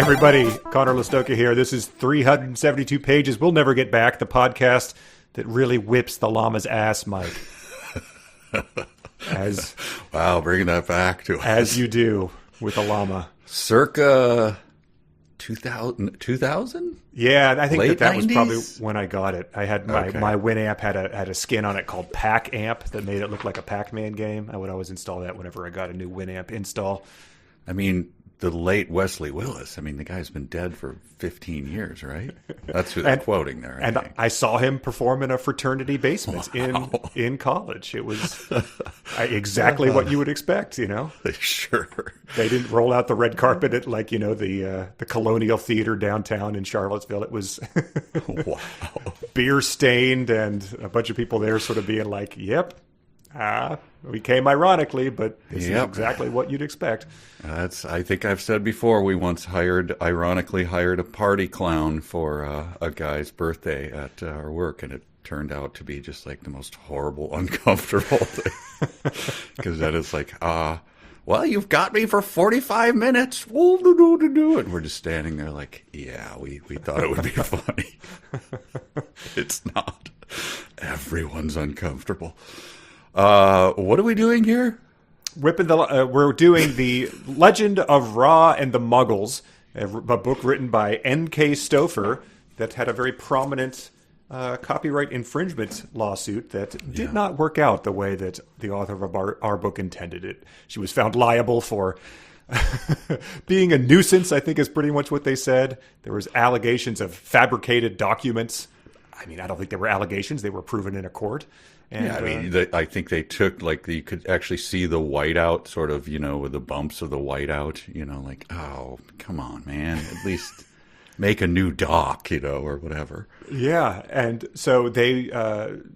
everybody. Conor Listoka here. This is 372 pages. We'll never get back. The podcast that really whips the llama's ass, Mike. Wow, bringing that back to us. As you do with a llama. Circa 2000? Yeah, I think Late that was 90s? probably when I got it. I had my Okay. Winamp had a skin on it called Pac Amp that made it look like a Pac-Man game. I would always install that whenever I got a new Winamp install. I mean, the late Wesley Willis. I mean, the guy's been dead for 15 years, right? That's who they're quoting there. And think. I saw him perform in a fraternity basement in college. It was exactly what you would expect, you know. Sure. They didn't roll out the red carpet at the Colonial Theater downtown in Charlottesville. It was Wow. beer stained and a bunch of people there sort of being like, "Yep, we came ironically, but this is exactly what you'd expect." I think I've said before, we once ironically hired a party clown for a guy's birthday at our work, and it turned out to be just like the most horrible, uncomfortable thing. Because that is like, well, you've got me for 45 minutes. And we're just standing there like, yeah, we thought it would be funny. It's not. Everyone's uncomfortable. What are we doing here? We're doing the Legend of Ra and the Muggles, a book written by N.K. Stouffer that had a very prominent copyright infringement lawsuit that did not work out the way that the author of our book intended it. She was found liable for being a nuisance, I think is pretty much what they said. There was allegations of fabricated documents. I mean, I don't think they were allegations. They were proven in a court. And, yeah, I mean, I think they took, like, you could actually see the whiteout, sort of, with the bumps of the whiteout, like, oh, come on, man, at least make a new doc, or whatever. Yeah, and so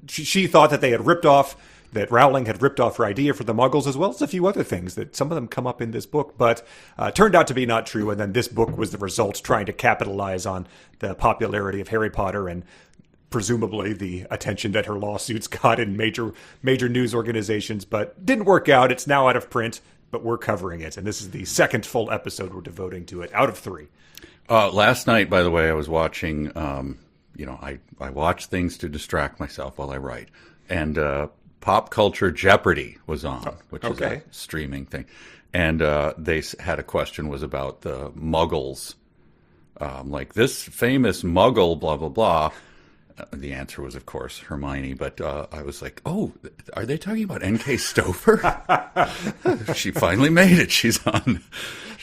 she thought that they had that Rowling had ripped off her idea for the Muggles, as well as a few other things that some of them come up in this book, but turned out to be not true. And then this book was the result, trying to capitalize on the popularity of Harry Potter and presumably the attention that her lawsuits got in major news organizations, but didn't work out. It's now out of print, but we're covering it. And this is the second full episode we're devoting to it out of 3. Last night, by the way, I was watching, I watch things to distract myself while I write. And Pop Culture Jeopardy was on, which is a streaming thing. And they had a question was about the Muggles. Like this famous Muggle, blah, blah, blah. The answer was, of course, Hermione, but I was like, oh, are they talking about N.K. Stouffer? She finally made it. She's on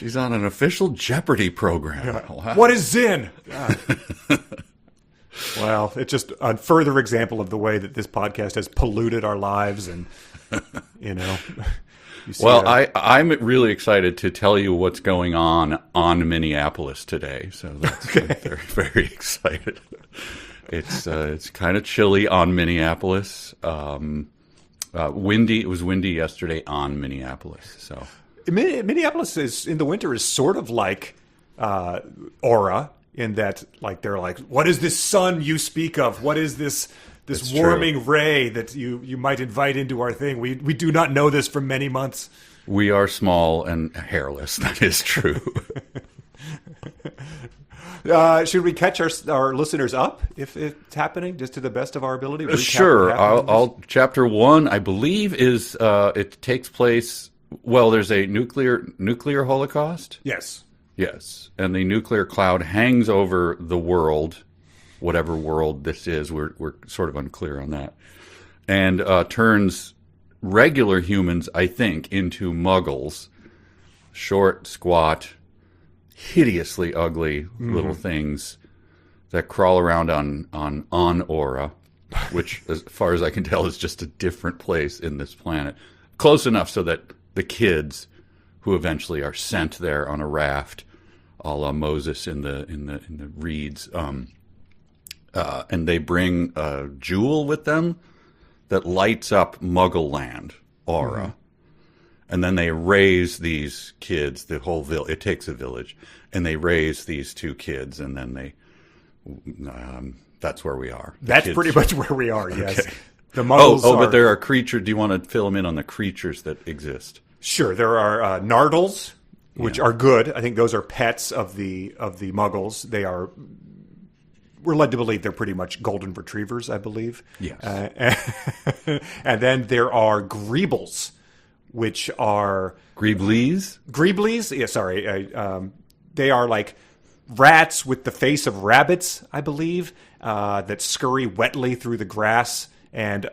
an official Jeopardy program. Wow. What is Zin? Well, it's just a further example of the way that this podcast has polluted our lives and, Well, I'm really excited to tell you what's going on Minneapolis today. So that's very, very excited. It's kind of chilly on Minneapolis. Windy. It was windy yesterday on Minneapolis. So Minneapolis in the winter is sort of like Aura in that, like, they're like, what is this sun you speak of? What is this warming ray that you might invite into our thing? We do not know this for many months. We are small and hairless. That is true. Should we catch our listeners up if it's happening, just to the best of our ability? Sure. I'll chapter 1, I believe, is it takes place. Well, there's a nuclear holocaust. Yes. And the nuclear cloud hangs over the world, whatever world this is. We're sort of unclear on that, and turns regular humans, I think, into Muggles, short, squat, hideously ugly little things that crawl around on Aura, which, as far as I can tell, is just a different place in this planet. Close enough so that the kids, who eventually are sent there on a raft, a la Moses in the reeds, and they bring a jewel with them that lights up Muggle land, Aura. And then they raise these kids, the whole village. It takes a village. And they raise these 2 kids, and then that's where we are. That's pretty much where we are, yes. Okay. The Muggles but there are creatures. Do you want to fill them in on the creatures that exist? Sure. There are Nardals, which are good. I think those are pets of the Muggles. We're led to believe they're pretty much golden retrievers, I believe. Yes. And then there are Greebles, which are... Greeblies? Greeblies? Yeah, sorry. They are like rats with the face of rabbits, I believe, that scurry wetly through the grass and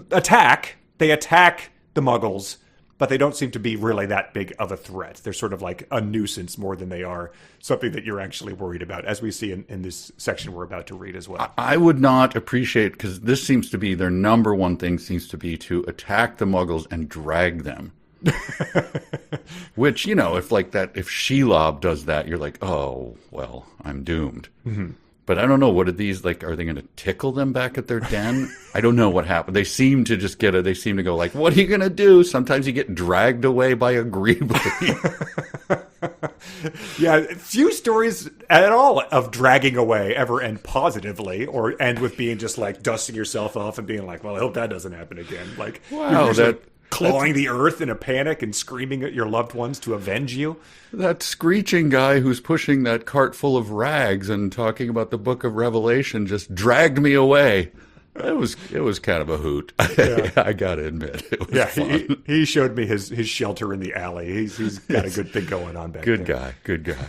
attack. They attack the Muggles, but they don't seem to be really that big of a threat. They're sort of like a nuisance more than they are something that you're actually worried about, as we see in this section we're about to read as well. I would not appreciate, because this seems to be their number one thing, seems to be to attack the Muggles and drag them. Which, if Shelob does that, you're like, oh, well, I'm doomed. Mm-hmm. But I don't know, what are these, are they going to tickle them back at their den? I don't know what happened. They seem to just they seem to go like, what are you going to do? Sometimes you get dragged away by a Greebly. Yeah, few stories at all of dragging away ever end positively or end with being just like dusting yourself off and being like, well, I hope that doesn't happen again. Like, wow, clawing the earth in a panic and screaming at your loved ones to avenge you. That screeching guy who's pushing that cart full of rags and talking about the Book of Revelation just dragged me away. It was kind of a hoot. Yeah. I gotta admit, it was fun. He showed me his shelter in the alley. He's got a good thing going on back there. Good guy.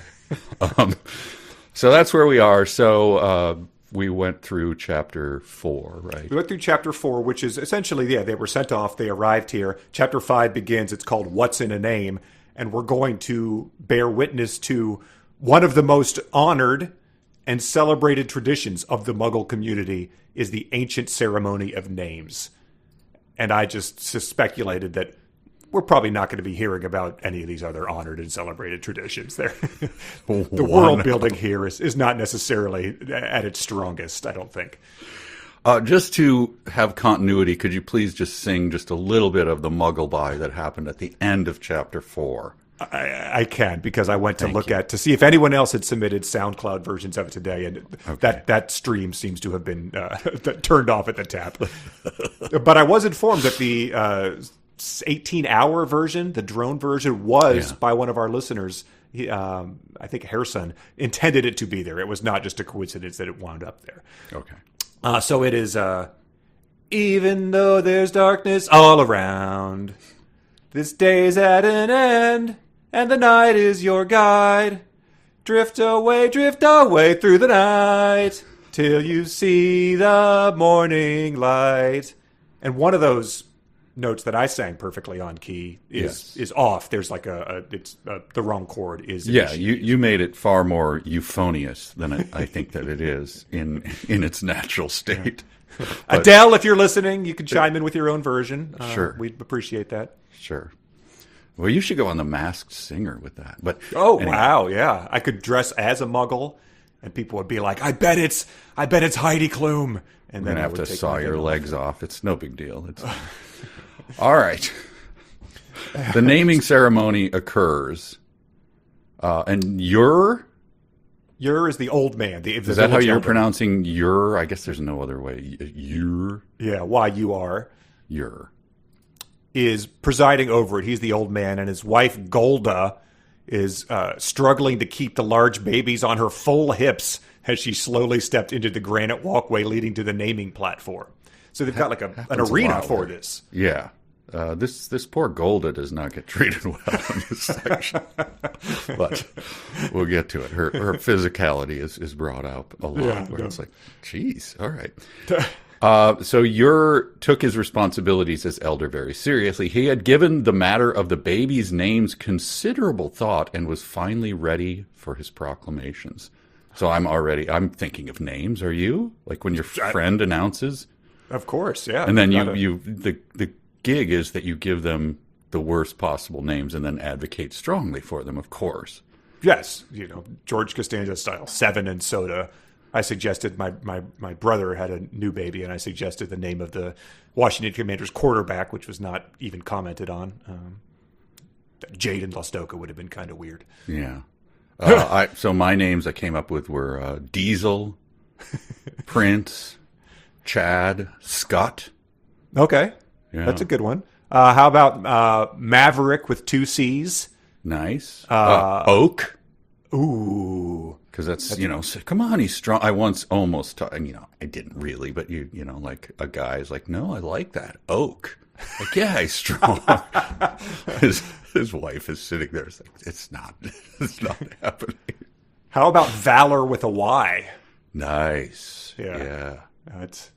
So that's where we are. So we went through chapter 4, right? We went through chapter 4, which is essentially, they were sent off. They arrived here. Chapter 5 begins. It's called What's in a Name? And we're going to bear witness to one of the most honored and celebrated traditions of the Muggle community is the ancient ceremony of names. And I just speculated that we're probably not going to be hearing about any of these other honored and celebrated traditions there. The world building here is not necessarily at its strongest, I don't think. Just to have continuity, could you please just sing just a little bit of the Muggle-by that happened at the end of chapter 4? I can, because I went to see if anyone else had submitted SoundCloud versions of it today, and that stream seems to have been turned off at the tap. But I was informed that the 18-hour version, the drone version, was by one of our listeners. I think Harrison intended it to be there. It was not just a coincidence that it wound up there. Okay. So it is, even though there's darkness all around, this day's at an end, and the night is your guide. Drift away through the night, till you see the morning light. And one of those notes that I sang perfectly on key is off. There's like the wrong chord is. Yeah, you made it far more euphonious than I think that it is in its natural state. Yeah. Adele, if you're listening, you can chime in with your own version. Sure. We'd appreciate that. Sure. Well, you should go on The Masked Singer with that. But anyway. Wow, yeah. I could dress as a Muggle and people would be like, I bet it's Heidi Klum. And then I have to saw your legs off. It's no big deal. It's all right. The naming ceremony occurs, and Ur is the old man. Is that how you're pronouncing Ur? I guess there's no other way. Ur? Yeah, Y-U-R. Ur. Is presiding over it. He's the old man, and his wife, Golda, is struggling to keep the large babies on her full hips as she slowly stepped into the granite walkway leading to the naming platform. So they've got like an arena for this. Yeah. This poor Golda does not get treated well in this section. But we'll get to it. Her physicality is brought up a lot. It's like, geez, all right. So Ur took his responsibilities as elder very seriously. He had given the matter of the babies' names considerable thought and was finally ready for his proclamations. So I'm thinking of names. Are you? Like when your friend announces? Of course, yeah. And then the gig is that you give them the worst possible names and then advocate strongly for them, of course. Yes, George Costanza style, 7 and soda. I suggested my brother had a new baby, and I suggested the name of the Washington Commanders quarterback, which was not even commented on. Jaden Lostoka would have been kind of weird. Yeah. So my names I came up with were Diesel, Prince, Chad, Scott. Okay, yeah. That's a good one. How about Maverick with 2 C's? Nice. Oak. Ooh. Because that's, come on, he's strong. I once almost, I didn't really, but like a guy's like, no, I like that. Oak. Like, yeah, he's strong. His wife is sitting there. It's like, it's not happening. How about valor with a Y? Nice. Yeah. It's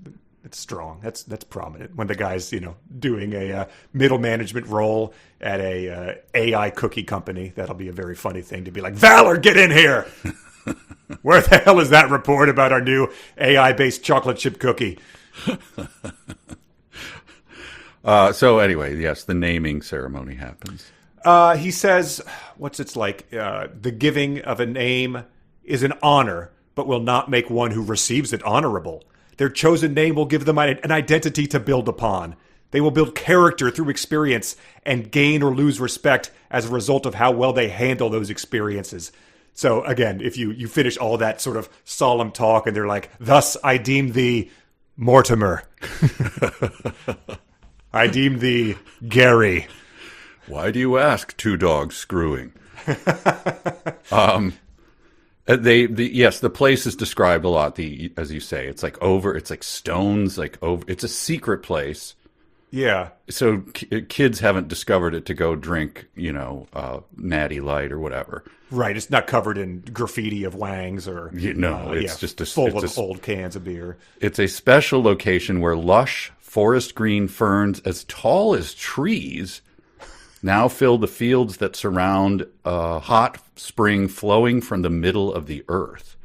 strong. That's prominent. When the guy's, doing a middle management role at a AI cookie company, that'll be a very funny thing to be like, Valor, get in here. Where the hell is that report about our new AI-based chocolate chip cookie? So anyway, yes, the naming ceremony happens. He says, the giving of a name is an honor, but will not make one who receives it honorable. Their chosen name will give them an identity to build upon. They will build character through experience and gain or lose respect as a result of how well they handle those experiences. So again, if you finish all that sort of solemn talk and they're like, thus I deem thee Mortimer. I deem thee Gary. Why do you ask, two dogs screwing? The place is described a lot. As you say, it's like stones, it's a secret place. Yeah. So kids haven't discovered it to go drink, Natty Light or whatever. Right. It's not covered in graffiti of Wangs or it's just full of old cans of beer. It's a special location where lush forest green ferns as tall as trees now fill the fields that surround a hot spring flowing from the middle of the earth.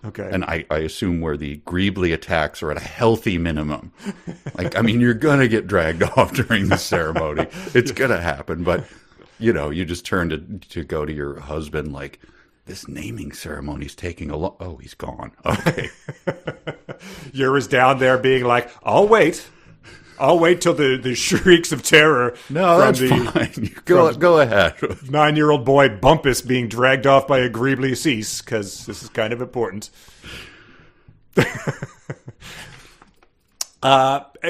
Okay. And I assume where the Greebly attacks are at a healthy minimum. You're going to get dragged off during the ceremony. It's going to happen. But, you just turn to go to your husband like, this naming ceremony's taking a long... Oh, he's gone. Okay. You're down there being like, I'll wait till the shrieks of terror. No, that's fine. Go ahead. 9-year-old boy Bumpus being dragged off by a Greebly cease, because this is kind of important.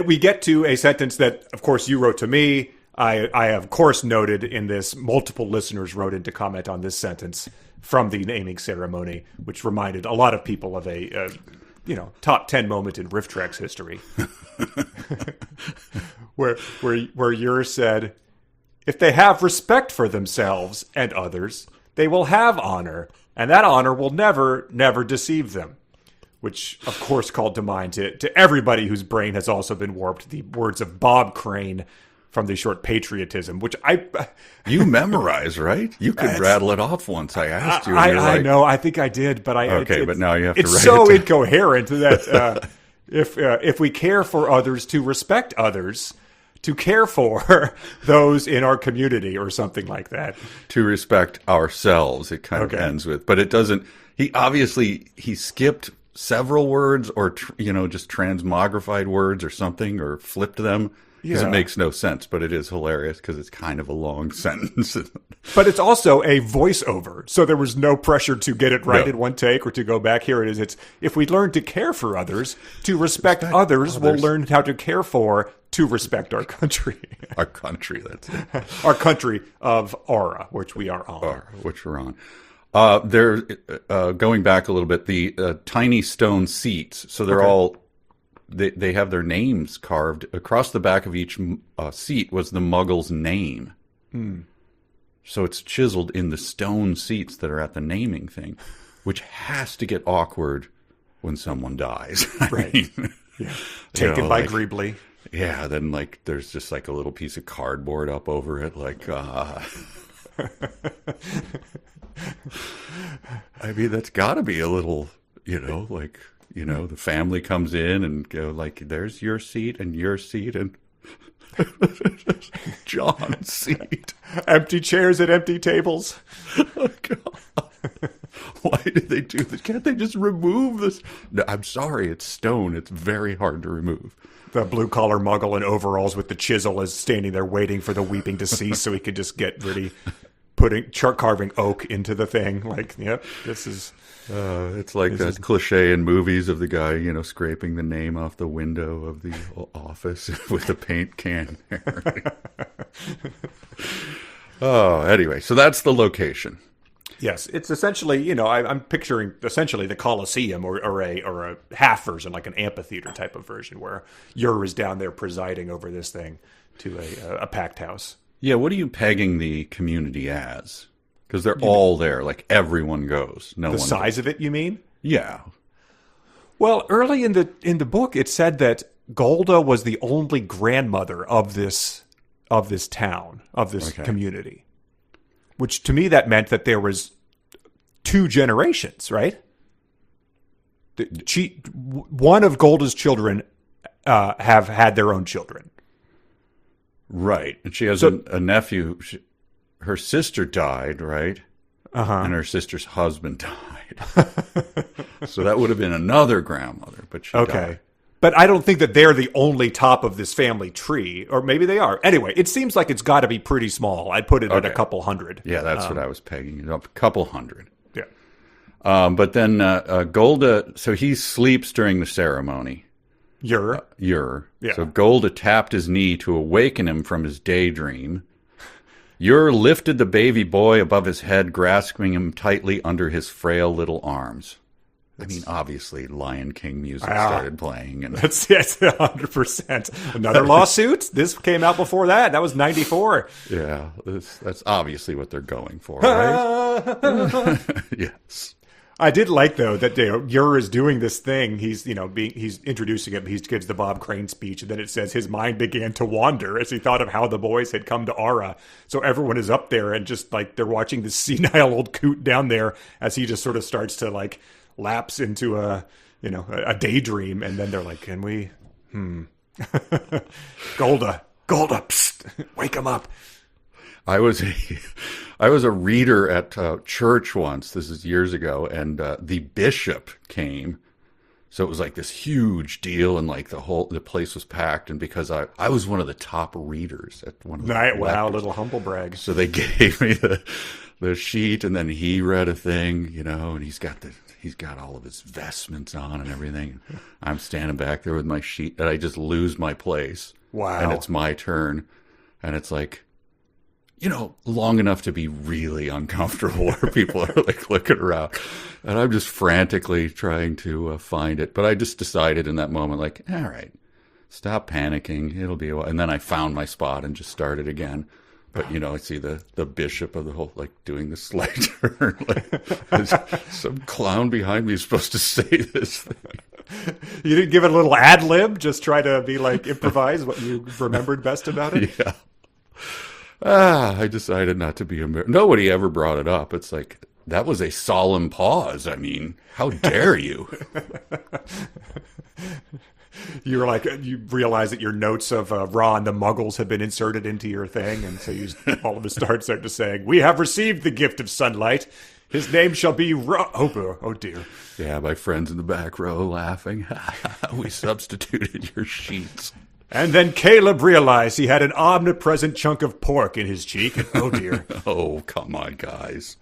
We get to a sentence that, of course, you wrote to me. I of course, noted in this. Multiple listeners wrote in to comment on this sentence from the naming ceremony, which reminded a lot of people of a top 10 moment in Riff Tracks history. where yours said, if they have respect for themselves and others, they will have honor, and that honor will never, never deceive them. Which, of course, called to mind to everybody whose brain has also been warped the words of Bob Crane from the short Patriotism, which you memorize, right? You could rattle it off once I asked you. I know, I think I did, but but now you have to write it. It's so incoherent that if we care for others, to respect others, to care for those in our community or something like that. To respect ourselves, it kind of ends with, but it doesn't. He skipped several words or just transmogrified words or something, or flipped them. Because it makes no sense, but it is hilarious because it's kind of a long sentence. But it's also a voiceover, so there was no pressure to get it right in one take or to go back. Here it is. It's, if we learn to care for others, to respect others, we'll learn how to care for, to respect our country. Our country, that's it. Our country of Aura, which we are on. Aura, which we're on. They're going back a little bit, the tiny stone seats, so they're all... They have their names carved. Across the back of each seat was the Muggle's name. So it's chiseled in the stone seats that are at the naming thing, which has to get awkward when someone dies. Right. Taken by Greebly. Yeah, then there's just a little piece of cardboard up over it, that's got to be a little, the family comes in and go there's your seat and John's seat. Empty chairs at empty tables. Oh, God. Why did they do this? Can't they just remove this? No, I'm sorry, it's stone. It's very hard to remove. The blue-collar Muggle in overalls with the chisel is standing there waiting for the weeping deceased so he could just get ready, carving oak into the thing. This is... it's like that cliche in movies of the guy, scraping the name off the window of the office with the paint can. Oh, anyway, so that's the location. Yes, it's essentially, I'm picturing essentially the Colosseum or a half version, like an amphitheater type of version, where Ur is down there presiding over this thing to a packed house. Yeah, what are you pegging the community as? Because they're all there, like everyone goes. No The one size goes. of it, you mean? Yeah. Well, early in the book, it said that Golda was the only grandmother of this town, of this community. Which to me that meant that there was 2 generations, right? One of Golda's children have had their own children. Right. And she has a nephew. Her sister died, right? Uh-huh. And her sister's husband died. So that would have been another grandmother, but she died. But I don't think that they're the only top of this family tree, or maybe they are. Anyway, it seems like it's got to be pretty small. I'd put it at a couple hundred. Yeah, that's what I was pegging it up. A couple hundred. Yeah. But then Golda, so he sleeps during the ceremony. Ur. Yeah. So Golda tapped his knee to awaken him from his daydream. Ur lifted the baby boy above his head, grasping him tightly under his frail little arms. I mean, obviously, Lion King music started playing. And That's 100%. Another lawsuit? This came out before that. That was 94. Yeah, that's obviously what they're going for, right? Yes. I did like, though, that Ur is doing this thing. He's introducing it. He gives the Bob Crane speech, and then it says his mind began to wander as he thought of how the boys had come to Ara. So everyone is up there and just like they're watching this senile old coot down there as he just sort of starts to like lapse into a daydream, and then they're like, "Can we? Golda, psst, wake him up." I was a reader at church once. This is years ago, and the bishop came. So it was like this huge deal, and like the place was packed. And because I was one of the top readers at one of the wow, little humble brag. So they gave me the sheet, and then he read a thing, and he's got all of his vestments on and everything. I'm standing back there with my sheet, and I just lose my place. Wow. And it's my turn, and it's like, long enough to be really uncomfortable where people are like looking around. And I'm just frantically trying to find it. But I just decided in that moment, like, all right, stop panicking. It'll be a while. And then I found my spot and just started again. But, I see the bishop of the whole, like, doing the slight turn. Like, some clown behind me is supposed to say this thing. You didn't give it a little ad lib? Just try to be like, improvise what you remembered best about it? Yeah. I decided not to be embarrassed. Nobody ever brought it up. It's like, that was a solemn pause. I mean, how dare you? You were like, you realize that your notes of Ra and the Muggles have been inserted into your thing, and so you all of a sudden start to saying, "We have received the gift of sunlight. His name shall be Ra." Oh dear. Yeah, my friends in the back row laughing. We substituted your sheets. And then Caleb realized he had an omnipresent chunk of pork in his cheek. Oh, dear. Oh, come on, guys.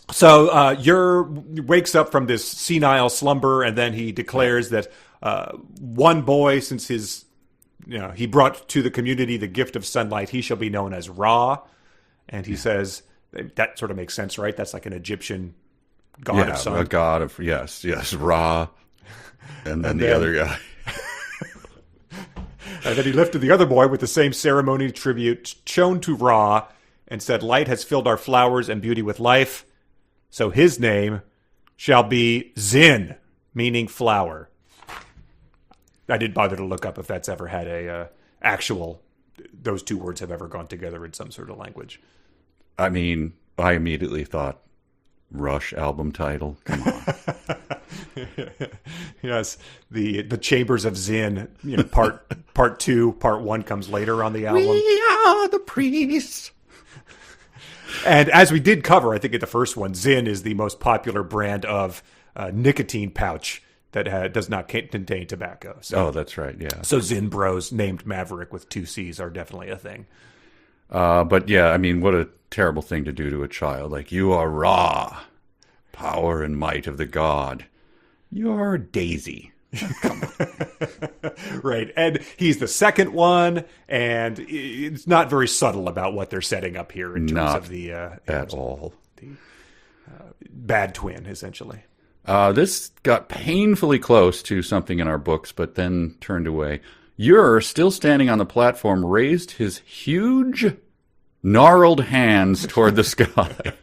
So Ur wakes up from this senile slumber, and then he declares that one boy, since he brought to the community the gift of sunlight, he shall be known as Ra. And he says, that sort of makes sense, right? That's like an Egyptian god of sun. A god of, yes, Ra. And then the other guy. And then he lifted the other boy with the same ceremony tribute shown to Ra and said, "Light has filled our flowers and beauty with life. So his name shall be Zin, meaning flower." I didn't bother to look up if that's ever had those two words have ever gone together in some sort of language. I mean, I immediately thought, Rush album title. Come on. Yes, the Chambers of Zin, part 2, part 1 comes later on the album. We are the priests. And as we did cover, I think at the first one, Zin is the most popular brand of nicotine pouch that does not contain tobacco. So, that's right, yeah. So Zin Bros, named Maverick with 2 C's, are definitely a thing. But yeah, I mean, what a terrible thing to do to a child. Like, you are Ra, power and might of the god. You're Daisy. Come on. Right. And he's the second one, and it's not very subtle about what they're setting up here in terms Not of the at all. bad twin, essentially. This got painfully close to something in our books, but then turned away. Ur, still standing on the platform, raised his huge, gnarled hands toward the sky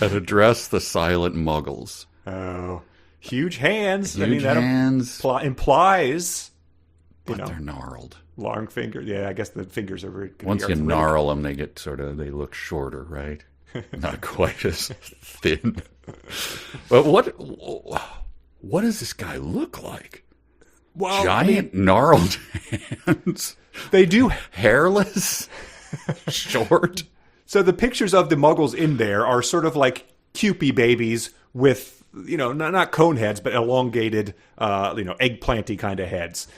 and addressed the silent Muggles. Oh, huge hands. Huge hands. Implies, but they're gnarled. Long fingers. Yeah, I guess the fingers are very. Once you gnarl them, they get they look shorter, right? Not quite as thin. But what does this guy look like? Well, giant gnarled hands. They do hairless, short. So the pictures of the Muggles in there are sort of like Kewpie babies with, not cone heads, but elongated, eggplanty kind of heads.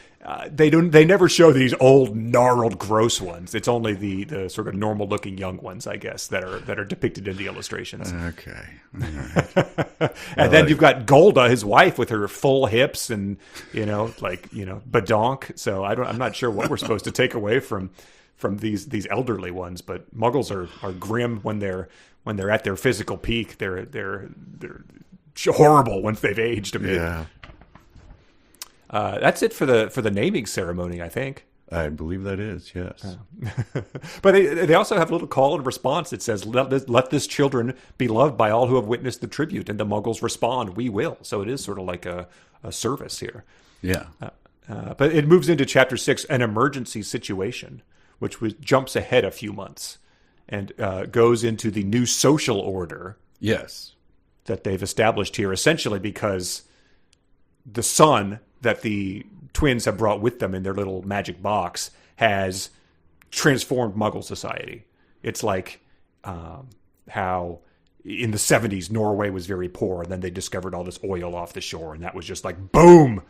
They never show these old, gnarled, gross ones. It's only the sort of normal looking young ones, I guess, that are depicted in the illustrations. Okay. All right. And then you've got Golda, his wife, with her full hips and, badonk. So I'm not sure what we're supposed to take away from these elderly ones, but Muggles are grim when they're at their physical peak. They're horrible once they've aged a bit. Yeah. That's it for the naming ceremony, I think. I believe that is, yes. But they also have a little call and response that says, let this children be loved by all who have witnessed the tribute. And the Muggles respond, we will. So it is sort of like a service here. Yeah. But it moves into Chapter 6, an emergency situation, which jumps ahead a few months and goes into the new social order. Yes. That they've established here, essentially because the son that the twins have brought with them in their little magic box has transformed Muggle society. It's like how in the 70s Norway was very poor, and then they discovered all this oil off the shore, and that was just like, boom!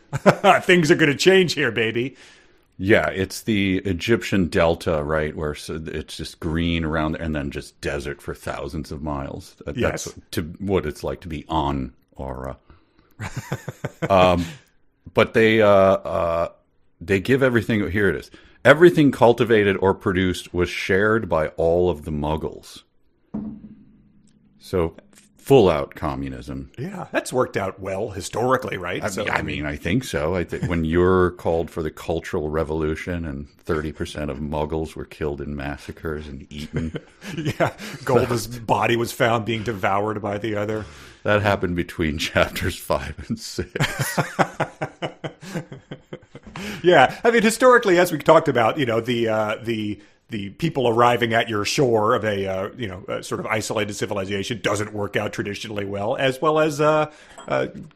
Things are going to change here, baby. Yeah, it's the Egyptian Delta, right, where it's just green around and then just desert for thousands of miles. Yes. That's what it's like to be on Aura. But they give everything. Here it is. Everything cultivated or produced was shared by all of the Muggles. So full out communism. Yeah, that's worked out well historically, right? I think so. I think when you're called for the Cultural Revolution and 30% of Muggles were killed in massacres and eaten. Yeah, Golda's body was found being devoured by the other. That happened between chapters 5 and 6. Yeah, I mean, historically, as we talked about, the people arriving at your shore of a sort of isolated civilization doesn't work out traditionally well as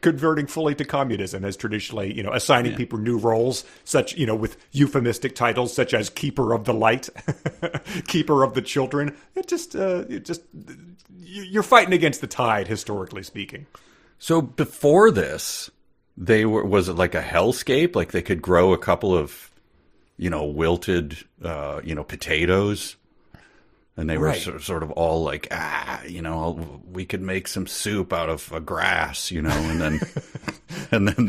converting fully to communism has traditionally, assigning people new roles, such, with euphemistic titles such as Keeper of the Light, Keeper of the Children. You're fighting against the tide, historically speaking. So before this, was it like a hellscape? Like they could grow a couple of wilted, potatoes, and they were right. sort of all like, we could make some soup out of a grass, and then, and then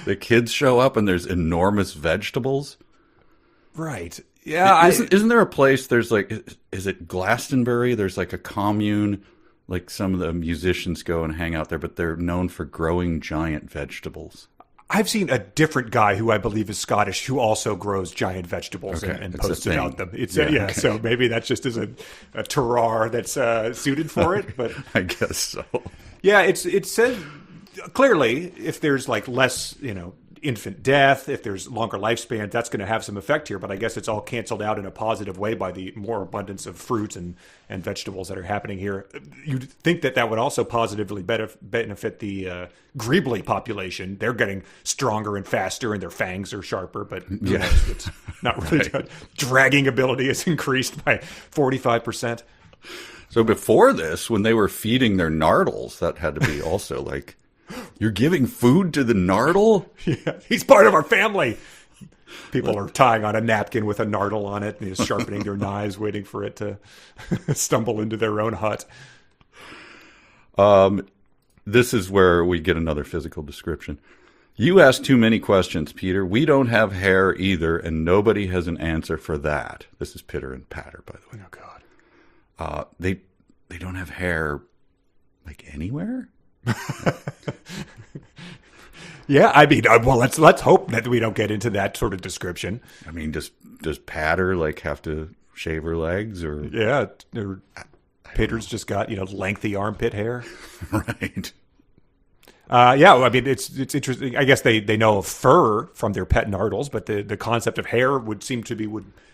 the kids show up and there's enormous vegetables. Right. Yeah. Isn't there a place? There's like, is it Glastonbury? There's like a commune. Like some of the musicians go and hang out there, but they're known for growing giant vegetables. I've seen a different guy who I believe is Scottish who also grows giant vegetables and posts about them. Okay. So maybe that's just as a terroir that's suited for it. But I guess so. Yeah, it says clearly if there's like less, infant death, if there's longer lifespan, that's going to have some effect here. But I guess it's all canceled out in a positive way by the more abundance of fruits and vegetables that are happening here. You'd think that would also positively benefit the Greebly population. They're getting stronger and faster, and their fangs are sharper. But it's not really right. Dragging ability is increased by 45%. So before this, when they were feeding their nardles, that had to be also like, you're giving food to the nardle? Yeah, he's part of our family. People are tying on a napkin with a nardle on it and sharpening their knives, waiting for it to stumble into their own hut. This is where we get another physical description. You ask too many questions, Peter. We don't have hair either, and nobody has an answer for that. This is Pitter and Patter, by the way. Oh, God. They don't have hair, like, anywhere? Yeah, I mean, well, let's hope that we don't get into that sort of description. I mean, does Patter, like, have to shave her legs, or... Yeah, Pitter's just got, lengthy armpit hair. Right. Yeah, I mean, it's interesting. I guess they know of fur from their pet Nardles, but the concept of hair would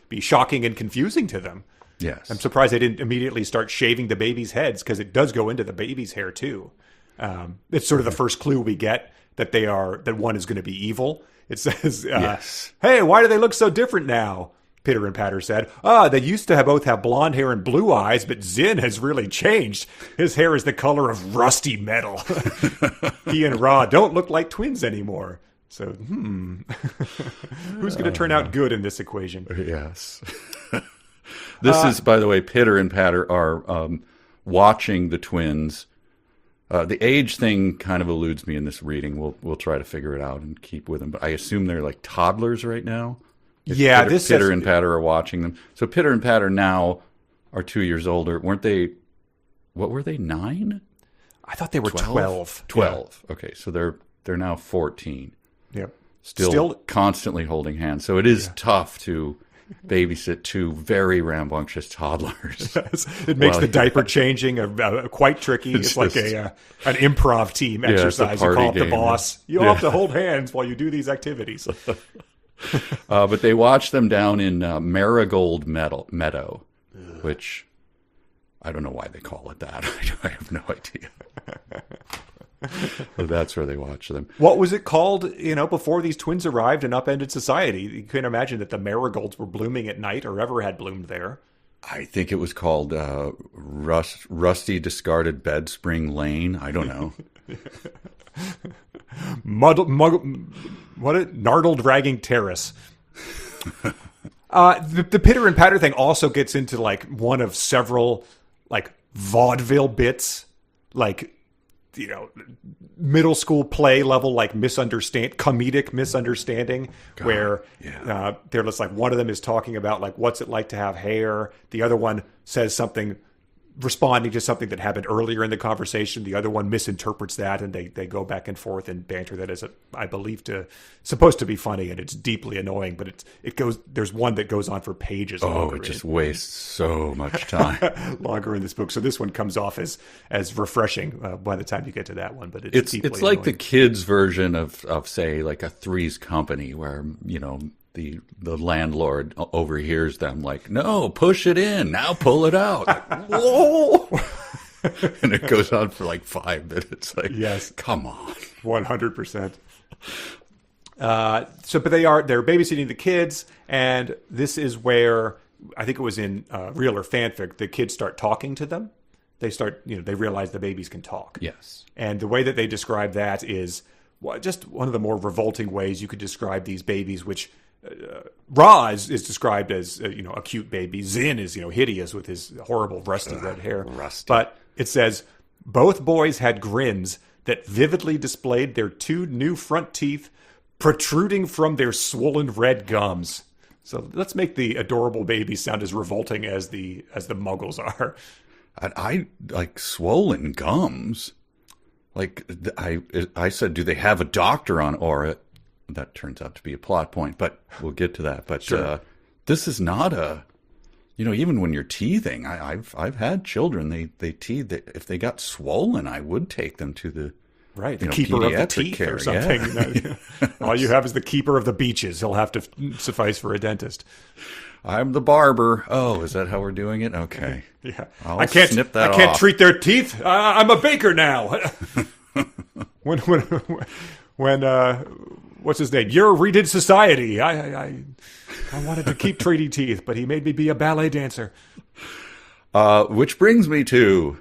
be shocking and confusing to them. Yes. I'm surprised they didn't immediately start shaving the babies' heads, because it does go into the baby's hair too. It's sort of the first clue we get that one is going to be evil. It says, yes. "Hey, why do they look so different now?" Pitter and Patter said, "They used to both have blonde hair and blue eyes, but Zin has really changed. His hair is the color of rusty metal. He and Ra don't look like twins anymore." So, who's going to turn out good in this equation? Yes. This is, by the way, Pitter and Patter are watching the twins. The age thing kind of eludes me in this reading. We'll try to figure it out and keep with them. But I assume they're like toddlers right now. Yeah, Pitter and Patter are watching them. So Pitter and Patter now are 2 years older. Weren't they? What were they? 9? I thought they were 12. 12. Yeah. Okay, so they're now 14. Yep. Still constantly holding hands. So it is tough to babysit 2 very rambunctious toddlers. Yes. It makes the diaper changing quite tricky. It's like an improv team exercise. You call up the boss. You all have to hold hands while you do these activities. But they watch them down in Marigold Meadow, which I don't know why they call it that. I have no idea. But that's where they watch them. What was it called, before these twins arrived and upended society? You couldn't imagine that the marigolds were blooming at night or ever had bloomed there. I think it was called Rusty Discarded Bed Spring Lane. I don't know. Nardle Dragging Terrace. The Pitter and Patter thing also gets into like one of several like vaudeville bits, like middle school play level, like comedic misunderstanding. God, where they're just like, one of them is talking about like what's it like to have hair, the other one says something responding to something that happened earlier in the conversation. The other one misinterprets that, and they go back and forth and banter that is, I believe, supposed to be funny, and it's deeply annoying. But it goes. There's one that goes on for pages. Oh, it just wastes so much time. Longer in this book, so this one comes off as refreshing by the time you get to that one. But it's like annoying. The kids' version of say like a Three's Company, where the landlord overhears them like, "No, push it in. Now pull it out." Like, whoa! And it goes on for like 5 minutes. Like, yes, come on, 100%. But they're babysitting the kids, and this is where I think it was in real or fanfic. The kids start talking to them. They start, they realize the babies can talk. Yes, and the way that they describe that is just one of the more revolting ways you could describe these babies, which. Ra is described as a cute baby. Zin is hideous with his horrible rusty red hair. Rusty. But it says both boys had grins that vividly displayed their 2 new front teeth protruding from their swollen red gums. So let's make the adorable babies sound as revolting as the Muggles are. I like swollen gums. Like I said, do they have a doctor on Aura? That turns out to be a plot point, but we'll get to that. But sure. This is not even when you're teething, I've had children, they teeth. If they got swollen, I would take them to the keeper of the teeth care. Or something. Yeah. All you have is the keeper of the beaches. He'll have to suffice for a dentist. I'm the barber. Oh, is that how we're doing it? Okay. Yeah. I can't snip that off. I can't treat their teeth. I'm a baker now. When what's his name? You're redid society. I wanted to keep treaty teeth, but he made me be a ballet dancer. Which brings me to,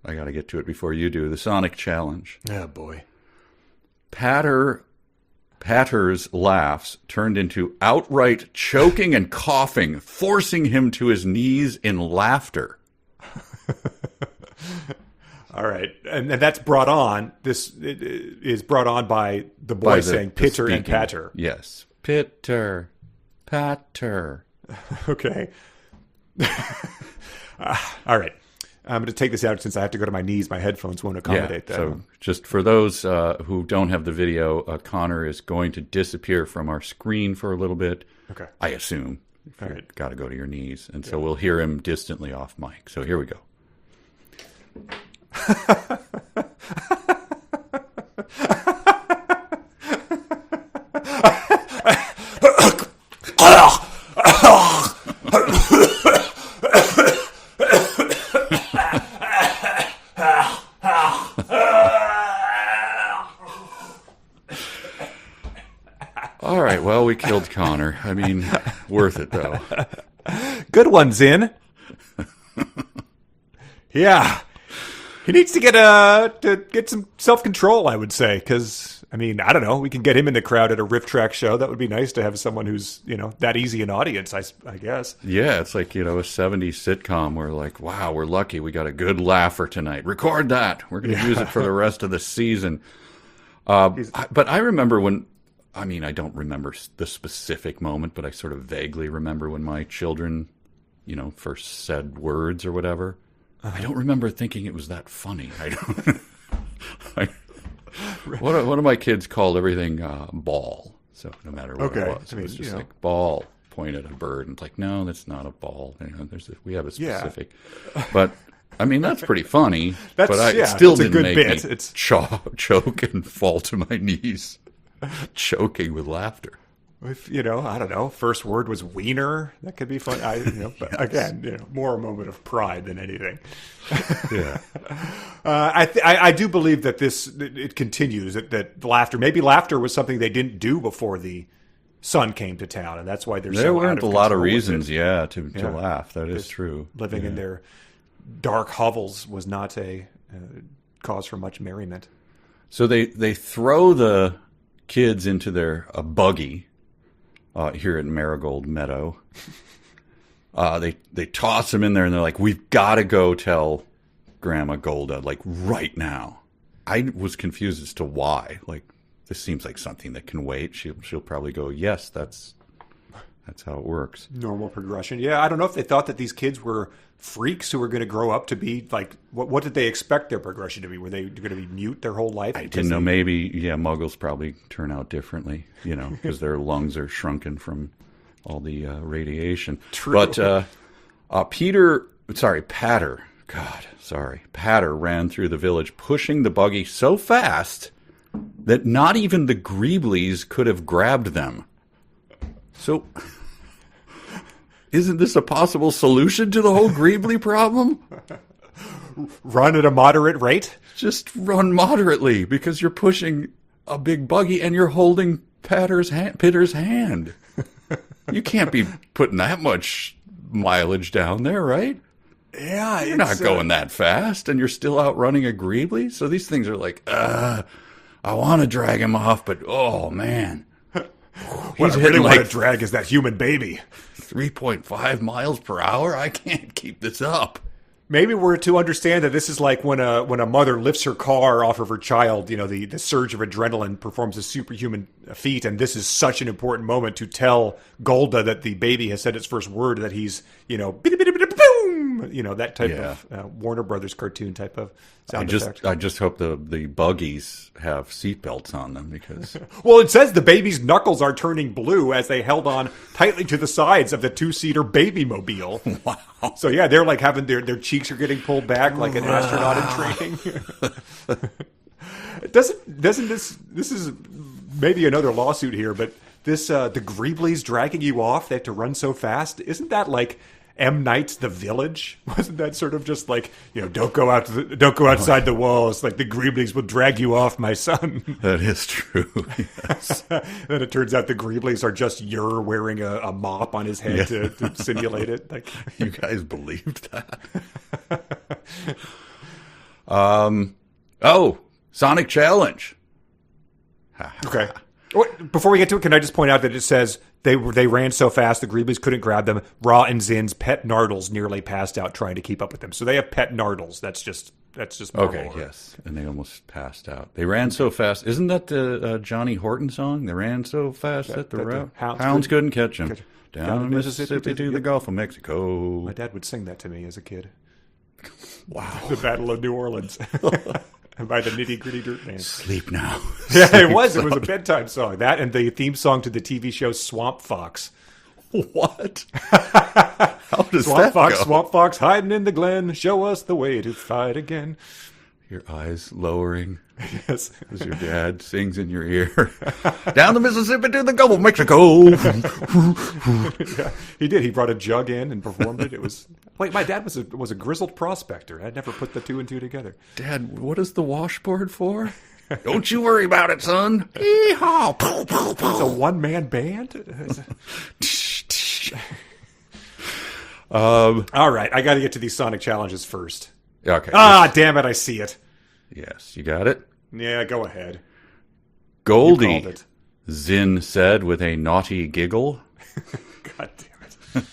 I got to get to it before you do, the Sonic Challenge. Oh, boy. Patter's laughs turned into outright choking and coughing, forcing him to his knees in laughter. All right, and that's brought on. This is brought on by the boy saying pitter and patter. Yes, pitter, patter. Okay. All right. I'm going to take this out since I have to go to my knees. My headphones won't accommodate that. So just for those who don't have the video, Conor is going to disappear from our screen for a little bit. Okay. I assume. All right. Got to go to your knees. And so we'll hear him distantly off mic. So here we go. All right, well, we killed Conor. I mean, worth it, though. Good one's in. Yeah. He needs to get some self-control, I would say, because, I mean, I don't know. We can get him in the crowd at a riff track show. That would be nice to have someone who's, that easy an audience, I guess. Yeah, it's like, a 70s sitcom where, like, wow, we're lucky. We got a good laugher tonight. Record that. We're going to use it for the rest of the season. But I remember when... I mean, I don't remember the specific moment, but I sort of vaguely remember when my children, first said words or whatever. I don't remember thinking it was that funny. I don't. One of my kids called everything ball. So no matter what it was, it was just like ball. Pointed at a bird and it's like, no, that's not a ball. We have a specific. Yeah. But I mean, that's pretty funny. But it still didn't make me choke and fall to my knees. Choking with laughter. If I don't know, first word was wiener, that could be fun. But yes. Again, more a moment of pride than anything. Yeah. I do believe that it continues that laughter was something they didn't do before the son came to town, and that's why there weren't a lot of reasons, to laugh. That is true. Living in their dark hovels was not a cause for much merriment. So they throw the kids into a buggy here at Marigold Meadow. They toss them in there and they're like, we've got to go tell Grandma Golda, like, right now. I was confused as to why. Like, this seems like something that can wait. She'll probably go, yes, that's how it works. Normal progression. Yeah, I don't know if they thought that these kids were freaks who were going to grow up to be like, what did they expect their progression to be? Were they going to be mute their whole life? I didn't know. Maybe, Muggles probably turn out differently, because their lungs are shrunken from all the radiation. True. But Patter ran through the village, pushing the buggy so fast that not even the Greeblies could have grabbed them. So... isn't this a possible solution to the whole Greebly problem? Run at a moderate rate? Just run moderately, because you're pushing a big buggy and you're holding Pitter's hand. You can't be putting that much mileage down there, right? Yeah. You're not going that fast, and you're still outrunning a Greebly? So these things are like, I want to drag him off, but oh, man. What I really want to drag is that human baby. 3.5 miles per hour? I can't keep this up. Maybe we're to understand that this is like when a mother lifts her car off of her child, the surge of adrenaline performs a superhuman feat, and this is such an important moment to tell Golda that the baby has said its first word, that he's, boom, that type of Warner Brothers cartoon type of sound effect. I just hope the buggies have seatbelts on them, because... Well, it says the baby's knuckles are turning blue as they held on tightly to the sides of the two-seater baby mobile. Wow. So yeah, they're like having their cheeks are getting pulled back like an astronaut in training. Doesn't this is maybe another lawsuit here, but this the Greeblies dragging you off, they have to run so fast. Isn't that like M. Night's The Village? Wasn't that sort of just like, don't go outside the walls, like the Greeblies will drag you off, my son. That is true. Yes. Then it turns out the Greeblies are just Yer wearing a mop on his head to simulate it. Like, you guys believed that? Sonic Challenge. Okay. Before we get to it, can I just point out that it says they ran so fast the Greeblies couldn't grab them. Ra and Zin's pet Nardles nearly passed out trying to keep up with them. So they have pet Nardles. That's just Okay, more. yes. And they almost passed out. They ran so fast. Isn't that the Johnny Horton song? They ran so fast that the hounds couldn't catch them. Down the Mississippi to the Gulf of Mexico. My dad would sing that to me as a kid. Wow. The Battle of New Orleans. By the Nitty Gritty Dirt Band. Sleep now. Yeah, it was. It was a bedtime song. That and the theme song to the TV show Swamp Fox. What? How does that go? Swamp Fox hiding in the glen. Show us the way to fight again. Your eyes lowering. Yes. As your dad sings in your ear. Down the Mississippi to the Gulf of Mexico. Yeah, he did. He brought a jug in and performed it. It was... Wait, my dad was a grizzled prospector. I'd never put the two and two together. Dad, what is the washboard for? Don't you worry about it, son. Yee-haw. It's a one-man band? All right, I got to get to these Sonic challenges first. Okay. Damn it, I see it. Yes, you got it? Yeah, go ahead. Goldie, Zin said with a naughty giggle. God damn it.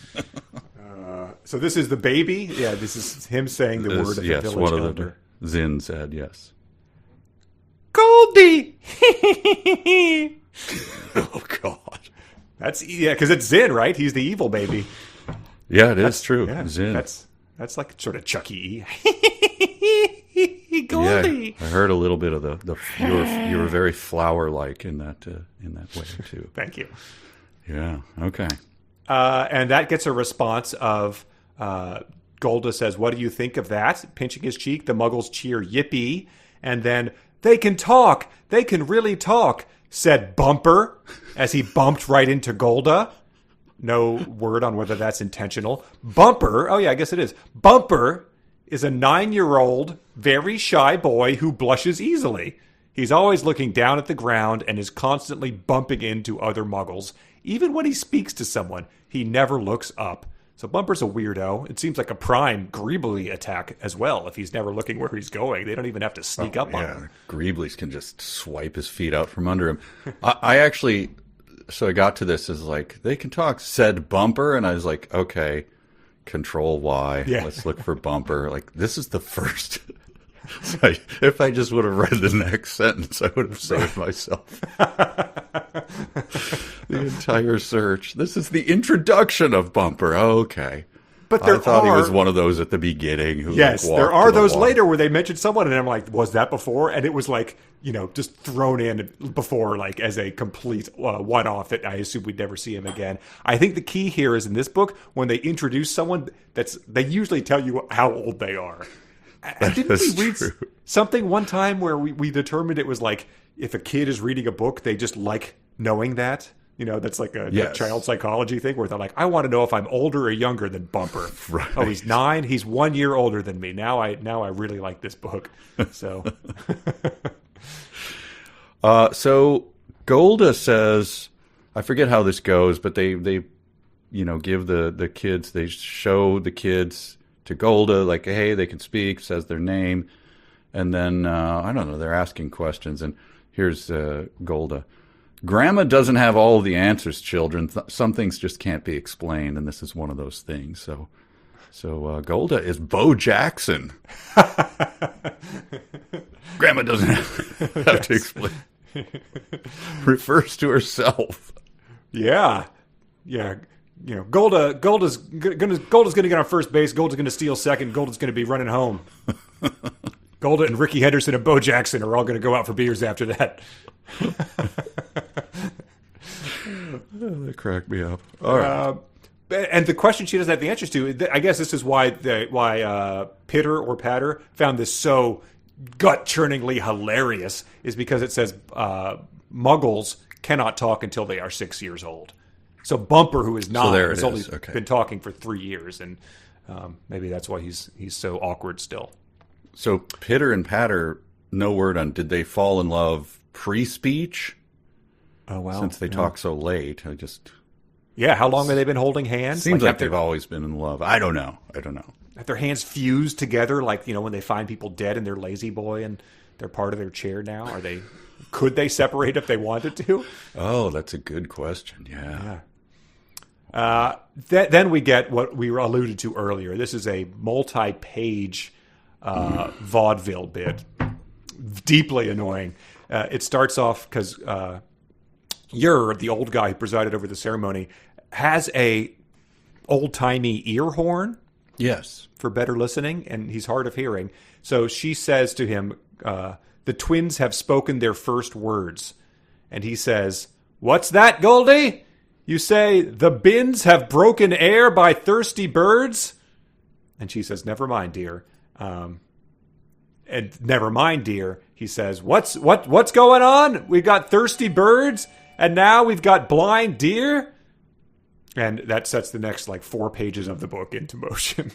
So this is the baby? Yeah, this is him saying the word of the village one elder. of the Zin said, yes. Goldie! Oh, God. Because it's Zin, right? He's the evil baby. Yeah, that's true. Yeah, Zin. That's like sort of Chucky E. Goldie. Yeah, I heard a little bit of the you were very flower-like in that way too. Thank you. Yeah. Okay. And that gets a response of Golda says, "What do you think of that?" Pinching his cheek, the Muggles cheer yippee, and then they can talk. They can really talk, said Bumper as he bumped right into Golda. No word on whether that's intentional. Bumper, oh yeah, I guess it is. Bumper is a 9-year-old, very shy boy who blushes easily. He's always looking down at the ground and is constantly bumping into other Muggles. Even when he speaks to someone, he never looks up. So Bumper's a weirdo. It seems like a prime Greebly attack as well if he's never looking where he's going. They don't even have to sneak up on him. Greeblies can just swipe his feet out from under him. I actually... So I got to this as like, they can talk, said Bumper, and I was like, okay, Control Y, let's look for Bumper. Like, this is the first. So if I just would have read the next sentence, I would have saved myself the entire search. This is the introduction of Bumper. Okay. But I thought he was one of those at the beginning who there are those later where they mention someone, and I'm like, was that before? And it was like, just thrown in before, like as a complete one-off that I assume we'd never see him again. I think the key here is in this book, when they introduce someone, they usually tell you how old they are. Didn't we read something one time where we determined it was like, if a kid is reading a book, they just like knowing that? That's like a child psychology thing where they're like, I want to know if I'm older or younger than Bumper. Right. Oh, he's 9. He's 1 year older than me. Now I really like this book. So, so Golda says, I forget how this goes, but they give the kids, they show the kids to Golda, like, hey, they can speak, says their name, and then I don't know, they're asking questions, and here's Golda. Grandma doesn't have all of the answers, children. Some things just can't be explained, and this is one of those things. So Golda is Bo Jackson. Grandma doesn't have to explain. Refers to herself. Yeah. Golda's gonna get on first base. Golda's gonna steal second. Golda's gonna be running home. Golda and Ricky Henderson and Bo Jackson are all gonna go out for beers after that. They crack me up. All right. And the question she doesn't have the answers to, I guess this is why Pitter or Patter found this so gut-churningly hilarious, is because it says Muggles cannot talk until they are 6 years old. So Bumper, who is 9, has only been talking for 3 years, and maybe that's why he's so awkward still. So Pitter and Patter, no word on, did they fall in love pre-speech? Oh, wow. Since they talk so late, how long have they been holding hands? Seems like they've always been in love. I don't know. Have their hands fused together, like when they find people dead in their lazy boy and they're part of their chair now? Are they Could they separate if they wanted to? Oh, that's a good question. Yeah. Then we get what we alluded to earlier. This is a multi-page vaudeville bit. Deeply annoying. It starts off because the old guy who presided over the ceremony, has a old-timey ear horn. Yes. For better listening, and he's hard of hearing. So she says to him, the twins have spoken their first words. And he says, "What's that, Goldie? You say, the bins have broken air by thirsty birds?" And she says, "Never mind, dear." And "Never mind, dear," he says, what's going on? We've got thirsty birds, and now we've got blind deer? And that sets the next 4 pages of the book into motion.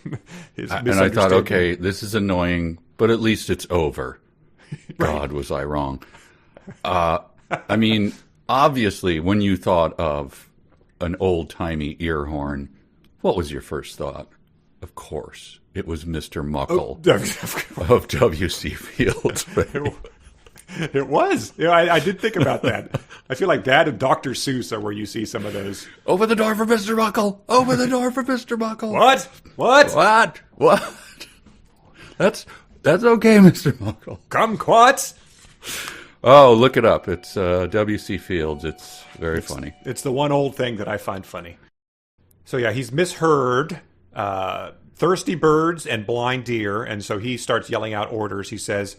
And I thought, okay, this is annoying, but at least it's over. Right. God, was I wrong. I mean, obviously, when you thought of an old-timey ear horn, what was your first thought? Of course, it was Mr. Muckle of W.C. Fields. It was. I did think about that. I feel like that and Dr. Seuss are where you see some of those. Open the door for Mr. Muckle. Open the door for Mr. Muckle. What? That's okay, Mr. Muckle. Kumquats. Oh, look it up. It's W.C. Fields. It's very funny. It's the one old thing that I find funny. So yeah, he's misheard thirsty birds and blind deer, and so he starts yelling out orders. He says,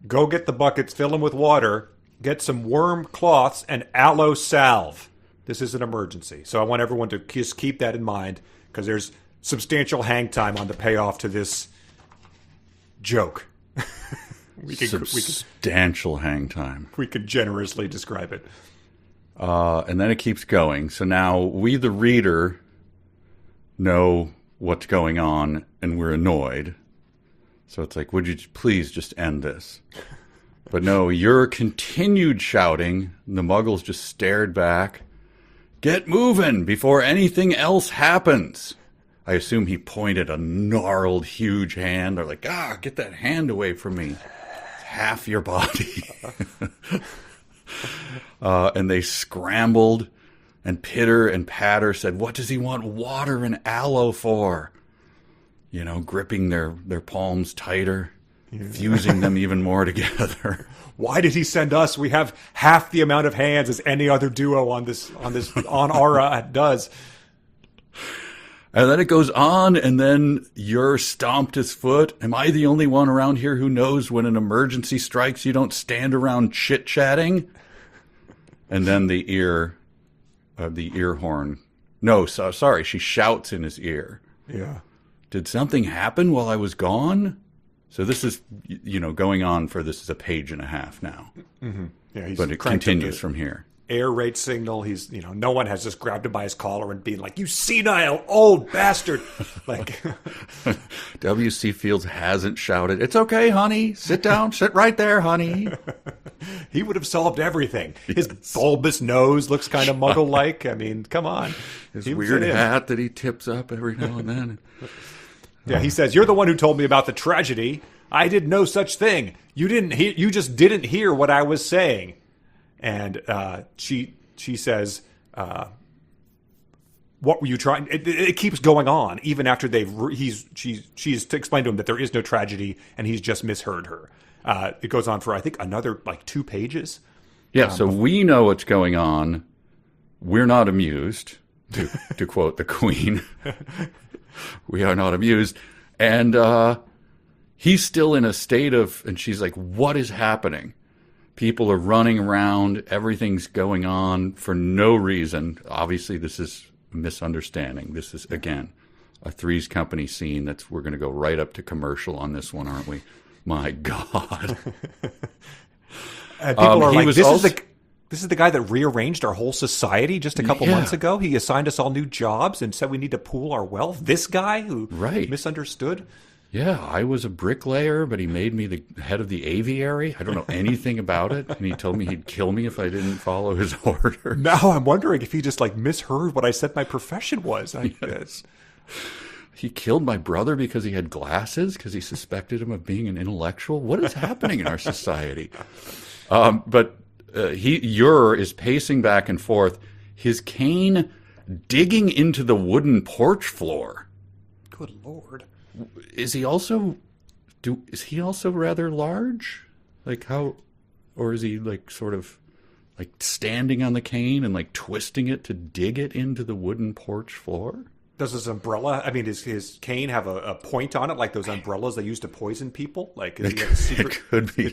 "Go get the buckets, fill them with water, get some worm cloths and aloe salve. This is an emergency." So I want everyone to just keep that in mind, because there's substantial hang time on the payoff to this joke. Substantial hang time. We could generously describe it. And then it keeps going. So now we, the reader, know what's going on, and we're annoyed. So it's like, would you please just end this? But no, you're continued shouting. The Muggles just stared back. "Get moving before anything else happens." I assume he pointed a gnarled, huge hand. They're like, get that hand away from me. It's half your body. And they scrambled, and Pitter and Patter said, "What does he want water and aloe for?" Gripping their palms tighter, fusing them even more together. Why did he send us? We have half the amount of hands as any other duo on Aura does. And then it goes on, and then Ur stomped his foot. Am I the only one around here who knows when an emergency strikes, you don't stand around chit-chatting? And then the ear horn. No, sorry, she shouts in his ear. Yeah. "Did something happen while I was gone?" So this is, going on for, this is a page and a half now. Mm-hmm. Yeah, but it continues from here. Air raid signal. He's, no one has just grabbed him by his collar and been like, "You senile old bastard!" W.C. Fields hasn't shouted, "It's okay, honey. Sit down. Sit right there, honey." He would have solved everything. His bulbous nose looks kind of Muggle-like. I mean, come on. His weird hat that he tips up every now and then. Yeah, he says, "You're the one who told me about the tragedy. I did no such thing. You didn't hear. You just didn't hear what I was saying." And she says, "What were you trying?" It keeps going on even after she's explained to him that there is no tragedy and he's just misheard her. It goes on for, I think, another 2 pages. Yeah, so we know what's going on. We're not amused, to quote the Queen. We are not amused. And he's still in a state of, and she's like, "What is happening?" People are running around. Everything's going on for no reason. Obviously, this is a misunderstanding. This is, again, a Three's Company scene. We're going to go right up to commercial on this one, aren't we? My God. And people are like, this is the guy that rearranged our whole society just a couple months ago. He assigned us all new jobs and said we need to pool our wealth. This guy who misunderstood. Yeah, I was a bricklayer, but he made me the head of the aviary. I don't know anything about it, and he told me he'd kill me if I didn't follow his order. Now I'm wondering if he just misheard what I said my profession was. Yes. He killed my brother because he had glasses, because he suspected him of being an intellectual. What is happening in our society? But Ur is pacing back and forth, his cane digging into the wooden porch floor. Good Lord. Is he also rather large? Like how, or is he like sort of like standing on the cane and like twisting it to dig it into the wooden porch floor? Does his umbrella, I mean, does his cane have a point on it like those umbrellas they use to poison people? Like, is he like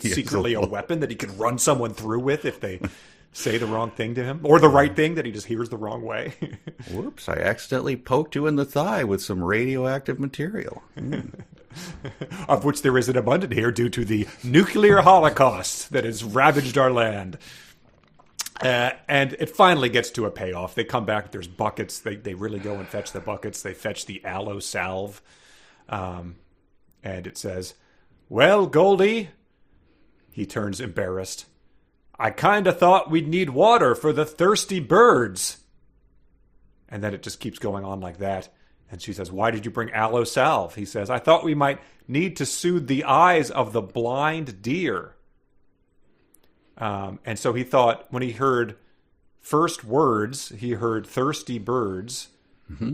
secretly a weapon that he could run someone through with if they say the wrong thing to him? Or the right thing that he just hears the wrong way? Whoops, I accidentally poked you in the thigh with some radioactive material. Of which there is an abundant here due to the nuclear holocaust that has ravaged our land. And it finally gets to a payoff. They come back, there's buckets. They really go and fetch the buckets. They fetch the aloe salve. And it says, "Well, Goldie," he turns embarrassed, "I kind of thought we'd need water for the thirsty birds." And then it just keeps going on like that. And she says, "Why did you bring aloe salve?" He says, "I thought we might need to soothe the eyes of the blind deer." And so he thought, when he heard first words, he heard thirsty birds,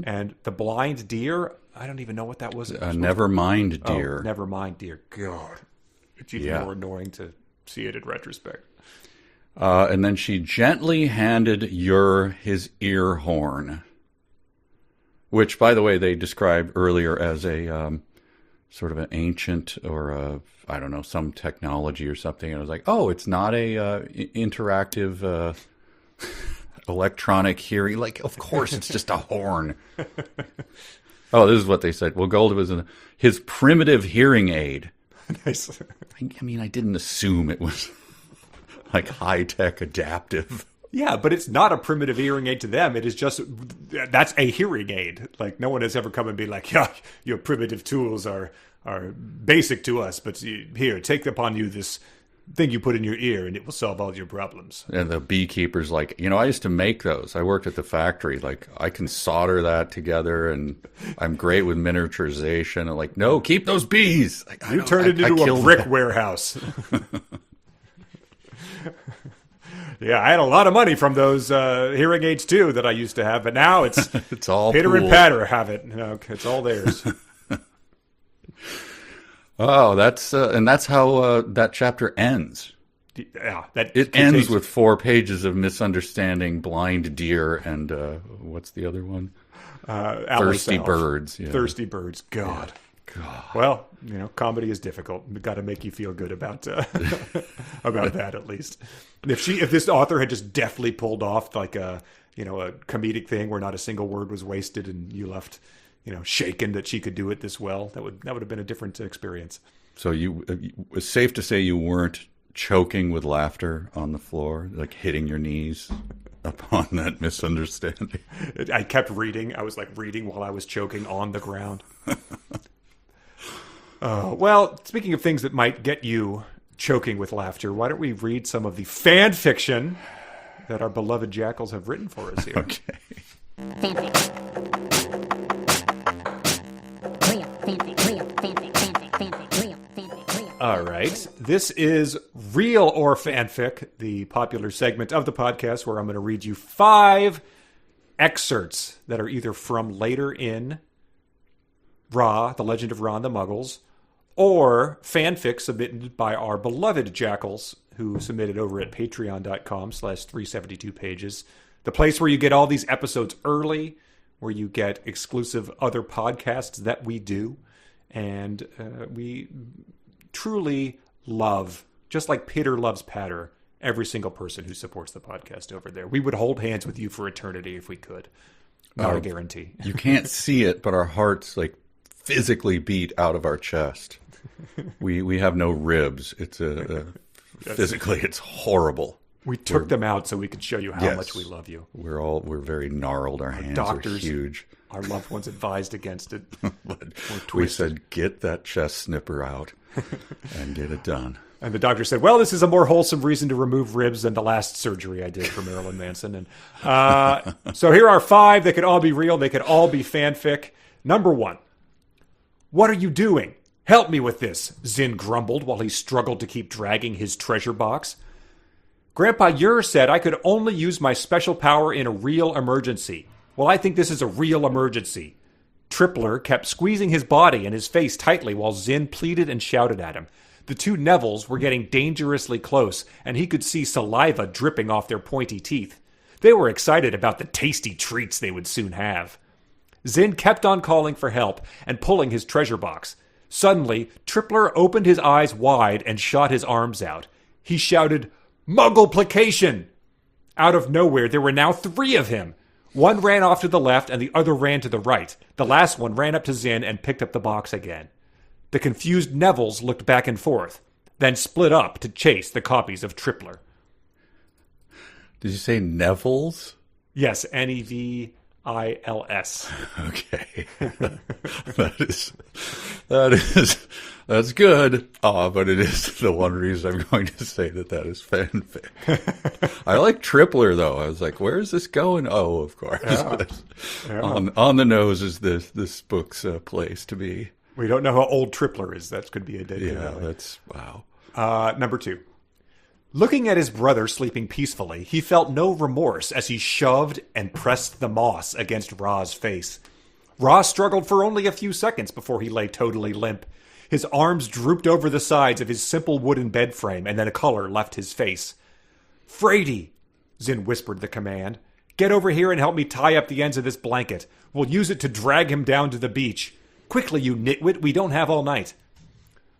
and the blind deer. I don't even know what that was. Never mind, deer. Oh, never mind, dear. God, it's even more annoying to see it in retrospect. And then she gently handed Ur his ear horn, which, by the way, they described earlier as a sort of an ancient or I don't know, some technology or something. And I was like, oh, it's not a interactive electronic hearing. Like, of course, it's just a horn. Oh, this is what they said. Well, Gold was his primitive hearing aid. Nice. I mean, I didn't assume it was like high-tech adaptive. Yeah, but it's not a primitive hearing aid to them. It is just, that's a hearing aid. Like, no one has ever come and be like, yeah, your primitive tools are basic to us, but here, take upon you this thing you put in your ear and it will solve all your problems. And the beekeeper's like, I used to make those. I worked at the factory. Like, I can solder that together and I'm great with miniaturization. And like, no, keep those bees. Like, you turned it into a brick warehouse. Yeah, I had a lot of money from those hearing aids too that I used to have, but now it's it's all pitter pool. And patter have it. It's all theirs. Oh, that's how that chapter ends. Yeah, it ends with 4 pages of misunderstanding, blind deer, and what's the other one? Thirsty birds. Yeah. Thirsty birds. God. Well, comedy is difficult. We've got to make you feel good about about that at least. If this author had just deftly pulled off like a comedic thing where not a single word was wasted and you left shaken that she could do it this well, that would have been a different experience. So it's safe to say you weren't choking with laughter on the floor, like hitting your knees upon that misunderstanding. I kept reading. I was like reading while I was choking on the ground. Well, speaking of things that might get you choking with laughter, why don't we read some of the fan fiction that our beloved jackals have written for us here? Okay. All right. This is Real or Fanfic, the popular segment of the podcast where I'm going to read you 5 excerpts that are either from later in Ra, The Legend of Ra and the Muggles, or fanfic submitted by our beloved jackals who submitted over at patreon.com/372pages, the place where you get all these episodes early, where you get exclusive other podcasts that we do, and we truly love, just like Peter loves Patter, every single person who supports the podcast over there. We would hold hands with you for eternity if we could. Not a guarantee. You can't see it, but our hearts like physically beat out of our chest. We have no ribs. It's physically it's horrible. We took them out so we could show you how much we love you. We're very gnarled. Our hands doctors, are huge. Our loved ones advised against it. We said, get that chest snipper out and get it done. And the doctor said, well, this is a more wholesome reason to remove ribs than the last surgery I did for Marilyn Manson. And so here are 5. They could all be real. They could all be fanfic. Number 1. What are you doing? Help me with this, Zin grumbled while he struggled to keep dragging his treasure box. Grandpa Yer said I could only use my special power in a real emergency. Well, I think this is a real emergency. Tripler kept squeezing his body and his face tightly while Zin pleaded and shouted at him. The two Nevilles were getting dangerously close, and he could see saliva dripping off their pointy teeth. They were excited about the tasty treats they would soon have. Zin kept on calling for help and pulling his treasure box. Suddenly, Tripler opened his eyes wide and shot his arms out. He shouted, "Muggleplication!" Out of nowhere, there were now 3 of him. One ran off to the left and the other ran to the right. The last one ran up to Zin and picked up the box again. The confused Nevilles looked back and forth, then split up to chase the copies of Tripler. Did you say Nevilles? Yes, Nevils. Okay. That's good. But it is the one reason I'm going to say that is fanfic. I like Tripler, though. I was like, where is this going? Oh, of course. Yeah. On the nose is this book's place to be. We don't know how old Tripler is. That could be a day. Yeah, that's, wow. Number 2. Looking at his brother sleeping peacefully, he felt no remorse as he shoved and pressed the moss against Ra's face. Ra struggled for only a few seconds before he lay totally limp. His arms drooped over the sides of his simple wooden bed frame, and then a color left his face. "Frady," Zin whispered the command. "Get over here and help me tie up the ends of this blanket. We'll use it to drag him down to the beach. Quickly, you nitwit, we don't have all night."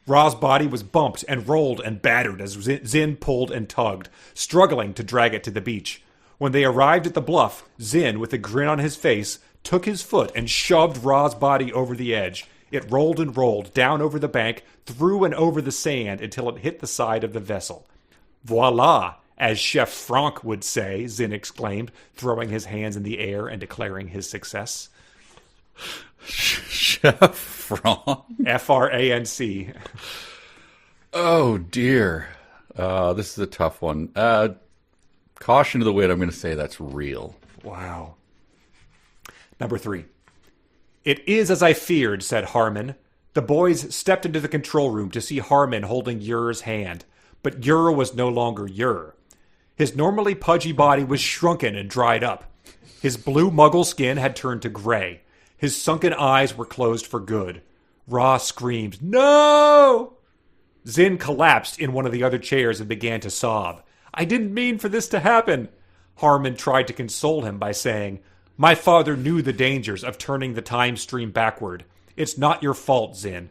Ra's body was bumped and rolled and battered as Zin pulled and tugged, struggling to drag it to the beach. When they arrived at the bluff, Zin, with a grin on his face, took his foot and shoved Ra's body over the edge. It rolled and rolled, down over the bank, through and over the sand until it hit the side of the vessel. "Voila, as Chef Franck would say," Zin exclaimed, throwing his hands in the air and declaring his success. Chef Franck? Franc. Oh, dear. This is a tough one. Caution to the wind, I'm going to say that's real. Wow. Number 3. "It is as I feared," said Harmon. The boys stepped into the control room to see Harmon holding Yur's hand. But Yur was no longer Yur. His normally pudgy body was shrunken and dried up. His blue Muggle skin had turned to gray. His sunken eyes were closed for good. Ra screamed, "No!" Zin collapsed in one of the other chairs and began to sob. "I didn't mean for this to happen." Harmon tried to console him by saying, "My father knew the dangers of turning the time stream backward. It's not your fault, Zin."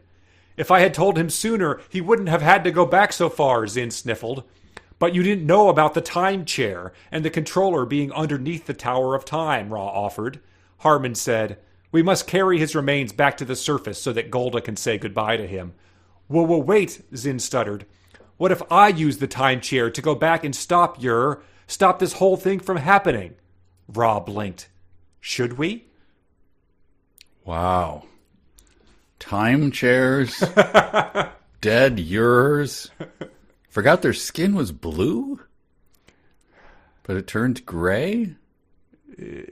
"If I had told him sooner, he wouldn't have had to go back so far," Zin sniffled. "But you didn't know about the time chair and the controller being underneath the Tower of Time," Ra offered. Harmon said, "We must carry his remains back to the surface so that Golda can say goodbye to him." Whoa, wait," Zin stuttered. "What if I use the time chair to go back and stop stop this whole thing from happening?" Ra blinked. "Should we?" Wow. Time chairs? Dead Yurs? Forgot their skin was blue? But it turned gray?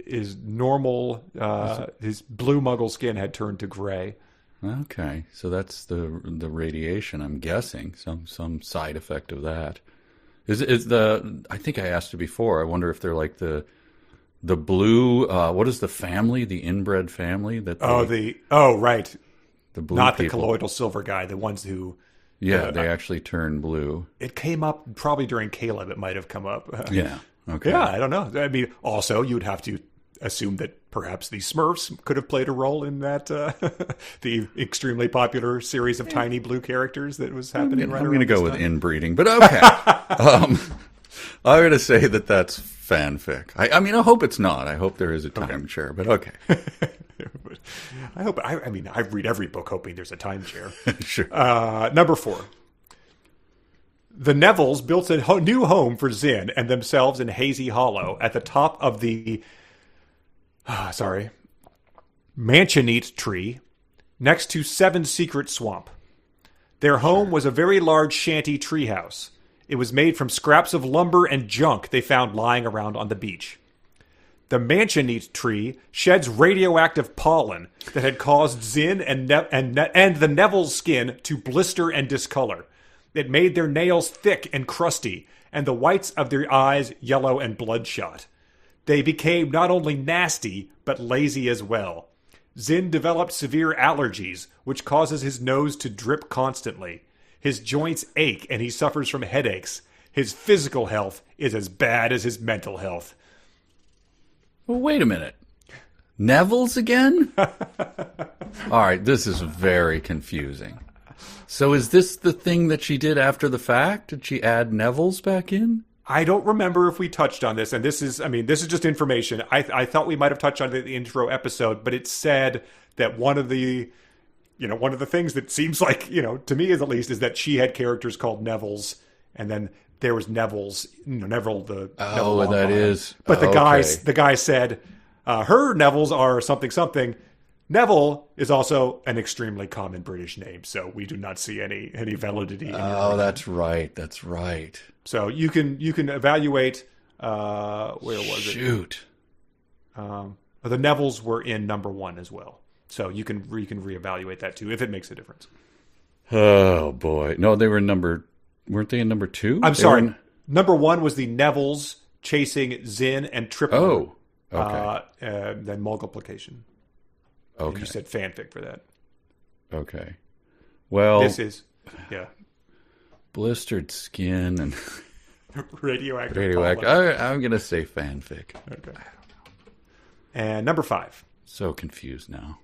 His normal, his blue Muggle skin had turned to gray. Okay, so that's the radiation, I'm guessing. Some side effect of that. I think I asked you before, I wonder if they're like the blue, what is the family, the inbred family? Right. The blue Not people. the colloidal silver guy, the ones who... Yeah, they actually turn blue. It came up probably during Caleb, it might have come up. Yeah, okay. Yeah, I don't know. I mean, also, you'd have to assume that perhaps the Smurfs could have played a role in that, the extremely popular series of tiny blue characters that was happening right I'm around going to go this with time. inbreeding, but okay. I'm going to say that that's fanfic. I mean, I hope it's not. I hope there is a time chair, but okay. I read every book hoping there's a time chair. Sure. Number 4. The Nevilles built a new home for Zin and themselves in Hazy Hollow at the top of the Mansionite tree next to Seven Secret Swamp. Their home was a very large shanty treehouse. It was made from scraps of lumber and junk they found lying around on the beach. The Mansionite tree sheds radioactive pollen that had caused Zin and the Neville's skin to blister and discolor. It made their nails thick and crusty, and the whites of their eyes yellow and bloodshot. They became not only nasty, but lazy as well. Zin developed severe allergies, which causes his nose to drip constantly. His joints ache and he suffers from headaches. His physical health is as bad as his mental health. Well, wait a minute. Neville's again? All right, this is very confusing. So is this the thing that she did after the fact? Did she add Neville's back in? I don't remember if we touched on this, and this is just information. I thought we might have touched on it in the intro episode, but it said that one of the things that seems like, to me at least, is that she had characters called Neville's, and then there was Neville's, Neville the Neville that is. But the guy said her Neville's are something something. Neville is also an extremely common British name, so we do not see any validity in it. Oh, that's right. That's right. So you can evaluate. Where was it? Shoot. The Nevilles were in number 1 as well, so you can reevaluate that too if it makes a difference. Oh boy, no, they were weren't they in number 2? I'm sorry. Number 1 was the Nevilles chasing Zin and Tripler. Oh, okay. Then multiplication. Okay. And you said fanfic for that. Okay. Well, this is blistered skin and radioactive. I'm going to say fanfic. Okay. And number 5. So confused now.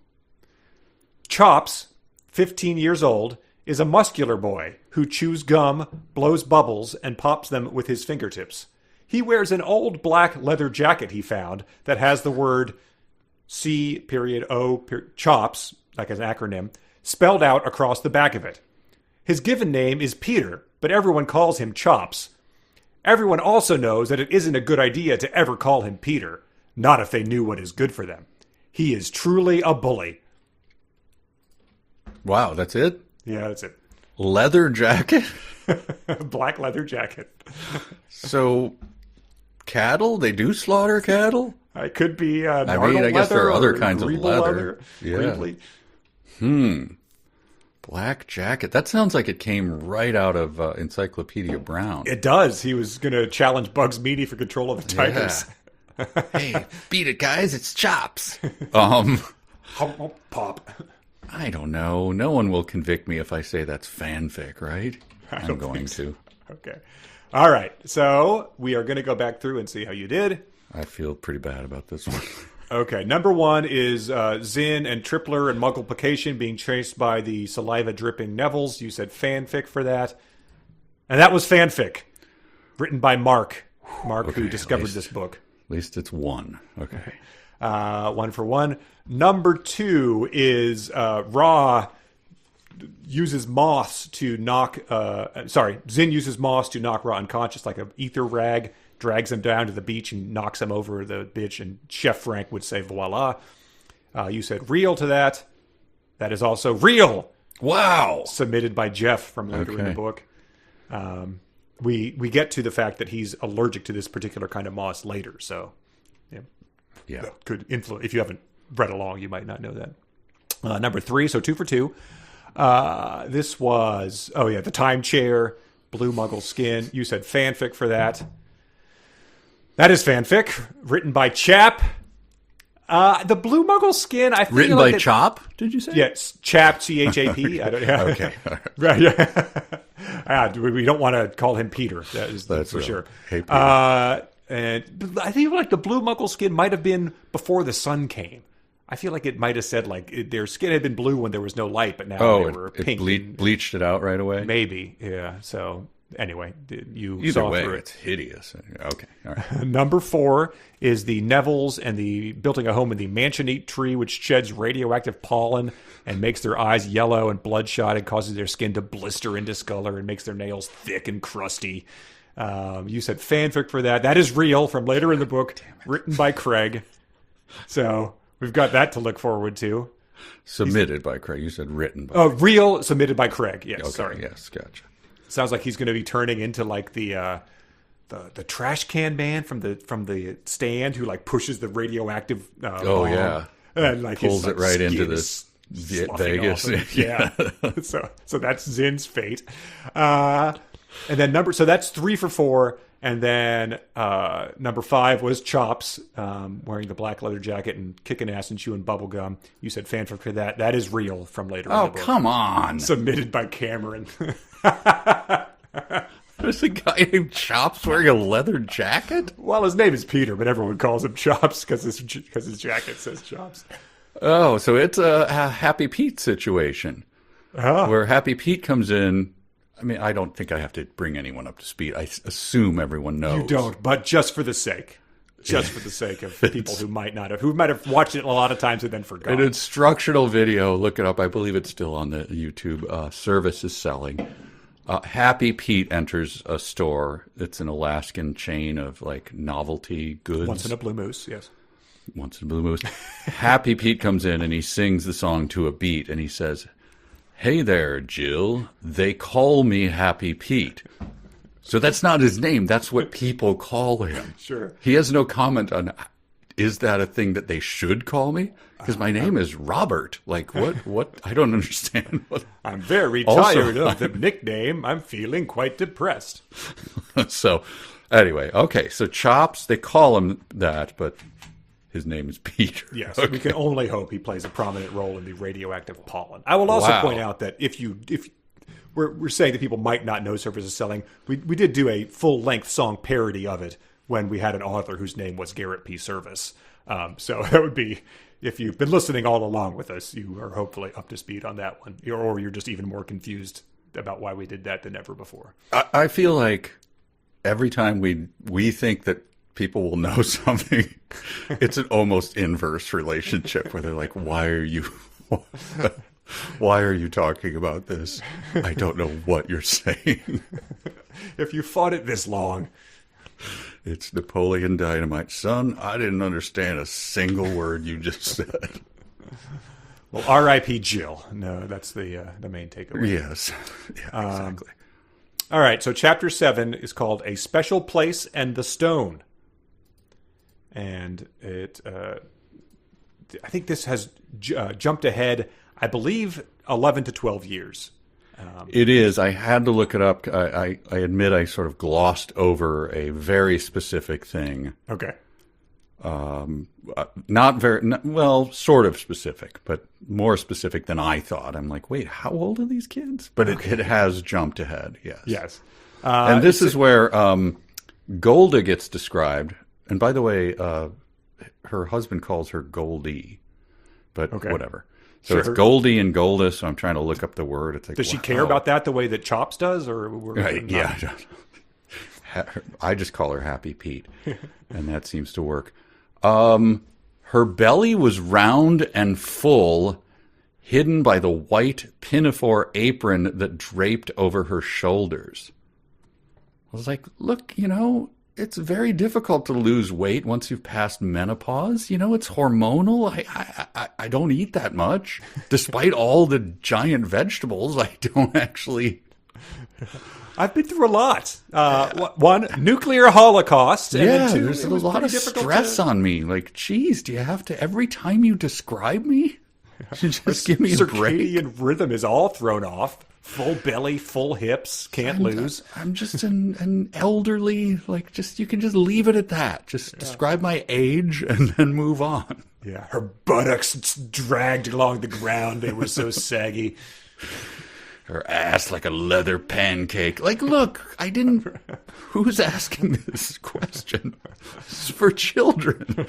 Chops, 15 years old, is a muscular boy who chews gum, blows bubbles, and pops them with his fingertips. He wears an old black leather jacket he found that has the word C.O. chops, like an acronym, spelled out across the back of it. His given name is Peter, but everyone calls him Chops. Everyone also knows that it isn't a good idea to ever call him Peter, not if they knew what is good for them. He is truly a bully. Wow, that's it? Yeah, that's it. Leather jacket? Black leather jacket. So, cattle? They do slaughter cattle? It could be I guess there are other kinds of leather. Yeah. Black jacket. That sounds like it came right out of Encyclopedia Brown. It does. He was going to challenge Bugs Meany for control of the tigers. Yeah. Hey, beat it, guys. It's Chops. Pop. I don't know. No one will convict me if I say that's fanfic, right? I'm going to. Okay. All right. So we are going to go back through and see how you did. I feel pretty bad about this one. Okay. Number 1 is Zin and Tripler and Muggleplication being chased by the saliva-dripping Nevilles. You said fanfic for that. And that was fanfic. Written by Mark. Mark, who discovered this book. At least it's 1. Okay. 1 for 1. Number 2 is Ra uses moths to knock... Zin uses moths to knock Ra unconscious like an ether rag, drags him down to the beach and knocks him over the bitch, and Chef Frank would say, voila. You said real to that. That is also real. Wow. Submitted by Jeff from later in the book. We get to the fact that he's allergic to this particular kind of moss later, so... Yeah. That could influence. If you haven't read along, you might not know that. Number 3, so 2 for 2. This was, the time chair, blue Muggle skin. You said fanfic for that. That is fanfic, written by Chap. The blue Muggle skin, I feel written like by Chop, did you say? Yes, Chap, C-H-A-P. I don't know. Okay. Right, yeah. We don't want to call him Peter. That's for sure. Hey, Peter. And I feel like the blue Muggle skin might have been before the sun came. I feel like it might have said their skin had been blue when there was no light, but now they were pink. Bleached it out right away? Maybe, yeah. So anyway, Either saw way, through it. it's hideous. Okay, all right. Number 4 is the Nevilles and the building a home in the mansionite tree, which sheds radioactive pollen and makes their eyes yellow and bloodshot and causes their skin to blister and discolor and makes their nails thick and crusty. You said fanfic for that. That is real from later in the book, written by Craig. So we've got that to look forward to. Submitted by Craig. You said written by. Oh, real, submitted by Craig. Yes, okay, sorry. Yes, gotcha. Sounds like he's going to be turning into like the trash can man from the stand who like pushes the radioactive. Bomb, yeah, and like pulls it right into the Vegas. Yeah. So that's Zin's fate. And then so that's 3 for 4. And then number 5 was Chops, wearing the black leather jacket and kicking ass and chewing bubble gum. You said fanfic for that. That is real from later in the book. Oh, come on. Submitted by Cameron. There's a guy named Chops wearing a leather jacket? Well, his name is Peter, but everyone calls him Chops because his jacket says Chops. Oh, so it's a Happy Pete situation. Where Happy Pete comes in. I mean, I don't think I have to bring anyone up to speed. I assume everyone knows. You don't, but just for the sake. Just for the sake of people who might have watched it a lot of times and then forgot. An instructional video, look it up. I believe it's still on the YouTube. Service is selling. Happy Pete enters a store. It's an Alaskan chain of like novelty goods. Once in a blue moose, yes. Once in a blue moose. Happy Pete comes in and he sings the song to a beat and he says, "Hey there, Jill. They call me Happy Pete." So that's not his name. That's what people call him. Sure. He has no comment on, is that a thing that they should call me? Because my name is Robert. Like, what? I don't understand. I'm very tired of the nickname. I'm feeling quite depressed. So, anyway, okay. So Chops, they call him that, but his name is Peter. Yes, okay. We can only hope he plays a prominent role in the radioactive pollen. I will also point out that if we're saying that people might not know Surface is selling, we did do a full-length song parody of it when we had an author whose name was Garrett P. Service. So that would be, if you've been listening all along with us, you are hopefully up to speed on that one. Or you're just even more confused about why we did that than ever before. I feel like every time we think that people will know something, it's an almost inverse relationship where they're like, why are you talking about this? I don't know what you're saying. If you fought it this long. It's Napoleon Dynamite. Son, I didn't understand a single word you just said. Well, R.I.P. Jill. No, that's the main takeaway. Yes. Yeah, exactly. All right, so Chapter 7 is called A Special Place and the Stone. And it, I think this has jumped ahead, I believe, 11 to 12 years. It is. I had to look it up. I admit I sort of glossed over a very specific thing. Okay. Well, sort of specific, but more specific than I thought. I'm like, wait, how old are these kids? But it has jumped ahead, yes. Yes. And this is where Golda gets described. And by the way, her husband calls her Goldie, but whatever. So it's Goldie and Golda, so I'm trying to look up the word. It's like, does she care about that the way that Chops does? Yeah. I just call her Happy Pete, and that seems to work. Her belly was round and full, hidden by the white pinafore apron that draped over her shoulders. I was like, look, it's very difficult to lose weight once you've passed menopause. It's hormonal. I don't eat that much. Despite all the giant vegetables, I don't actually. I've been through a lot. One, nuclear holocaust. And then two, there's a lot of stress on me. Like, geez, do you have to, every time you describe me, you just give me a break? Circadian rhythm is all thrown off. Full belly, full hips, can't lose. I'm just an elderly, you can just leave it at that. Just describe my age and then move on. Yeah, her buttocks dragged along the ground. They were so saggy. Her ass like a leather pancake. Like, look, who's asking this question? It's for children.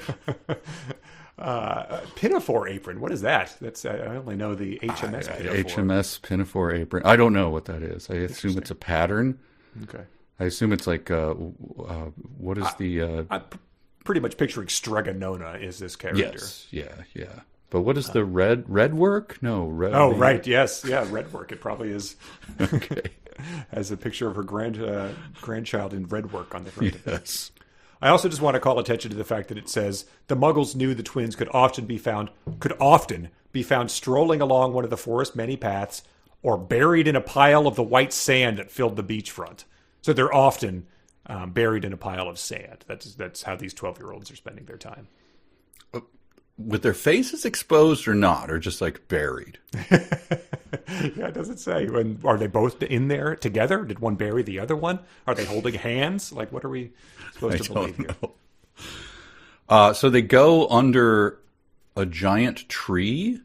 Pinafore apron. What is that? That's I only know the HMS pinafore. HMS pinafore apron. I don't know what that is. I assume it's a pattern. Okay. I assume it's like what is the? I'm pretty much picturing Stregonona is this character. Yes. Yeah. But what is the red work? No, red. Oh, right. Yes. Yeah, red work. It probably is. Okay. Has a picture of her grandchild in red work on the front. Yes. I also just want to call attention to the fact that it says the Muggles knew the twins could often be found strolling along one of the forest's many paths or buried in a pile of the white sand that filled the beachfront. So they're often buried in a pile of sand. That's how these 12-year-olds are spending their time. with their faces exposed or not, or just like buried? Yeah, it doesn't say. And are they both in there together? Did one bury the other one? Are they holding hands? Like, what are we supposed to believe here? So they go under a giant tree.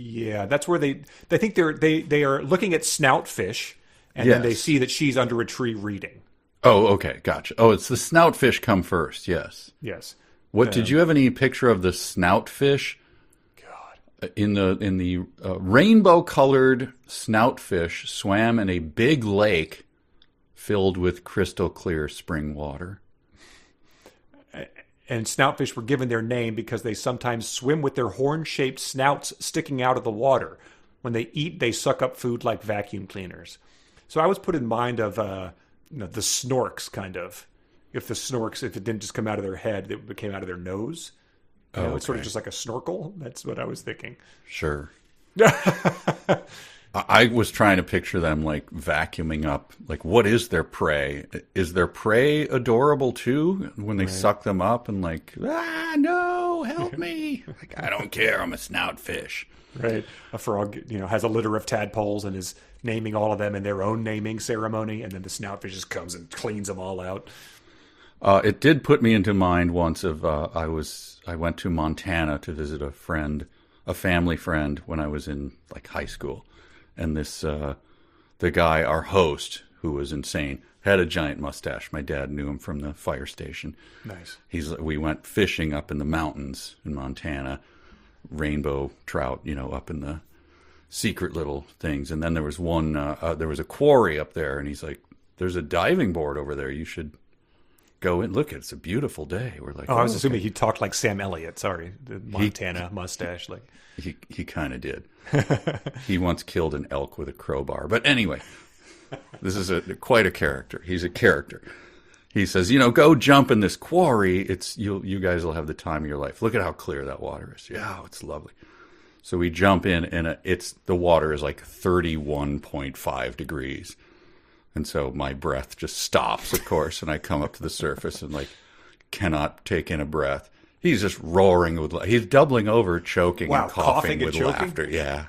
Yeah, that's where they think they are looking at snoutfish, and then they see that she's under a tree reading. Oh, okay, gotcha. Oh, it's the snoutfish come first. Yes. Yes. What did you have any picture of the snoutfish? God, in the rainbow-colored snoutfish swam in a big lake filled with crystal clear spring water. And snoutfish were given their name because they sometimes swim with their horn-shaped snouts sticking out of the water. When they eat, they suck up food like vacuum cleaners. So I was put in mind of the snorks, kind of. If it didn't just come out of their head, it came out of their nose. It's sort of just like a snorkel. That's what I was thinking. Sure. I was trying to picture them like vacuuming up. Like, what is their prey? Is their prey adorable too? When they suck them up and like, no, help me! Like, I don't care. I'm a snoutfish. Right. A frog, has a litter of tadpoles and is naming all of them in their own naming ceremony, and then the snoutfish just comes and cleans them all out. It did put me into mind once of I went to Montana to visit a family friend when I was in like high school. And the guy, our host, who was insane, had a giant mustache. My dad knew him from the fire station. Nice. We went fishing up in the mountains in Montana, rainbow trout, up in the secret little things. And then there was there was a quarry up there, and he's like, "There's a diving board over there. You should go in. Look, it's a beautiful day." We're like, I was assuming he talked like Sam Elliott. Sorry, the Montana mustache, like. He kind of did. He once killed an elk with a crowbar. But anyway, this is quite a character. He's a character. He says, go jump in this quarry. You guys will have the time of your life. Look at how clear that water is. Yeah, it's lovely. So we jump in, and the water is like 31.5 degrees. And so my breath just stops, of course, and I come up to the surface and like cannot take in a breath. He's just roaring with he's doubling over, choking and coughing with laughter. Yeah.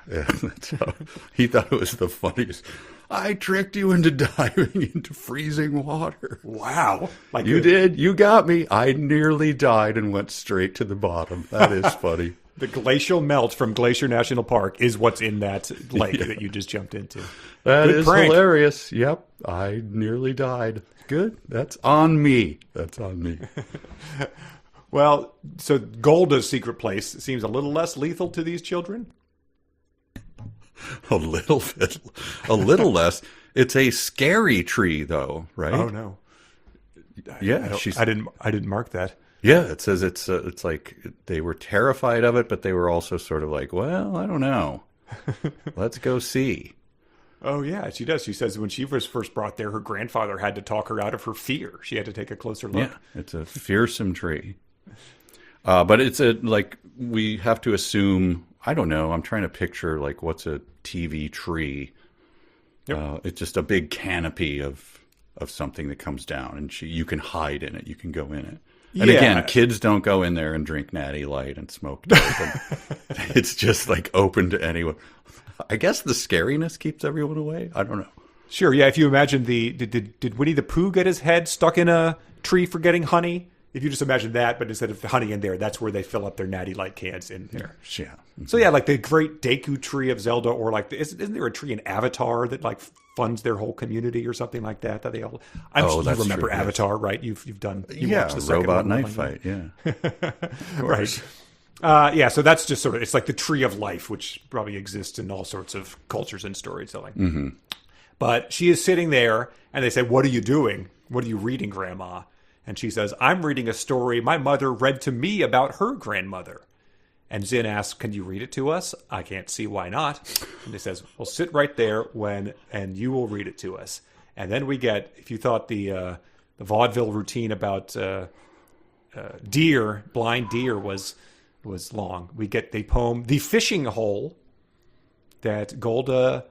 So he thought it was the funniest. I tricked you into diving into freezing water. Wow. Like you did. You got me. I nearly died and went straight to the bottom. That is funny. The glacial melt from Glacier National Park is what's in that lake that you just jumped into. That is hilarious. Yep. I nearly died. Good. That's on me. Well, so Golda's secret place seems a little less lethal to these children. A little less. It's a scary tree, though, right? Oh no. Yeah, I didn't mark that. Yeah, it says it's like they were terrified of it, but they were also sort of like, well, I don't know. Let's go see. Oh yeah, she does. She says when she was first brought there, her grandfather had to talk her out of her fear. She had to take a closer look. Yeah, it's a fearsome tree. But it's we have to assume, I don't know, I'm trying to picture like what's a TV tree. Yep. It's just a big canopy of something that comes down, and you can hide in it. You can go in it. And again, kids don't go in there and drink Natty Light and smoke dope. It's just like open to anyone. I guess the scariness keeps everyone away. I don't know. Sure, yeah. If you imagine did Winnie the Pooh get his head stuck in a tree for getting honey? If you just imagine that, but instead of honey in there, that's where they fill up their Natty Light cans in there. Yeah. Mm-hmm. So yeah, like the great Deku tree of Zelda, or like isn't there a tree in Avatar that like funds their whole community or something like that? That they all. You remember true, Avatar, yes. Right? You've done. You watched the second robot knife fight. Yeah. Right. So that's just sort of, it's like the tree of life, which probably exists in all sorts of cultures and storytelling. Mm-hmm. But she is sitting there, and they say, "What are you doing? What are you reading, Grandma?" And she says, "I'm reading a story my mother read to me about her grandmother." And Zin asks, "Can you read it to us?" "I can't see why not." And he says, "Well, sit right there and you will read it to us." And then we get, if you thought the vaudeville routine about blind deer was long, we get the poem "The Fishing Hole" that Golda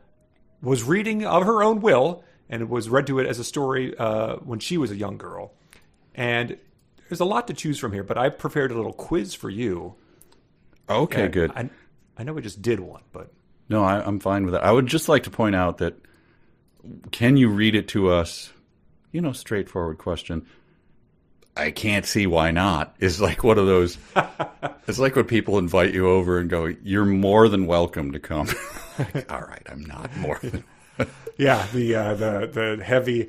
was reading of her own will, and it was read to it as a story when she was a young girl. And there's a lot to choose from here, but I prepared a little quiz for you. Okay, And good. I know we just did one, but No, I'm fine with that. I would just like to point out that, can you read it to us? Straightforward question. I can't see why not. Is like one of those. It's like when people invite you over and go, "You're more than welcome to come." Like, all right, I'm not more than. yeah, the heavy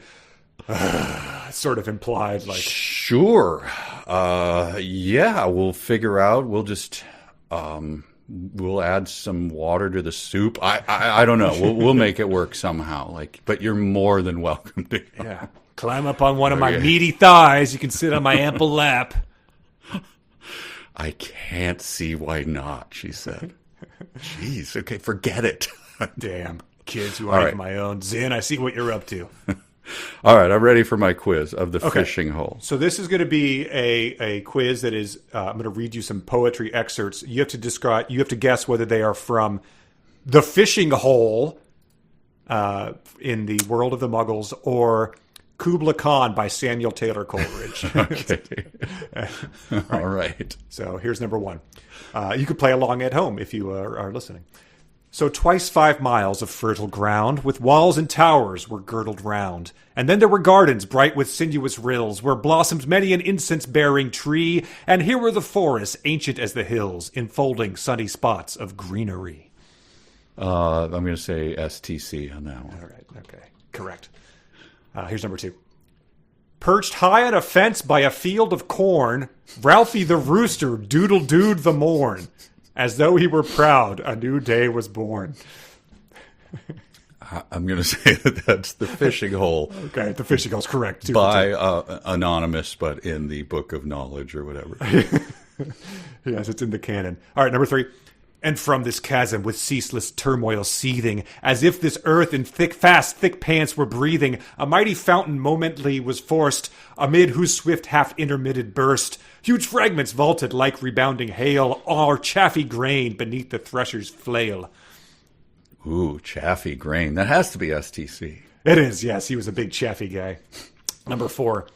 sort of implied like. Sure. Yeah, we'll figure out. We'll just. We'll add some water to the soup. I don't know. We'll make it work somehow. But you're more than welcome to. Yeah. Climb up on one of my meaty thighs. You can sit on my ample lap. I can't see why not, she said. Jeez, okay, forget it. Damn, kids who aren't even my own. Zin, I see what you're up to. All right, I'm ready for my quiz of the fishing hole. So this is going to be a quiz that is, I'm going to read you some poetry excerpts. You have to guess whether they are from The Fishing Hole in the World of the Muggles or Kubla Khan by Samuel Taylor Coleridge. Okay. All right. So here's number one. You could play along at home if you are listening. So twice 5 miles of fertile ground, with walls and towers were girdled round. And then there were gardens bright with sinuous rills, where blossomed many an incense-bearing tree, and here were the forests, ancient as the hills, enfolding sunny spots of greenery. I'm going to say STC on that one. All right, okay, correct. Here's number 2. Perched high on a fence by a field of corn, Ralphie the rooster doodle-dooed the morn. As though he were proud, a new day was born. I'm going to say that's The Fishing Hole. Okay, The Fishing Hole's correct. Too, by Anonymous, but in the Book of Knowledge or whatever. Yes, it's in the canon. All right, number 3. And from this chasm with ceaseless turmoil seething, as if this earth in thick pants were breathing, a mighty fountain momently was forced, amid whose swift half-intermitted burst, huge fragments vaulted like rebounding hail, or chaffy grain beneath the thresher's flail. Ooh, chaffy grain. That has to be STC. It is, yes. He was a big chaffy guy. Number 4.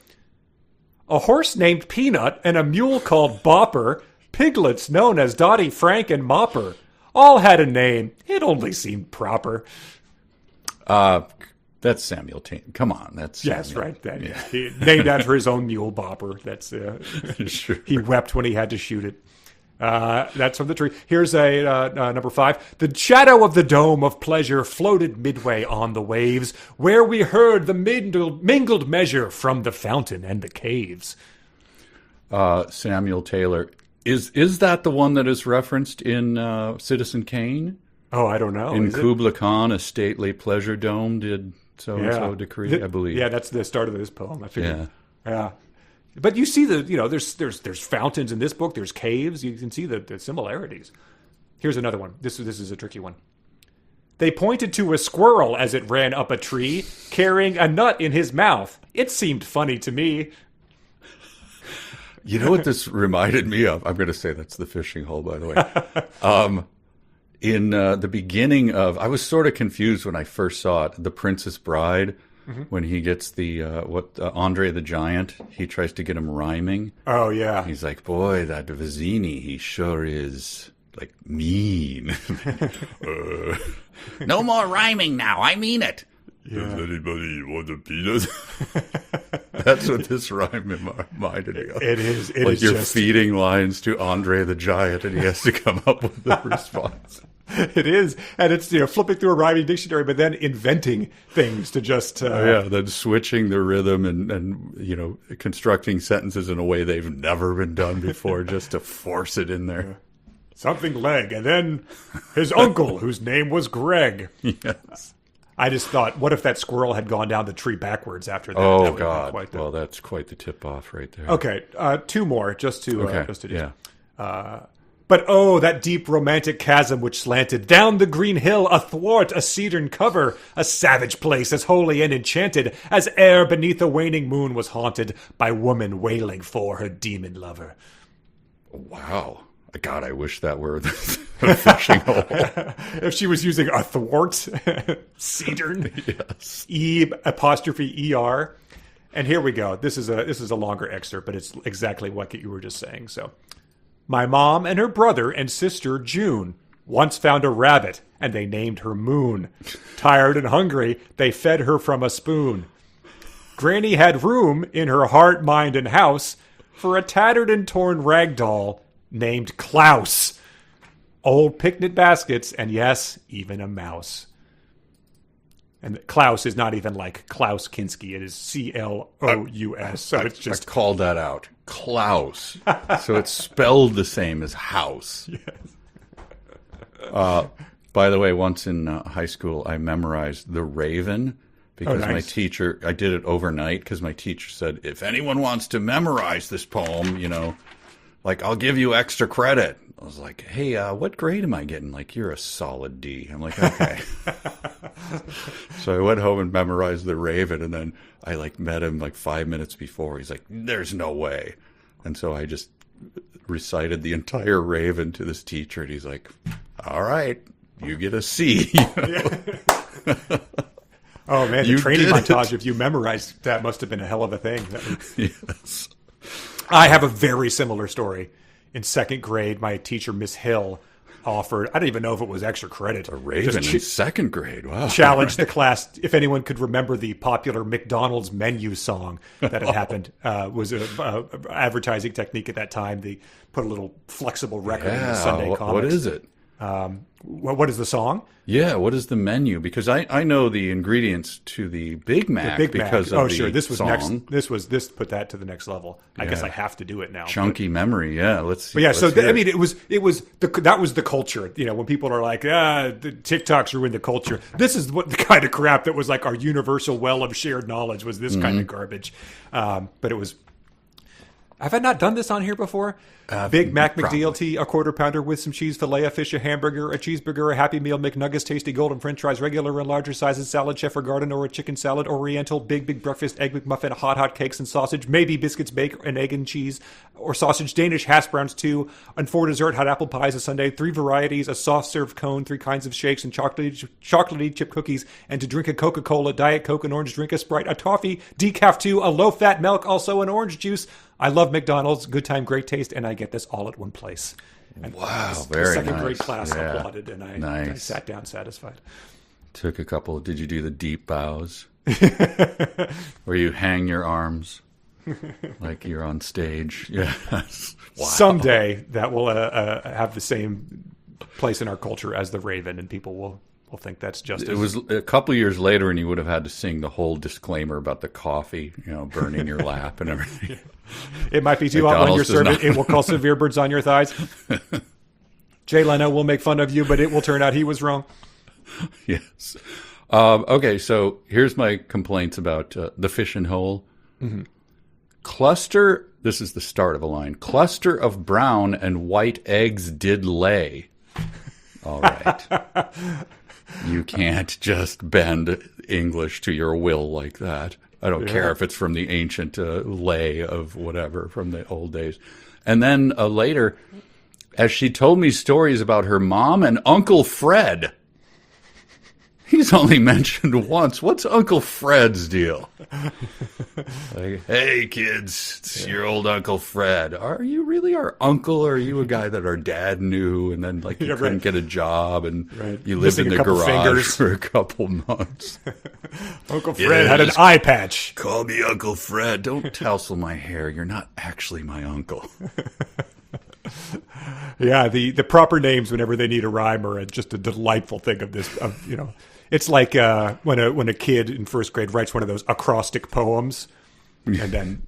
A horse named Peanut and a mule called Bopper, piglets known as Dottie, Frank, and Mopper, all had a name. It only seemed proper. That's Samuel Taine. Come on, that's Samuel. Yes, right. He named after his own mule, Bopper. That's Sure. He wept when he had to shoot it. That's from the tree. Here's a number 5. The shadow of the dome of pleasure floated midway on the waves, where we heard the mingled measure from the fountain and the caves. Samuel Taylor. Is that the one that is referenced in Citizen Kane? Oh, I don't know. In Kubla Khan, a stately pleasure dome did so decree, I believe. Yeah, that's the start of this poem. I figured. Yeah. But you see there's fountains in this book. There's caves. You can see the similarities. Here's another one. This is a tricky one. They pointed to a squirrel as it ran up a tree, carrying a nut in his mouth. It seemed funny to me. You know what this reminded me of? I'm going to say that's The Fishing Hole, by the way. In the beginning of, I was sort of confused when I first saw it, The Princess Bride, when he gets the, Andre the Giant, he tries to get him rhyming. Oh, yeah. He's like, boy, that Vizzini, he sure is, like, mean. No more rhyming now, I mean it. Yeah. Does anybody want a peanut? That's what this rhyme reminded me of. It is. Like you're feeding lines to Andre the Giant, and he has to come up with the response. It is, and it's flipping through a rhyming dictionary, but then inventing things to just then switching the rhythm and constructing sentences in a way they've never been done before, just to force it in there. Something leg, and then his uncle, whose name was Greg. Yes. I just thought, what if that squirrel had gone down the tree backwards after that? Oh, that God. Well, that's quite the tip-off right there. Okay, 2 more, just to do. Yeah. But oh, that deep romantic chasm which slanted down the green hill athwart a cedarn cover, a savage place as holy and enchanted as ere beneath a waning moon was haunted by woman wailing for her demon lover. Wow. God, I wish that were the fishing hole. If she was using athwart, cedarn, yes. E''er. And here we go. This is a longer excerpt, but it's exactly what you were just saying. So, my mom and her brother and sister June once found a rabbit, and they named her Moon. Tired and hungry, they fed her from a spoon. Granny had room in her heart, mind, and house for a tattered and torn rag doll named Klaus. Old picnic baskets, and yes, even a mouse. And Klaus is not even like Klaus Kinski. It is Clous. So it's just... I called that out. Klaus. So it's spelled the same as house. Yes. By the way, once in high school, I memorized The Raven because my teacher... I did it overnight because my teacher said, if anyone wants to memorize this poem, I'll give you extra credit. I was like, hey, what grade am I getting? Like, you're a solid D. I'm like, okay. So I went home and memorized The Raven, and then I met him 5 minutes before. He's like, there's no way. And so I just recited the entire Raven to this teacher, and he's like, all right, you get a C. Oh, man, the training montage, if you memorized that, must have been a hell of a thing. Yes. I have a very similar story. In second grade, my teacher, Miss Hill, offered, I don't even know if it was extra credit. A Raven in second grade, wow. Challenged the class, if anyone could remember the popular McDonald's menu song that had happened. Was an advertising technique at that time. They put a little flexible record in the Sunday comics. What is it? What is the song? Yeah, what is the menu? Because I know the ingredients to the Big Mac because of the This was song. This put that to the next level. I guess I have to do it now. Chunky memory, yeah. Let's see. But yeah, it was that was the culture. When people are like, the TikToks ruined the culture. This is the kind of crap that was like our universal well of shared knowledge was this kind of garbage. But it was. Have I not done this on here before? Big Mac McDLT, a quarter pounder with some cheese, filet of fish, a hamburger, a cheeseburger, a Happy Meal, McNuggets, tasty golden French fries, regular and larger sizes, salad, chef or garden, or a chicken salad, oriental, big breakfast, egg McMuffin, hot cakes and sausage, maybe biscuits, bacon, and egg and cheese, or sausage, Danish hash browns too, and for dessert, hot apple pies, a sundae, 3 varieties, a soft serve cone, 3 kinds of shakes, and chocolatey chip cookies, and to drink a Coca-Cola, Diet Coke, an orange drink, a Sprite, a toffee, decaf too, a low-fat milk, also an orange juice. I love McDonald's, good time, great taste, and I get this all at one place. And wow, very nice. Second grade class applauded, and I sat down satisfied. Took a couple. Did you do the deep bows? Where you hang your arms like you're on stage? Yes. Wow. Someday that will have the same place in our culture as the Raven, and people will think that's just. It was a couple years later, and you would have had to sing the whole disclaimer about the coffee, burning your lap and everything. It might be too hot when you're serving. It will cause severe burns on your thighs. Jay Leno will make fun of you, but it will turn out he was wrong. Yes. Okay, so here's my complaints about the fishing hole. Mm-hmm. Cluster, this is the start of a line. Cluster of brown and white eggs did lay. All right. You can't just bend English to your will like that. I don't care if it's from the ancient lay of whatever from the old days. And then later, as she told me stories about her mom and Uncle Fred. He's only mentioned once. What's Uncle Fred's deal? Like, hey, kids, it's your old Uncle Fred. Are you really our uncle, or are you a guy that our dad knew, and then you couldn't get a job, and you lived in the garage for a couple months? Uncle Fred had an eye patch. Call me Uncle Fred. Don't tousle my hair. You're not actually my uncle. Yeah, the proper names whenever they need a rhyme are just a delightful thing of this. It's like when a kid in first grade writes one of those acrostic poems, and then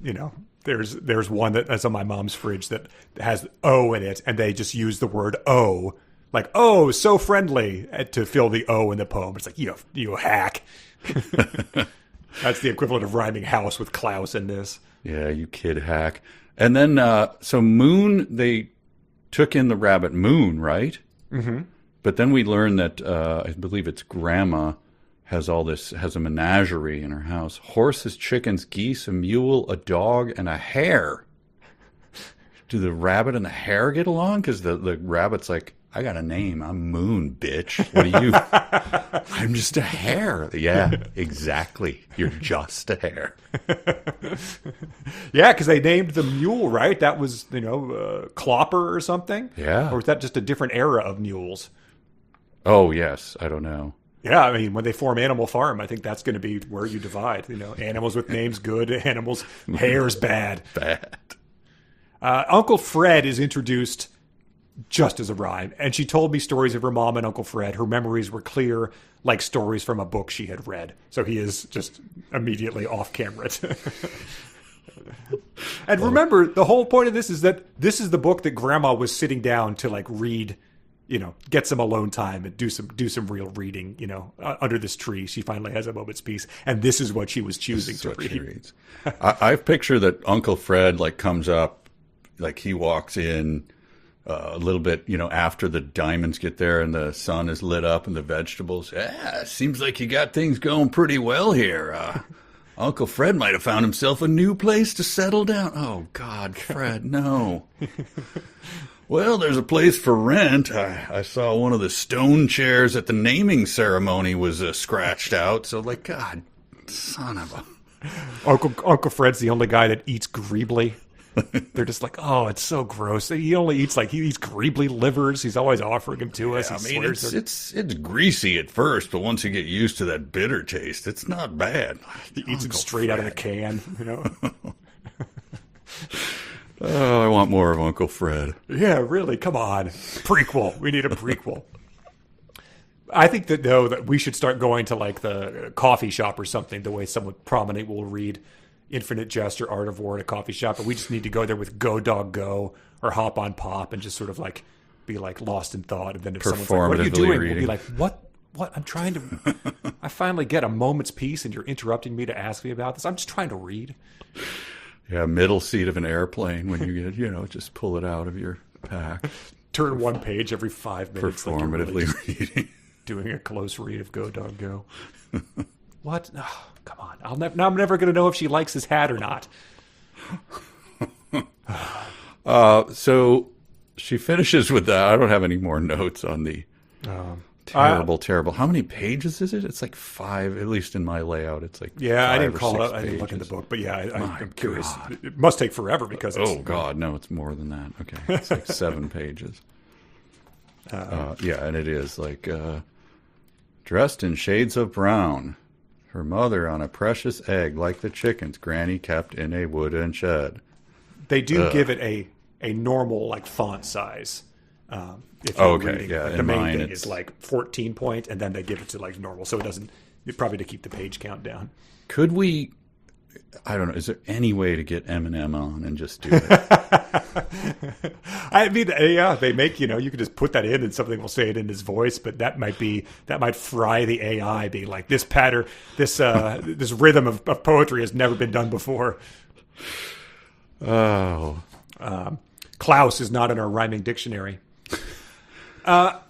there's one that's on my mom's fridge that has O in it, and they just use the word O, like oh so friendly, to fill the O in the poem. It's like you hack. That's the equivalent of rhyming house with Klaus in this. Yeah, you kid hack. And then so Moon, they took in the rabbit Moon, right? Mm-hmm. But then we learned that I believe it's grandma has a menagerie in her house: horses, chickens, geese, a mule, a dog, and a hare. Do the rabbit and the hare get along? Because the rabbit's like, I got a name. I'm Moon, bitch. What are you? I'm just a hare. Yeah, exactly. You're just a hare. Yeah, because they named the mule, right? That was, Clopper or something? Yeah. Or was that just a different era of mules? Oh, yes. I don't know. Yeah, I mean, when they form Animal Farm, I think that's going to be where you divide. Animals with names good, animals, hares bad. Bad. Uncle Fred is introduced just as a rhyme, and she told me stories of her mom and Uncle Fred. Her memories were clear, like stories from a book she had read. So he is just immediately off camera. And remember, the whole point of this is that this is the book that Grandma was sitting down to read, get some alone time and do some real reading, under this tree. She finally has a moment's peace, and this is what she was choosing to read. I picture that Uncle Fred comes up, he walks in a little bit, after the diamonds get there and the sun is lit up and the vegetables. Yeah, seems like you got things going pretty well here. Uncle Fred might have found himself a new place to settle down. Oh, God, Fred, no. Well, there's a place for rent. I saw one of the stone chairs at the naming ceremony was scratched out. So, God, son of a... Uncle Fred's the only guy that eats greebly. They're just oh, it's so gross. He only eats he eats greebly livers. He's always offering them to us. It's greasy at first, but once you get used to that bitter taste, it's not bad. He eats it straight out of the can. Oh, I want more of Uncle Fred. Yeah, really. Come on, prequel. We need a prequel. I think that we should start going to the coffee shop or something. The way someone prominent will read Infinite Jest or Art of War at a coffee shop, but we just need to go there with Go Dog Go or Hop on Pop and just sort of be lost in thought. And then if someone's what are you doing? Reading. We'll be what? I'm trying to. I finally get a moment's peace, and you're interrupting me to ask me about this. I'm just trying to read. Yeah, middle seat of an airplane when you get, just pull it out of your pack. Turn one page every 5 minutes. Performatively reading. Doing a close read of Go Dog Go. What? Oh, come on. Now I'm never going to know if she likes his hat or not. So she finishes with that. I don't have any more notes on the terrible. How many pages is it? It's 5, at least in my layout. It's yeah, I didn't call it up. I didn't look in the book, but yeah, I'm curious. It must take forever because it's... Oh, God, no, it's more than that. Okay, it's 7 pages. Yeah, and it is dressed in shades of brown. Her mother on a precious egg like the chickens Granny kept in a wooden shed. They do give it a normal font size. If you're reading, the main thing is 14 point, and then they give it to normal, so it doesn't. Probably to keep the page count down. Could we? I don't know. Is there any way to get Eminem on and just do it? I mean, yeah, they make you can just put that in and something will say it in his voice, but that might fry the AI. Being this pattern, this rhythm of poetry has never been done before. Oh, Klaus is not in our rhyming dictionary.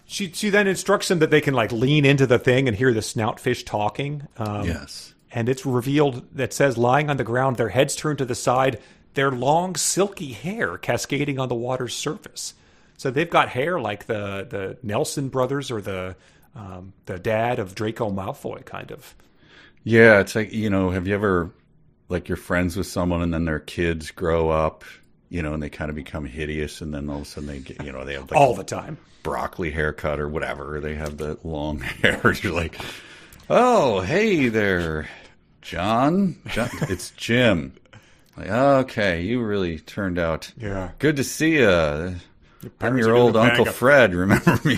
She then instructs them that they can lean into the thing and hear the snoutfish talking. Yes. And it's revealed that says lying on the ground, their heads turned to the side, their long silky hair cascading on the water's surface. So they've got hair like the Nelson brothers or the dad of Draco Malfoy, kind of. Yeah, it's have you ever you're friends with someone and then their kids grow up, and they kind of become hideous, and then all of a sudden they get, they have all the time broccoli haircut or whatever. They have the long hair. You're oh, hey there, John. It's Jim. Okay, you really turned out. Yeah. Good to see you. I'm your old Uncle Fred. Remember me?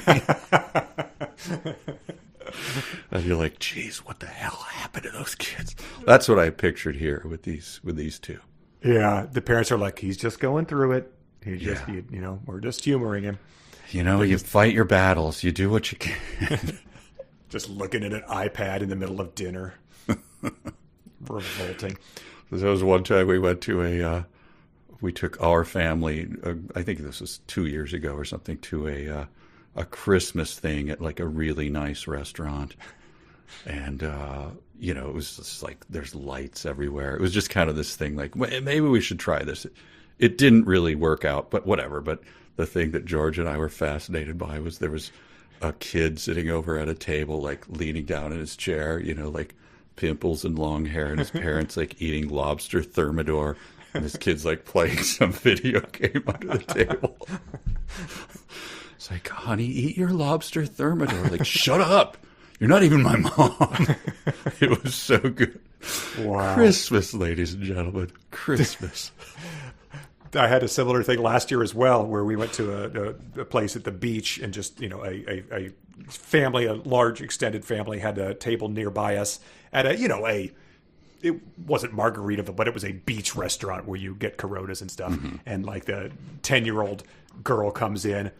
And you're geez, what the hell happened to those kids? That's what I pictured here with these two. Yeah, the parents are he's just going through it. He's just, we're just humoring him. You fight your battles. You do what you can. Just looking at an iPad in the middle of dinner. Revolting. There was one time we went to we took our family, I think this was 2 years ago or something, to a Christmas thing at a really nice restaurant. And, it was just there's lights everywhere. It was just kind of this thing maybe we should try this. it didn't really work out, but whatever. But the thing that George and I were fascinated by was there was a kid sitting over at a table, like leaning down in his chair, like pimples and long hair, and his parents like eating lobster thermidor, and his kid's like playing some video game under the table. It's like, honey, eat your lobster thermidor. Like, shut up. You're not even my mom. It was so good. Wow. Christmas, ladies and gentlemen. Christmas. I had a similar thing last year as well, where we went to a place at the beach, and just, a family, a large extended family, had a table nearby us at it wasn't Margaritaville, but it was a beach restaurant where you get Coronas and stuff. Mm-hmm. And like the 10-year-old girl comes in,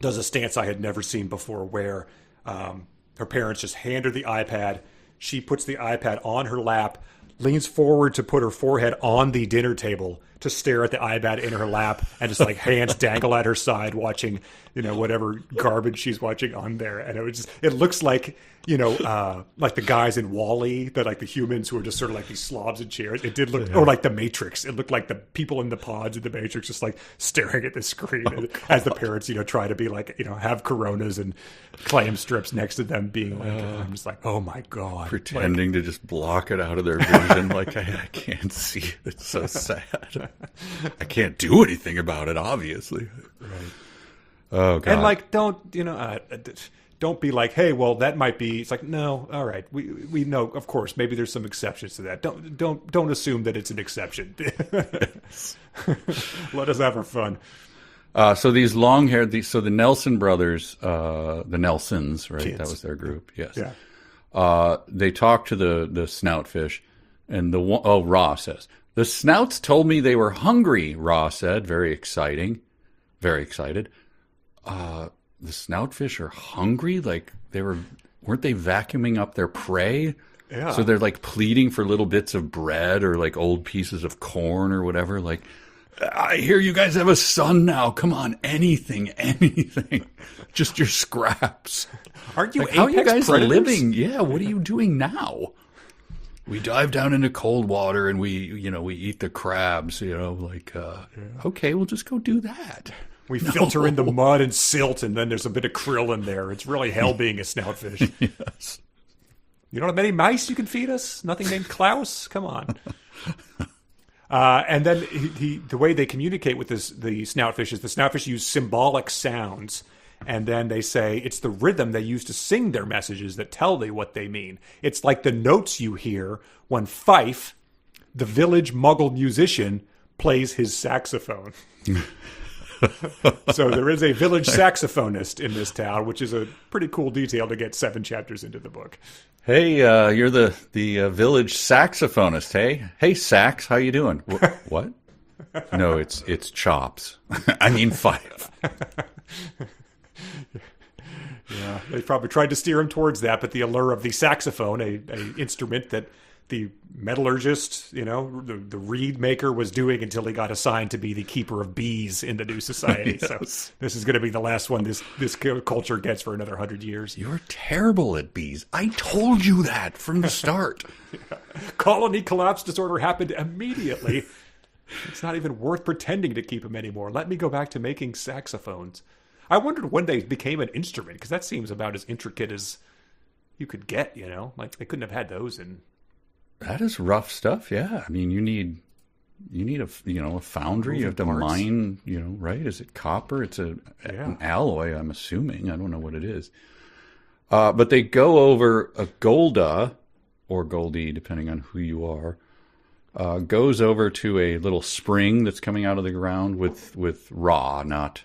does a stance I had never seen before, where her parents just hand her the iPad. She puts the iPad on her lap, leans forward to put her forehead on the dinner table to stare at the iPad in her lap, and just like hands dangle at her side, watching, whatever garbage she's watching on there. And it looks like, like the guys in WALL-E, that like the humans who are just sort of like these slobs in chairs. It did look, or like the Matrix. It looked like the people in the pods in the Matrix just like staring at the screen as the parents, try to be like, have Coronas and clam strips next to them, being like, I'm just like, oh my God. Pretending to just block it out of their vision. Like, I can't see it. It's so sad. I can't do anything about it, obviously. Right. Oh, God. And like, don't be like, hey, well, that might be. It's like, no, all right, we know, of course, maybe there's some exceptions to that. Don't assume that it's an exception. Let us have our fun. So these long-haired, so the Nelson brothers, the Nelsons, right? Kids. That was their group. Yes. Yeah. They talked to the snoutfish, and Ra says, the snouts told me they were hungry. Ra said, very exciting, very excited. The snoutfish are hungry? Like weren't they vacuuming up their prey? Yeah. So they're like pleading for little bits of bread or like old pieces of corn or whatever. Like, I hear you guys have a son now. Come on, anything. Just your scraps. Aren't you like, how are you guys predators? living? Yeah, what are you doing now? We dive down into cold water and we eat the crabs, okay, we'll just go do that. We filter in the mud and silt, and then there's a bit of krill in there. It's really hell being a snoutfish. Yes. You don't have many mice you can feed us? Nothing named Klaus? Come on. And then the way they communicate with the snoutfish is the snoutfish use symbolic sounds, and then they say it's the rhythm they use to sing their messages that tell they what they mean. It's like the notes you hear when Fife, the village Muggle musician, plays his saxophone. So there is a village saxophonist in this town, which is a pretty cool detail to get 7 chapters into the book. Hey, you're the village saxophonist. Hey, Sax, how you doing? What? No, it's Chops. I mean Fife. Yeah, they probably tried to steer him towards that, but the allure of the saxophone, a instrument that the metallurgist, the reed maker was doing until he got assigned to be the keeper of bees in the new society. Yes. So this is going to be the last one this culture gets for another 100 years. You're terrible at bees. I told you that from the start. Yeah. Colony collapse disorder happened immediately. It's not even worth pretending to keep him anymore. Let me go back to making saxophones. I wondered when they became an instrument, because that seems about as intricate as you could get, Like, they couldn't have had those in... That is rough stuff, yeah. I mean, you need a foundry. You have to mine, right? Is it copper? It's an alloy, I'm assuming. I don't know what it is. But they go over a Golda, or Goldie, depending on who you are, goes over to a little spring that's coming out of the ground with Ra, not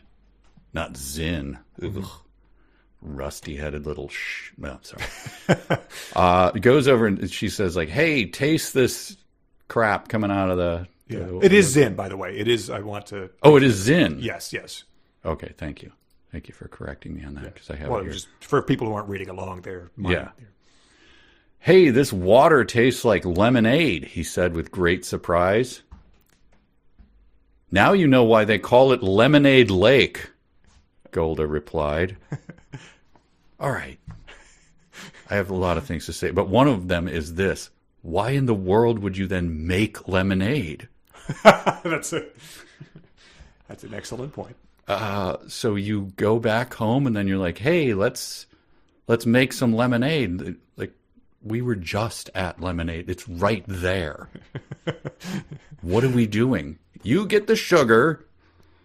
Zin. Mm-hmm. Rusty-headed little no, sorry. Goes over and she says, like, hey, taste this crap coming out of the... It is Zin, by the way. It is, I want to... Oh, it is Zin? Yes. Okay, thank you. Thank you for correcting me on that, because I have it here. Just for people who aren't reading along there. Yeah. Hey, this water tastes like lemonade, he said with great surprise. Now you know why they call it Lemonade Lake, Golda replied. All right. I have a lot of things to say, but one of them is this. Why in the world would you then make lemonade? That's an excellent point. So you go back home and then you're like, hey, let's make some lemonade. Like, we were just at lemonade. It's right there. What are we doing? You get the sugar.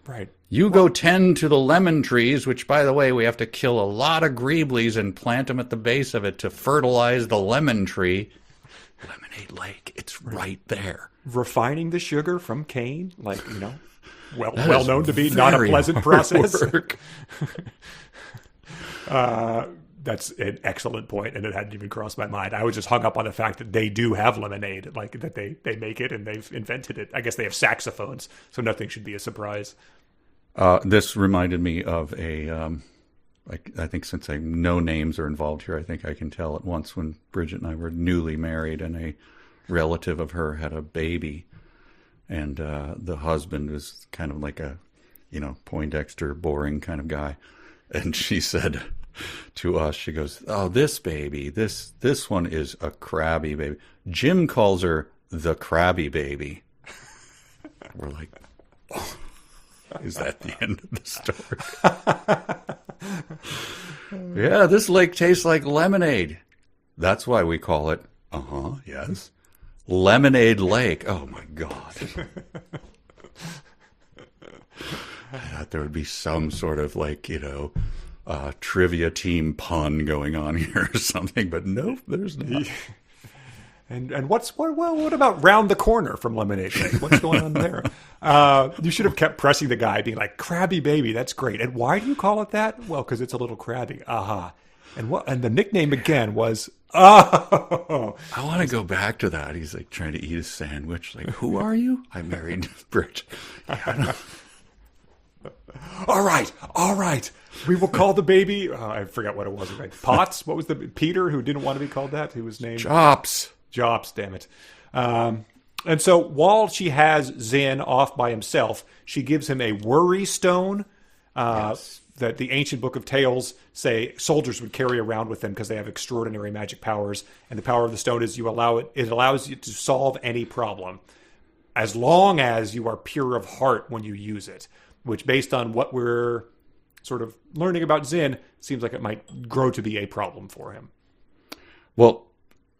Right. You go tend to the lemon trees, which, by the way, we have to kill a lot of greeblies and plant them at the base of it to fertilize the lemon tree. Lemonade Lake. It's right there. Refining the sugar from cane, well known to be not a pleasant process. That's an excellent point, and it hadn't even crossed my mind. I was just hung up on the fact that they do have lemonade, like that they make it and they've invented it. I guess they have saxophones, so nothing should be a surprise. This reminded me of I think since no names are involved here, I think I can tell at once when Bridget and I were newly married and a relative of her had a baby, and the husband was kind of like a, Poindexter, boring kind of guy. And she said to us, she goes, oh, this baby, this one is a crabby baby. Jim calls her the crabby baby. We're like, oh, is that the end of the story? Yeah, this lake tastes like lemonade. That's why we call it, yes, Lemonade Lake. Oh, my God. I thought there would be some sort of trivia team pun going on here or something, but nope, there's not. And what about round the corner from Lemonade Lake? What's going on there? You should have kept pressing the guy, being like, crabby baby, that's great. And why do you call it that? Well, because it's a little crabby. And the nickname again was, I want to go back to that. He's like trying to eat a sandwich. Like, who are you? I married Bridget. Yeah, All right. We will call the baby. I forgot what it was. Right? Potts. What was the Peter who didn't want to be called that? Who was named Chops. Damn it. And so while she has Zin off by himself, she gives him a worry stone that the ancient Book of Tales say soldiers would carry around with them because they have extraordinary magic powers. And the power of the stone is it allows you to solve any problem as long as you are pure of heart when you use it. Which, based on what we're sort of learning about Zin, seems like it might grow to be a problem for him. Well,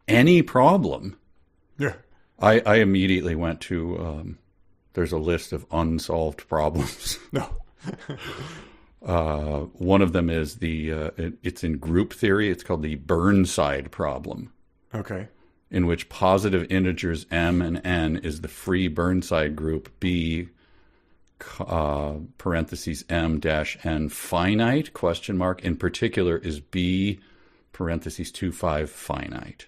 any problem. Yeah. I immediately went to, there's a list of unsolved problems. No. One of them is it's in group theory. It's called the Burnside problem. Okay. In which positive integers m and n is the free Burnside group, b parentheses m dash n finite question mark in particular is b parentheses 2 5 finite.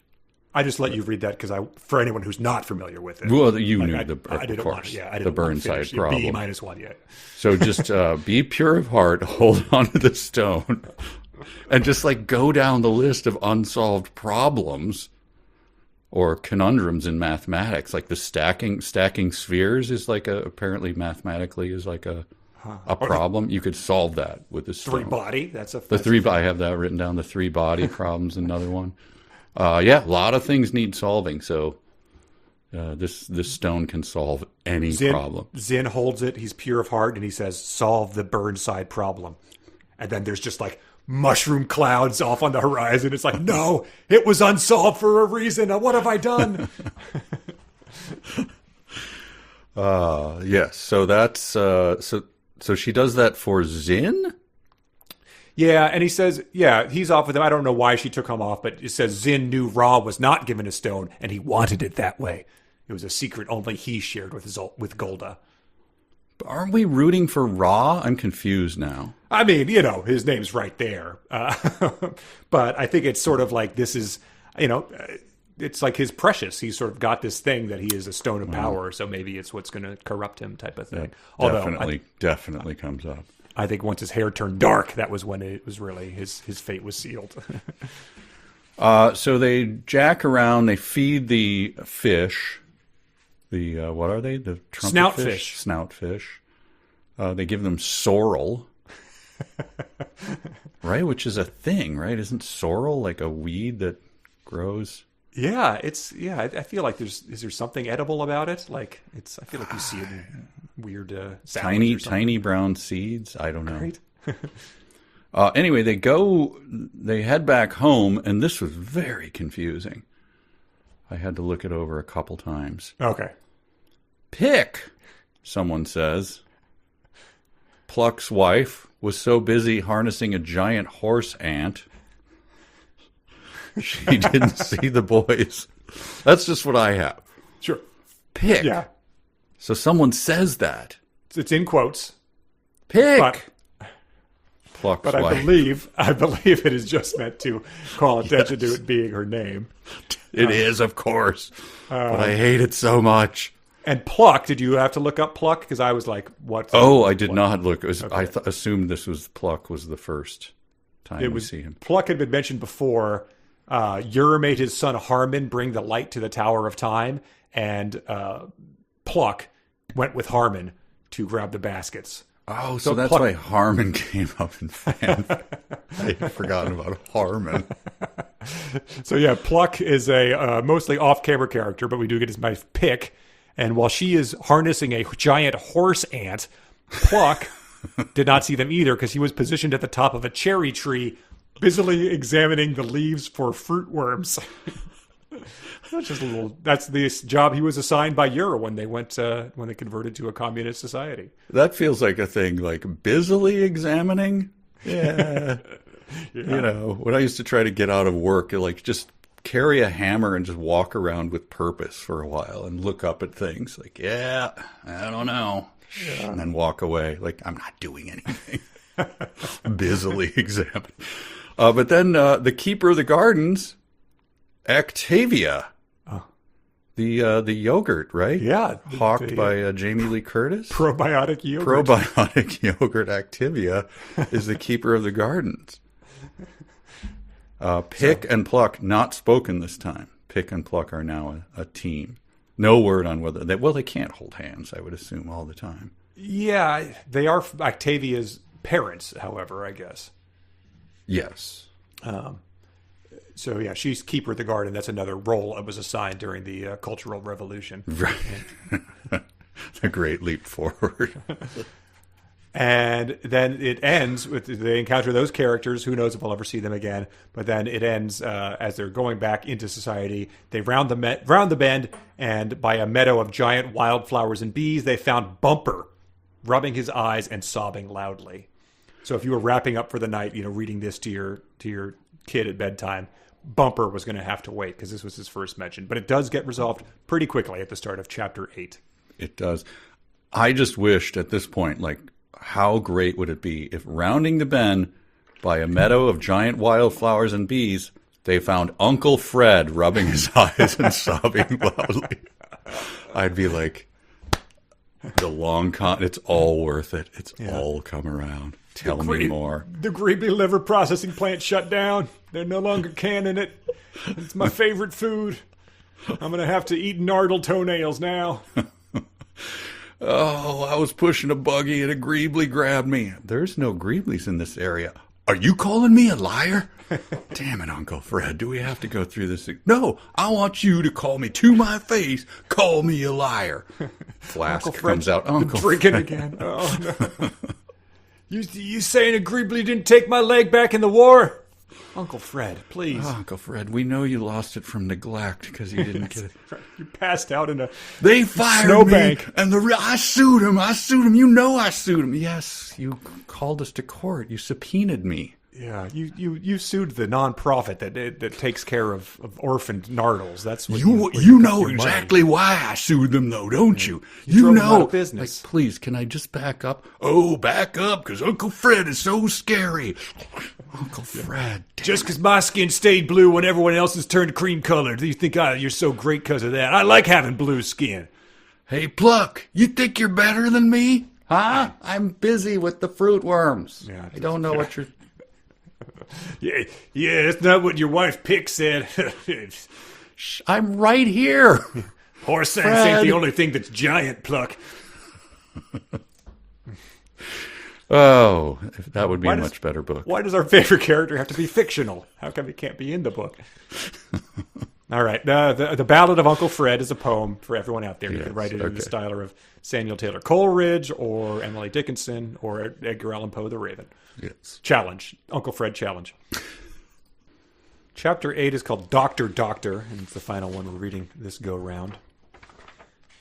I just let you read that because for anyone who's not familiar with it. Well, you knew I didn't want the Burnside problem. B -1 yet. So just be pure of heart, hold on to the stone, and just go down the list of unsolved problems or conundrums in mathematics. Like the stacking spheres is apparently mathematically is a problem. You could solve that with the stone. 3-body. That's a I have that written down. The 3-body problem's another one. A lot of things need solving. So this stone can solve any problem. Zin holds it. He's pure of heart, and he says, "Solve the Burnside problem." And then there's just mushroom clouds off on the horizon. It's like, no, it was unsolved for a reason. What have I done? Yes. So that's so she does that for Zin. Yeah, and he says, he's off with him. I don't know why she took him off, but it says Zin knew Ra was not given a stone, and he wanted it that way. It was a secret only he shared with Golda. Aren't we rooting for Ra? I'm confused now. I mean, his name's right there. But I think it's sort of like this is, it's like his precious. He's sort of got this thing that he is a stone of power, so maybe it's what's going to corrupt him type of thing. Definitely comes up. I think once his hair turned dark, that was when it was really his fate was sealed. So they jack around. They feed the fish. The what are they? The snoutfish. Snoutfish. They give them sorrel, right? Which is a thing, right? Isn't sorrel like a weed that grows? Yeah, I feel like is there something edible about it? Like I feel like you see it in weird tiny brown seeds. I don't know. Right? Anyway, they head back home, and this was very confusing. I had to look it over a couple times. Okay. Pick, someone says. Pluck's wife was so busy harnessing a giant horse ant, she didn't see the boys. That's just what I have. Sure. Pick. Yeah. So someone says that. It's in quotes. Pick. But Pluck's I wife. believe it is just meant to call attention to it being her name. It is, of course. But I hate it so much. And Pluck, did you have to look up Pluck? Because I was like, what? Oh, I did not look. It was, okay. I assumed this was Pluck was the first time we see him. Pluck had been mentioned before. Ur made his son Harmon bring the light to the Tower of Time, and Pluck went with Harmon to grab the baskets. Oh, so that's why Harmon came up in fan. I had forgotten about Harmon. So yeah, Pluck is a mostly off-camera character, but we do get his wife Pick. And while she is harnessing a giant horse ant, Pluck did not see them either because he was positioned at the top of a cherry tree, busily examining the leaves for fruit worms. That's the job he was assigned by Ur when they converted to a communist society. That feels like a thing, like busily examining. Yeah. You know, when I used to try to get out of work, like just carry a hammer and just walk around with purpose for a while and look up at things like, I don't know. Yeah. And then walk away like, I'm not doing anything. Busily examining. But then the keeper of the gardens, Actavia, the yogurt, right? Yeah. Hawked by Jamie Lee Curtis. Probiotic yogurt. Probiotic yogurt Activia is the keeper of the gardens. Pick and Pluck not spoken this time. Pick and Pluck are now a team. No word on whether they can't hold hands, I would assume, all the time. Yeah, they are Actavia's parents, however, I guess. Yes. So yeah, she's keeper of the garden. That's another role that was assigned during the Cultural Revolution. Right. A great leap forward. And then it ends with they encounter those characters. Who knows if we'll ever see them again? But then it ends as they're going back into society. They round the bend, and by a meadow of giant wildflowers and bees, they found Bumper, rubbing his eyes and sobbing loudly. So if you were wrapping up for the night, reading this to your kid at bedtime, Bumper was going to have to wait because this was his first mention. But it does get resolved pretty quickly at the start of chapter 8. It does. I just wished at this point, like, how great would it be if rounding the bend by a meadow of giant wildflowers and bees, they found Uncle Fred rubbing his eyes and sobbing loudly. I'd be like, the long it's all worth it. It's all come around. Tell me more. The Greebly liver processing plant shut down. They're no longer canning it. It's my favorite food. I'm going to have to eat gnarled toenails now. Oh, I was pushing a buggy and a Greebly grabbed me. There's no Greeblies in this area. Are you calling me a liar? Damn it, Uncle Fred. Do we have to go through this? No, I want you to call me to my face. Call me a liar. Flask comes out. Uncle drinking Fred. Again. Oh, no. You saying a Greebly didn't take my leg back in the war? Uncle Fred, please. Oh, Uncle Fred, we know you lost it from neglect because you didn't get it. You passed out in a They fired snowbank. Me, and I sued him. You know I sued him. Yes, you called us to court. You subpoenaed me. Yeah, you sued the nonprofit that takes care of orphaned gnarls. That's what you know exactly why I sued them, though, don't you? You know, out of business. Like, please, can I just back up? Oh, back up, because Uncle Fred is so scary. Uncle Fred, just because my skin stayed blue when everyone else's turned cream colored, you think you're so great because of that? I like having blue skin. Hey, Pluck, you think you're better than me? Huh? I'm busy with the fruit worms. Yeah, I don't know what you're. Yeah, that's not what your wife Pick said. I'm right here. Horse sense ain't the only thing that's giant, Pluck. Oh, that would be a much better book. Why does our favorite character have to be fictional? How come he can't be in the book? All right. The Ballad of Uncle Fred is a poem for everyone out there. You Yes, can write it in the okay. style of Samuel Taylor Coleridge or Emily Dickinson or Edgar Allan Poe, The Raven. Yes. Challenge. Uncle Fred challenge. Chapter 8 is called Doctor Doctor, and it's the final one we're reading this go-round.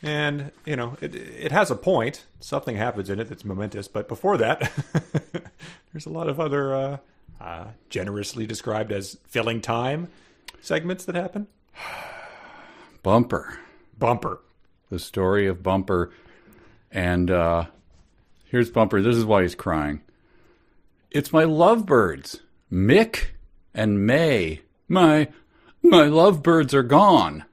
And, you know, it has a point. Something happens in it that's momentous. But before that, there's a lot of other generously described as filling time segments that happen. Bumper. The story of Bumper. And here's Bumper. This is why he's crying. It's my lovebirds, Mick and May. My lovebirds are gone.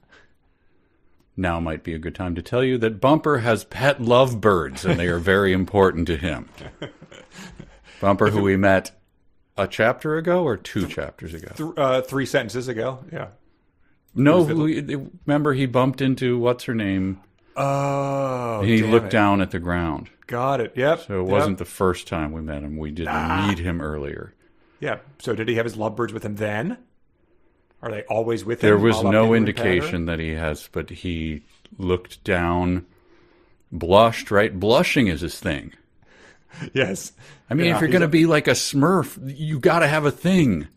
Now might be a good time to tell you that Bumper has pet lovebirds, and they are very important to him. Bumper, who we met a chapter ago or 2 chapters ago? 3 sentences ago, yeah. No, remember he bumped into what's-her-name. Oh, He looked down at the ground. Got it, yep. So it wasn't the first time we met him. We did meet him earlier. Yeah, so did he have his lovebirds with him then? Are they always with him? There was a la no Penguin indication Pattern? that he has, but he looked down, blushed, right? Blushing is his thing. Yes. I mean, Yeah, if you're going to be like a Smurf, you got to have a thing.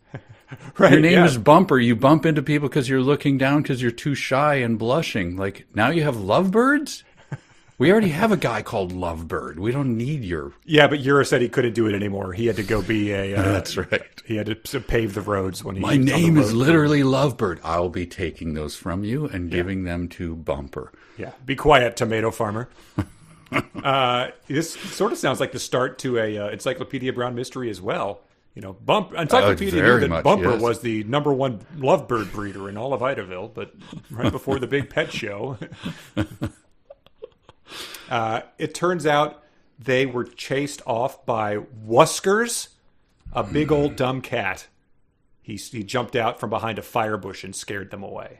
Right, Your name yeah. is Bumper. You bump into people because you're looking down because you're too shy and blushing. Like, now you have lovebirds? We already have a guy called Lovebird. We don't need your... Yeah, but Yura said he couldn't do it anymore. He had to go be a... That's right. He had to pave the roads when he... My name is literally Lovebird. I'll be taking those from you and giving them to Bumper. Yeah, be quiet, tomato farmer. This sort of sounds like the start to a Encyclopedia Brown mystery as well. You know, Encyclopedia knew very that much, Bumper yes. was the #1 lovebird breeder in all of Idaville, but right before the big pet show, it turns out they were chased off by Wuskers, a big old dumb cat. He jumped out from behind a fire bush and scared them away.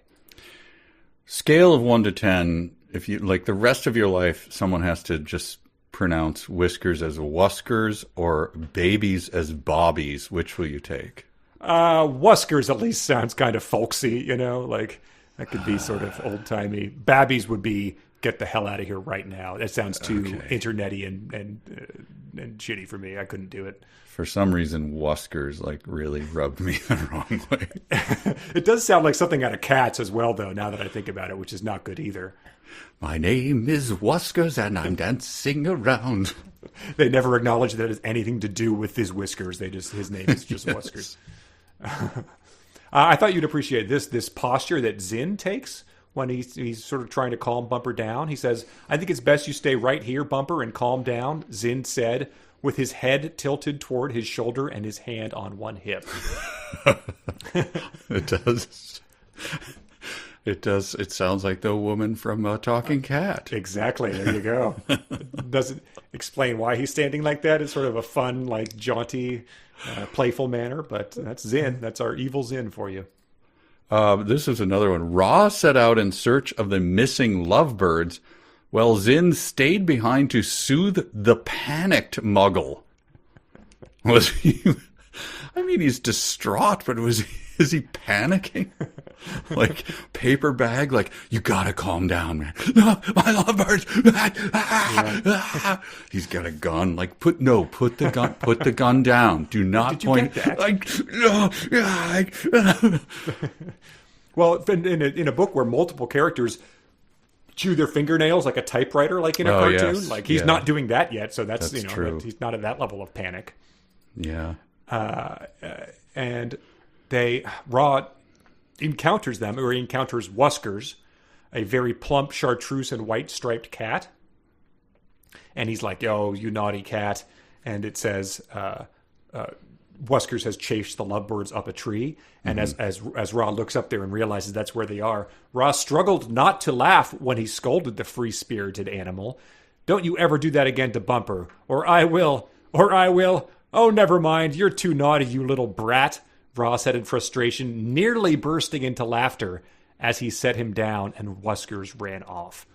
Scale of 1 to 10, if you like the rest of your life, someone has to just pronounce whiskers as Wuskers or babies as bobbies. Which will you take? Wuskers at least sounds kind of folksy, you know, like that could be sort of old timey. Babbies would be get the hell out of here right now. That sounds too internety and shitty for me. I couldn't do it. For some reason, Wuskers like really rubbed me the wrong way. It does sound like something out of Cats as well, though. Now that I think about it, which is not good either. My name is Wuskers and I'm dancing around. They never acknowledge that it has anything to do with his whiskers. His name is just Wuskers. I thought you'd appreciate this posture that Zinn takes when he's sort of trying to calm Bumper down. He says, "I think it's best you stay right here, Bumper, and calm down," Zinn said, with his head tilted toward his shoulder and his hand on one hip. It does. It does. It sounds like the woman from Talking Cat. Exactly. There you go. It doesn't explain why he's standing like that. It's sort of a fun, like jaunty, playful manner. But that's Zinn. That's our evil Zinn for you. This is another one. Ra set out in search of the missing lovebirds, while Zinn stayed behind to soothe the panicked Muggle. Was he? I mean, he's distraught, but is he panicking? Like paper bag, like you gotta calm down, man. No, my lovebirds. He's got a gun. Like put the gun down. Do not Did you point. get that? Like no. Well, in a book where multiple characters chew their fingernails like a typewriter, like in a cartoon, yes. like he's not doing that yet. So that's true. he's not at that level of panic. Yeah. And Ra encounters them, or he encounters Wuskers, a very plump chartreuse and white striped cat. And he's like, "Oh, you naughty cat." And it says, Wuskers has chased the lovebirds up a tree. And as Ra looks up there and realizes that's where they are, Ra struggled not to laugh when he scolded the free-spirited animal. "Don't you ever do that again to Bumper, or I will. Oh, never mind. You're too naughty, you little brat," Ra said in frustration, nearly bursting into laughter as he set him down and Wuskers ran off.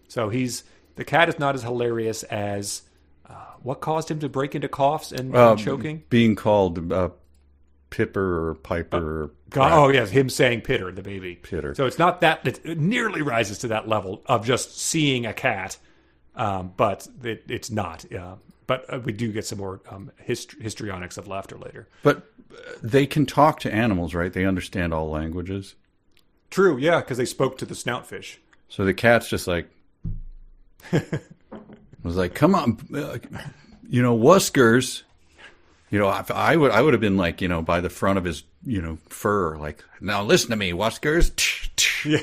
So the cat is not as hilarious as what caused him to break into coughs and choking? Being called Pipper or Piper. Or Oh, yes, him saying Pitter, the baby. Pitter. So it's not that, it nearly rises to that level of just seeing a cat, but it's not. But we do get some more histrionics of laughter later. But they can talk to animals, right? They understand all languages. True, yeah, because they spoke to the snoutfish. So the cat's just like, was like, come on, Wuskers. I would have been like, by the front of his, fur, like, now listen to me, Wuskers. Yeah.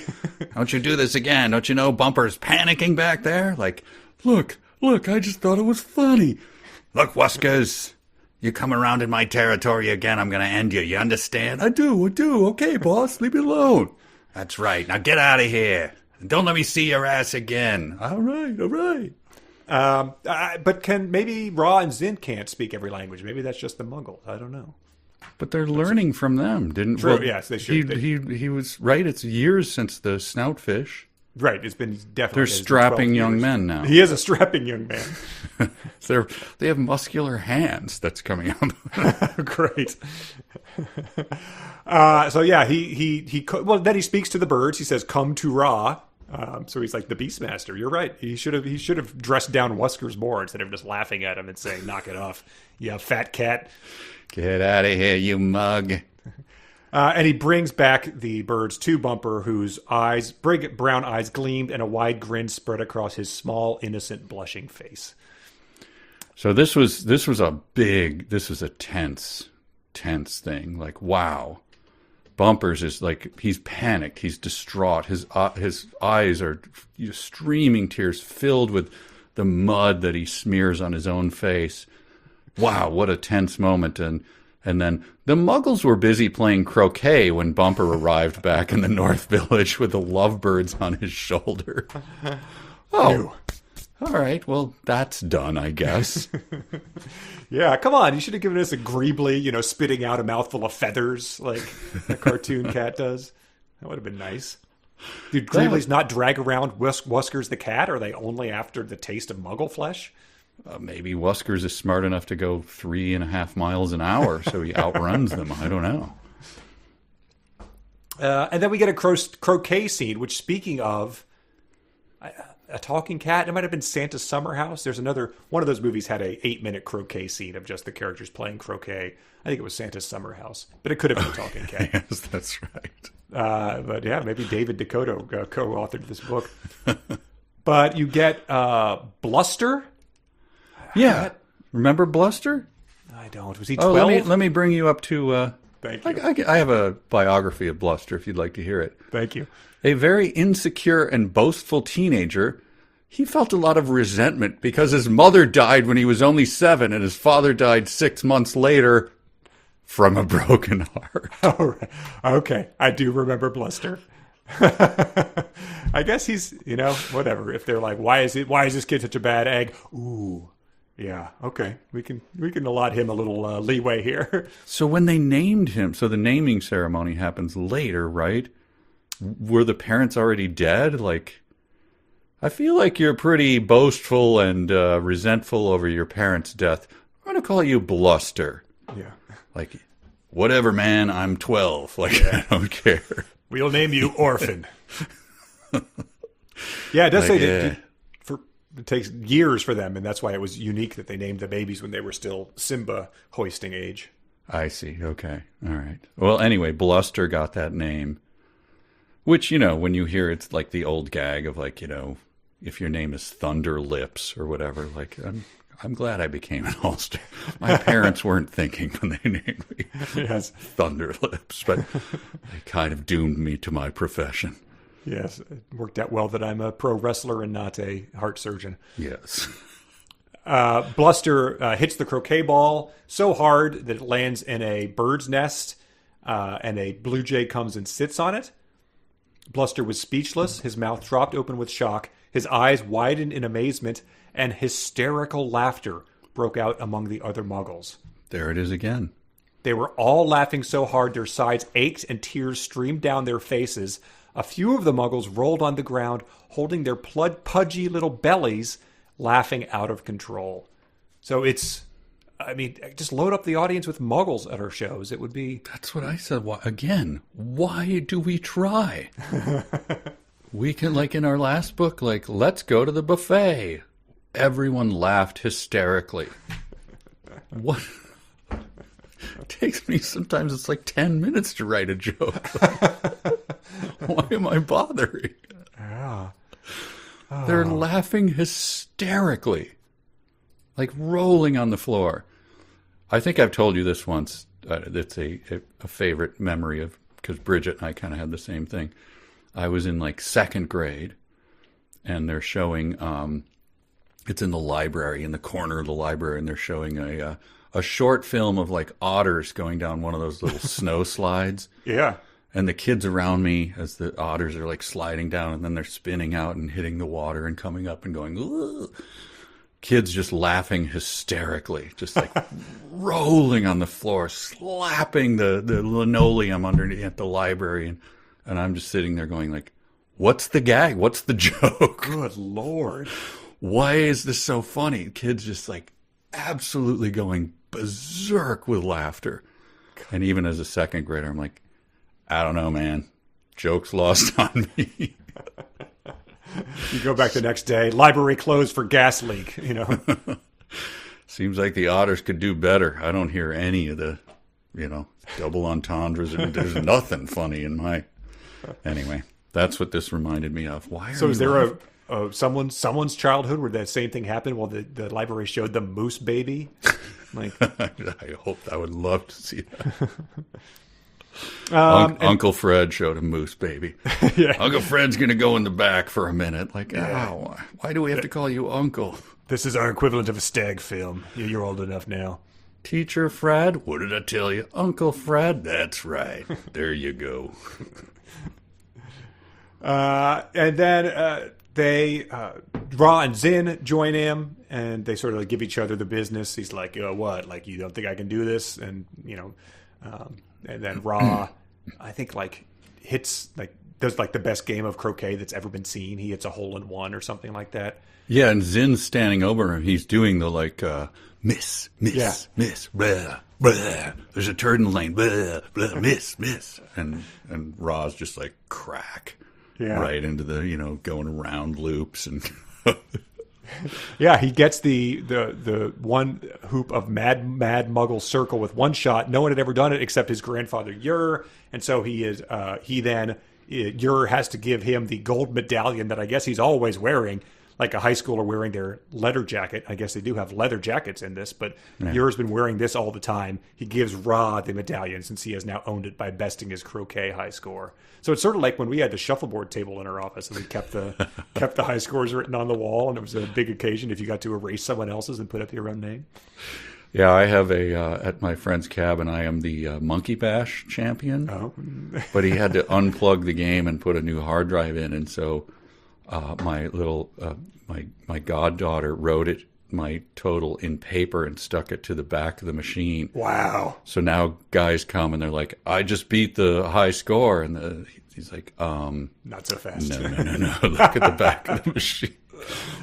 Don't you do this again. Don't you know Bumper's panicking back there? Like, look, I just thought it was funny. Look, Wuskers, you come around in my territory again, I'm going to end you. You understand? I do. Okay, boss, leave me alone. That's right. Now get out of here. Don't let me see your ass again. All right. But maybe Ra and Zin can't speak every language. Maybe that's just the Muggles. I don't know. But they're learning from them, didn't? True. Well, yes, they should. He was right. It's years since the snoutfish. Right. It's been definitely. They're strapping young men now. He is a strapping young man. They have muscular hands. That's coming up. Great. So yeah, then he speaks to the birds. He says, "Come to Ra." So he's like the Beastmaster. You're right. He should have dressed down Wuskers more instead of just laughing at him and saying, "Knock it off, you fat cat. Get out of here, you mug." And he brings back the birds to Bumper, whose big brown eyes gleamed and a wide grin spread across his small, innocent, blushing face. So this was a tense thing. Like, wow. Bumpers is like, he's panicked. He's distraught. His eyes are streaming tears filled with the mud that he smears on his own face. Wow, what a tense moment. And then the Muggles were busy playing croquet when Bumper arrived back in the North Village with the lovebirds on his shoulder. Oh, all right. Well, that's done, I guess. Yeah, come on. You should have given us a Greebly, spitting out a mouthful of feathers like a cartoon cat does. That would have been nice. Did Greeblies not drag around Wuskers the cat? Are they only after the taste of Muggle flesh? Maybe Wuskers is smart enough to go 3.5 miles an hour, so he outruns them. I don't know. And then we get a croquet scene, which, speaking of a talking cat, it might have been Santa's Summer House. There's one of those movies had a 8-minute croquet scene of just the characters playing croquet. I think it was Santa's Summer House, but it could have been a talking cat. Yes, that's right. But yeah, maybe David Dakota co-authored this book. But you get Bluster. Yeah. Remember Bluster? I don't. Was he 12? Let me bring you up to... Thank you. I have a biography of Bluster if you'd like to hear it. Thank you. A very insecure and boastful teenager, he felt a lot of resentment because his mother died when he was only 7 and his father died 6 months later from a broken heart. All right. Okay. I do remember Bluster. I guess he's, whatever. If they're like, why is this kid such a bad egg? Ooh. Yeah, okay. We can allot him a little leeway here. So when they named him, so the naming ceremony happens later, right? Were the parents already dead? Like, I feel like you're pretty boastful and resentful over your parents' death. I'm going to call you Bluster. Yeah. Like, whatever, man, I'm 12. Like, yeah. I don't care. We'll name you Orphan. Yeah, it does say that it takes years for them, and that's why it was unique that they named the babies when they were still Simba hoisting age. I see. Okay. All right. Well, anyway, Bluster got that name, which, when you hear it's like the old gag of like, if your name is Thunder Lips or whatever, like, I'm glad I became an Ulster. My parents weren't thinking when they named me Thunder Lips, but they kind of doomed me to my profession. Yes, it worked out well that I'm a pro wrestler and not a heart surgeon. Yes. Bluster hits the croquet ball so hard that it lands in a bird's nest, and a blue jay comes and sits on it. Bluster was speechless. His mouth dropped open with shock. His eyes widened in amazement, and hysterical laughter broke out among the other Muggles. There it is again. They were all laughing so hard their sides ached and tears streamed down their faces. A few of the Muggles rolled on the ground, holding their pudgy little bellies, laughing out of control. So it's I mean, just load up the audience with Muggles at our shows. It would be... That's what I said. Why do we try? We can, like in our last book, like, let's go to the buffet. Everyone laughed hysterically. What? It takes me sometimes, it's like 10 minutes to write a joke. Why am I bothering? Yeah. They're laughing hysterically, like rolling on the floor. I think I've told you this once. It's a favorite memory of, because Bridget and I kind of had the same thing. I was in like second grade, and they're showing, it's in the library, in the corner of the library, and they're showing a short film of like otters going down one of those little snow slides. Yeah. And the kids around me, as the otters are like sliding down, and then they're spinning out and hitting the water and coming up and going, ugh. Kids just laughing hysterically, just like rolling on the floor, slapping the linoleum underneath at the library. And I'm just sitting there going like, what's the gag? What's the joke? Good Lord. Why is this so funny? Kids just like absolutely going berserk with laughter. And even as a second grader, I'm like, I don't know, man. Joke's lost on me. You go back the next day, library closed for gas leak, you know. Seems like the otters could do better. I don't hear any of the, double entendres. There's nothing funny in my... Anyway, that's what this reminded me of. Why are So is there laughing? someone's childhood where that same thing happened while the library showed the moose baby? Like, I would love to see that. Uncle Fred showed a moose baby. Yeah. Uncle Fred's going to go in the back for a minute. Like, why do we have to call you Uncle? This is our equivalent of a stag film. You're old enough now. Teacher Fred, what did I tell you? Uncle Fred, that's right. There you go. And then they, Ra and Zin join him, and they sort of like give each other the business. He's like, what? Like, you don't think I can do this? And, and then Ra, I think, like, does like the best game of croquet that's ever been seen. He hits a hole-in-one or something like that. Yeah, and Zin's standing over him. He's doing the, like, miss, blah, blah. There's a turd in the lane, blah, blah, miss. And Ra's just like, crack. Yeah. Right into the, going around loops. And yeah, he gets the one hoop of mad Muggle circle with one shot. No one had ever done it except his grandfather Ur, and so Ur has to give him the gold medallion that I guess he's always wearing, like a high schooler wearing their leather jacket. I guess they do have leather jackets in this, but Ur's been wearing this all the time. He gives Ra the medallion since he has now owned it by besting his croquet high score. So it's sort of like when we had the shuffleboard table in our office and we kept the high scores written on the wall, and it was a big occasion if you got to erase someone else's and put up your own name. Yeah, I have at my friend's cabin, I am the Monkey Bash champion. Oh. But he had to unplug the game and put a new hard drive in, and so my little my goddaughter wrote my total in paper and stuck it to the back of the machine. Wow. So now guys come and they're like, I just beat the high score. And he's like, not so fast. No. Look at the back of the machine.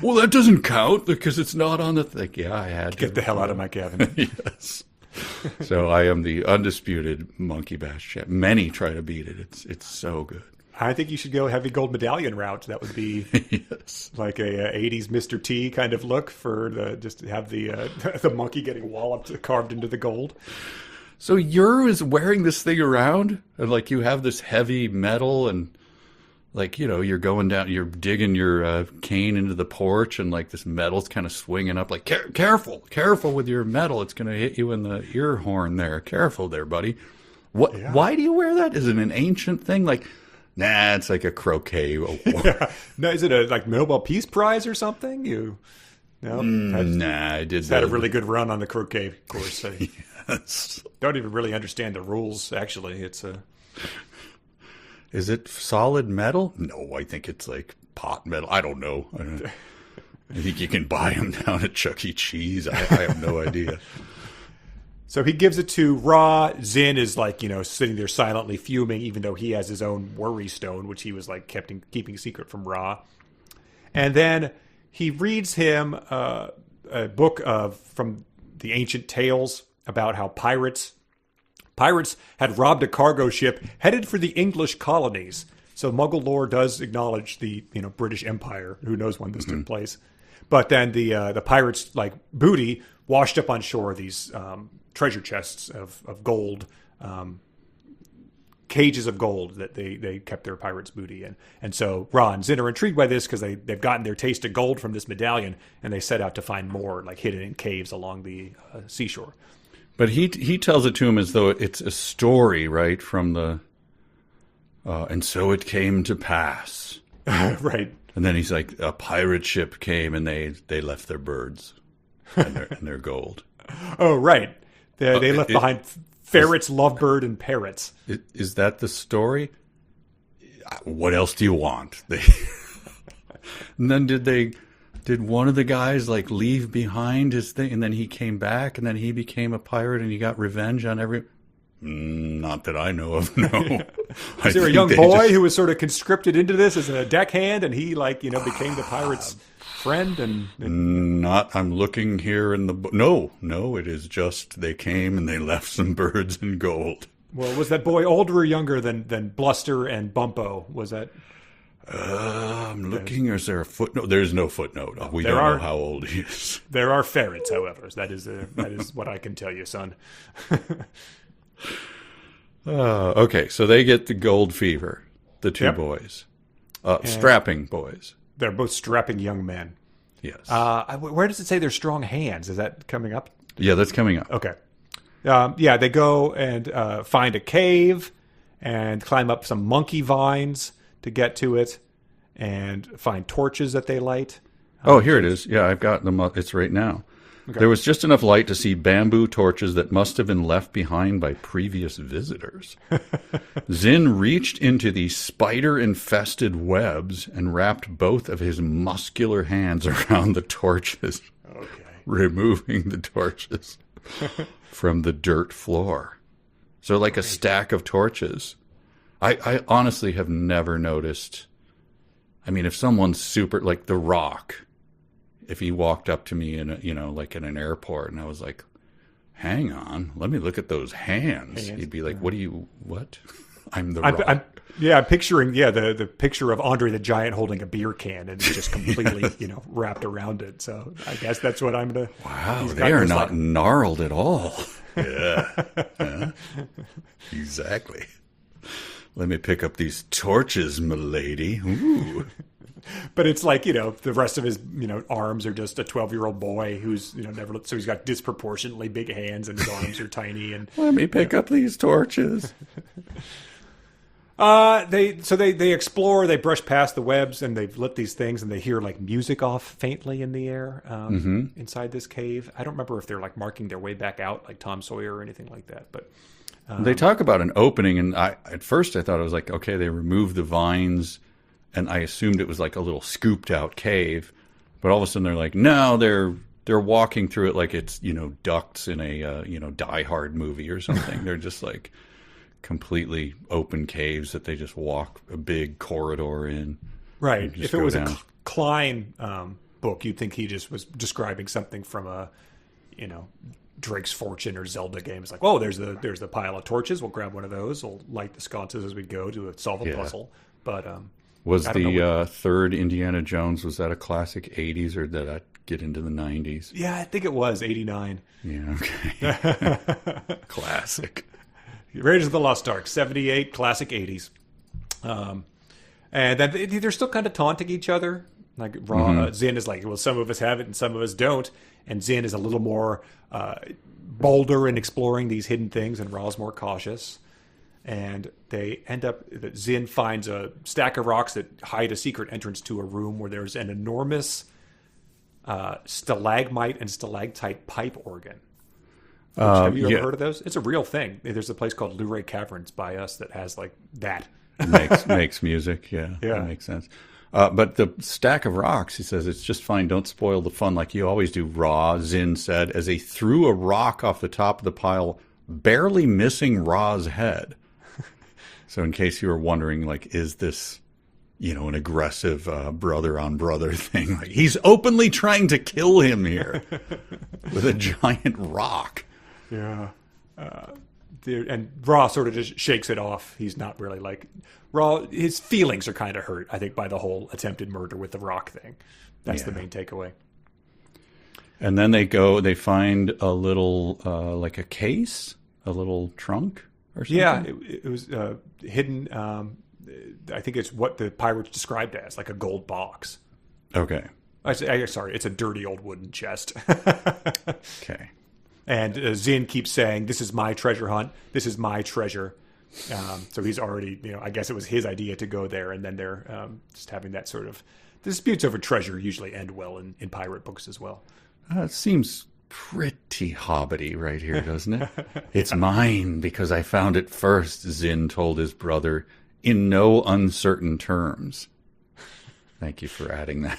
Well, that doesn't count because it's not on the thing. Yeah, I had to. Get the hell out of my cabin. Yes. So I am the undisputed Monkey Bash champ. Many try to beat it. It's so good. I think you should go heavy gold medallion route. That would be yes. Like a 80s Mr. T kind of look for just to have the monkey getting walloped, carved into the gold. So Ur is wearing this thing around, and like you have this heavy metal, and like you're going down, you're digging your cane into the porch, and like this metal's kind of swinging up. Like careful with your metal, it's going to hit you in the ear horn there. Careful there, buddy. What? Yeah. Why do you wear that? Is it an ancient thing? Like. Nah, it's like a croquet award. Yeah. No, is it a like Nobel Peace Prize or something? Nah, I did. Had a really good run on the croquet course. Yes. Don't even really understand the rules. Actually, it's a. Is it solid metal? No, I think it's like pot metal. I don't know. I think you can buy them down at Chuck E. Cheese. I have no idea. So he gives it to Ra. Zin is like, sitting there silently fuming, even though he has his own worry stone, which he was like keeping secret from Ra. And then he reads him a book from the ancient tales about how pirates had robbed a cargo ship headed for the English colonies. So Muggle lore does acknowledge the British Empire. Who knows when this took place? But then the pirates' like booty washed up on shore these treasure chests of gold, cages of gold that they kept their pirates' booty in. And so Ra and Zin are intrigued by this because they've gotten their taste of gold from this medallion, and they set out to find more, like hidden in caves along the seashore. But he tells it to him as though it's a story, right, from the... and so it came to pass. Right. And then he's like, a pirate ship came and they left their birds and their gold. Oh, right. They left behind ferrets, lovebird, and parrots. Is that the story? What else do you want? And then did one of the guys like leave behind his thing and then he came back and then he became a pirate and he got revenge on every... Not that I know of, no. Was there a young boy who was sort of conscripted into this as a deckhand and he became the pirate's friend? And Not, I'm looking here in the book. No, it is just they came and they left some birds and gold. Well, was that boy older or younger than Bluster and Bumpo? Was that... I'm looking. Is there a footnote? There's no footnote. We don't know how old he is. There are ferrets, however. That is what I can tell you, son. Okay, so they get the gold fever, the two boys. Strapping boys. They're both strapping young men. Yes. Where does it say they're strong hands? Is that coming up? Yeah, that's coming up. Okay. They go and find a cave and climb up some monkey vines to get to it and find torches that they light. Here it is. Yeah, I've got them up. It's right now. Okay. There was just enough light to see bamboo torches that must have been left behind by previous visitors. Zin reached into the spider-infested webs and wrapped both of his muscular hands around the torches, removing the torches from the dirt floor. So like a stack of torches. I honestly have never noticed. I mean, if someone's super, like The Rock, if he walked up to me in like in an airport and I was like, hang on, let me look at those hands. He'd be like, what? I'm The Rock. I'm picturing, the picture of Andre the Giant holding a beer can and it's just completely, wrapped around it. So I guess that's what I'm going to... Wow, they are not gnarled at all. Yeah. Exactly. Let me pick up these torches, milady. Ooh. But it's like, the rest of his, arms are just a 12-year-old boy who's, never looked. So he's got disproportionately big hands and his arms are tiny. And let me pick up these torches. They explore, they brush past the webs and they've lit these things and they hear like music off faintly in the air inside this cave. I don't remember if they're like marking their way back out like Tom Sawyer or anything like that, but... They talk about an opening, and at first I thought it was like, okay, they removed the vines, and I assumed it was like a little scooped-out cave. But all of a sudden they're like, no, they're walking through it like it's ducts in a Die Hard movie or something. They're just like completely open caves that they just walk a big corridor in. Right. If it was a Klein book, you'd think he just was describing something from a Drake's Fortune or Zelda game. It's like, oh, there's the pile of torches. We'll grab one of those. We'll light the sconces as we go to solve a puzzle. But was the third Indiana Jones, was that a classic 80s or did that get into the 90s? Yeah, I think it was 89. Yeah, okay. Classic. Raiders of the Lost Ark, 78, classic 80s. And then they're still kind of taunting each other. Like Zin is like, well, some of us have it and some of us don't. And Zin is a little more bolder in exploring these hidden things, and Ra's more cautious. And they end up, Zin finds a stack of rocks that hide a secret entrance to a room where there's an enormous stalagmite and stalactite pipe organ. Have you ever heard of those? It's a real thing. There's a place called Luray Caverns by us that has like that. makes music, yeah. That makes sense. But the stack of rocks, he says, it's just fine. Don't spoil the fun like you always do, Zin said, as he threw a rock off the top of the pile, barely missing Ra's head. So in case you were wondering, like, is this an aggressive brother on brother thing. Like, he's openly trying to kill him here with a giant rock. Yeah. And Ra sort of just shakes it off. He's not really like... Ra, his feelings are kind of hurt, I think, by the whole attempted murder with the rock thing. That's the main takeaway. And then they find a little, like a case, a little trunk or something? Yeah, it was hidden... I think it's what the pirates described as, like a gold box. Okay. Sorry, it's a dirty old wooden chest. Okay. And Zin keeps saying, "This is my treasure hunt. This is my treasure." So he's already, I guess it was his idea to go there, and then they're just having that sort of... Disputes over treasure usually end well in pirate books as well. It seems pretty hobbity right here, doesn't it? It's mine because I found it first, Zin told his brother, in no uncertain terms. Thank you for adding that.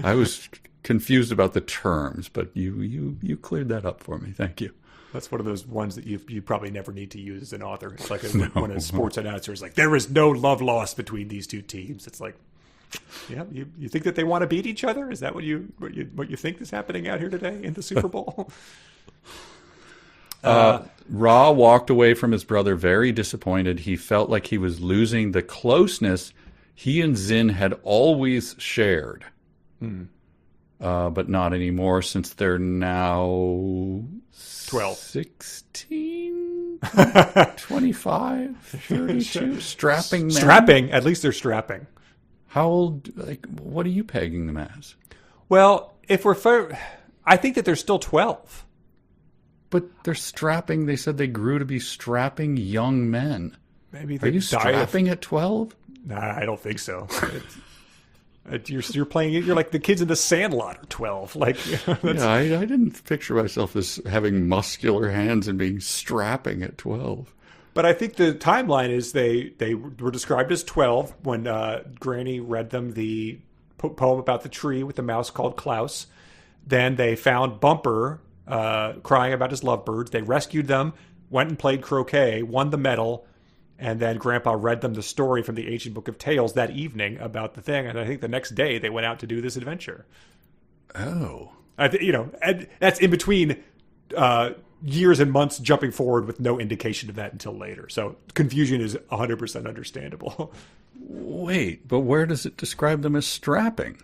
I was confused about the terms, but you cleared that up for me. Thank you. That's one of those ones that you probably never need to use as an author. It's like when a sports announcer is like, there is no love lost between these two teams. It's like, yeah, you think that they want to beat each other? Is that what you think is happening out here today in the Super Bowl? Ra walked away from his brother very disappointed. He felt like he was losing the closeness he and Zin had always shared. But not anymore since they're now 12. 16? 25? 32? Strapping men? Strapping. At least they're strapping. How old? What are you pegging them as? Well, I think that they're still 12. But they're strapping. They said they grew to be strapping young men. Maybe are you strapping at 12? Nah, I don't think so. You're playing. You're like the kids in the Sandlot are 12. Like, yeah, I didn't picture myself as having muscular hands and being strapping at 12. But I think the timeline is they were described as 12 when Granny read them the poem about the tree with the mouse called Klaus. Then they found Bumper crying about his lovebirds. They rescued them, went and played croquet, won the medal, and then Grandpa read them the story from the Ancient Book of Tales that evening about the thing. And I think the next day they went out to do this adventure. Oh, and that's in between years and months jumping forward with no indication of that until later. So confusion is 100% understandable. Wait, but where does it describe them as strapping?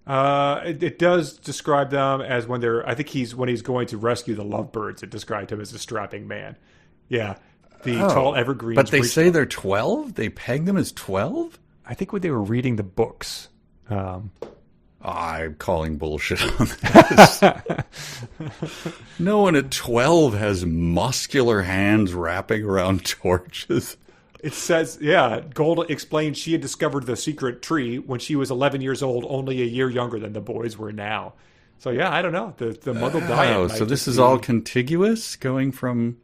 It does describe them as when he's going to rescue the lovebirds. It described him as a strapping man. Yeah. The tall evergreens. But they say they're 12? They peg them as 12? I think when they were reading the books. I'm calling bullshit on this. No one at 12 has muscular hands wrapping around torches. It says, yeah, Gold explained she had discovered the secret tree when she was 11 years old, only a year younger than the boys were now. So, yeah, I don't know. The Muggle diet. Oh, so this is all contiguous, going from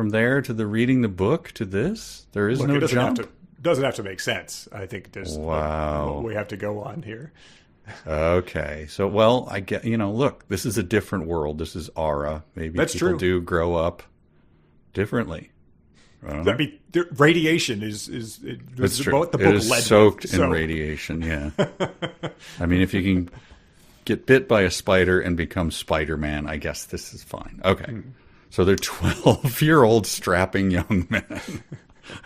there to the reading the book to this? There is no jump? Doesn't have to make sense. I think there's what we have to go on here. Okay. So, well, I get, look, this is a different world. This is Aura. Maybe That's people true. do grow up differently. Radiation is That's true. Both the it book is led soaked with, in radiation, yeah. I mean, if you can get bit by a spider and become Spider-Man, I guess this is fine. Okay. So they're 12-year-old strapping young men.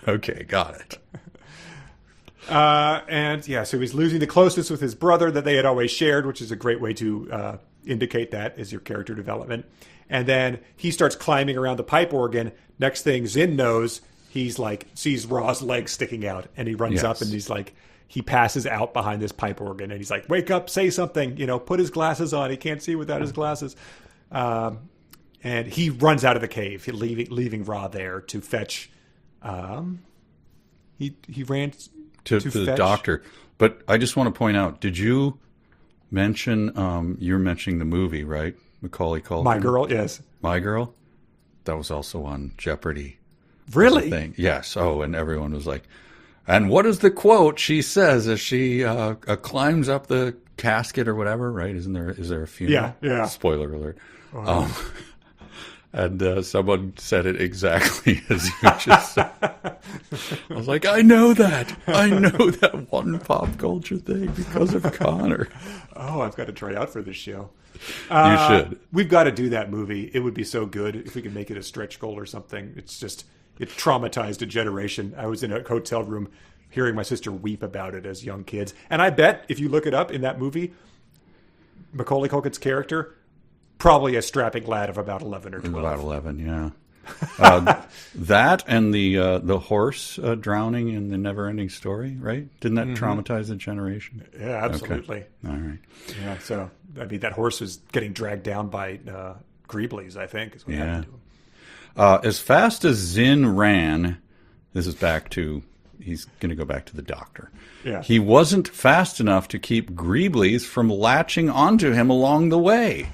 Okay, got it. So he's losing the closeness with his brother that they had always shared, which is a great way to indicate that as your character development. And then he starts climbing around the pipe organ. Next thing Zin knows, he's like, sees Ra's legs sticking out, and he runs up and he's like, he passes out behind this pipe organ, and he's like, wake up, say something, put his glasses on. He can't see without his glasses. And he runs out of the cave, leaving Ra there to fetch. He ran to the doctor. But I just want to point out, did you mention, you're mentioning the movie, right? Macaulay Culkin. My Girl, yes. My Girl? That was also on Jeopardy. Really? Yes. Oh, and everyone was like, and what is the quote she says as she climbs up the casket or whatever, right? Is there a funeral? Yeah. Spoiler alert. And someone said it exactly as you just said. I was like, I know that. I know that one pop culture thing because of Conor. Oh, I've got to try out for this show. You should. We've got to do that movie. It would be so good if we could make it a stretch goal or something. It traumatized a generation. I was in a hotel room hearing my sister weep about it as young kids. And I bet if you look it up in that movie, Macaulay Culkin's character, probably a strapping lad of about 11 or 12. About 11, yeah. That and the horse drowning in the Never-Ending Story, right? Didn't that traumatize a generation? Yeah, absolutely. Okay. All right. Yeah, so, I mean, that horse was getting dragged down by Greeblies, I think, is what happened to him. As fast as Zin ran, this is he's going to go back to the doctor. Yeah. He wasn't fast enough to keep Greeblies from latching onto him along the way.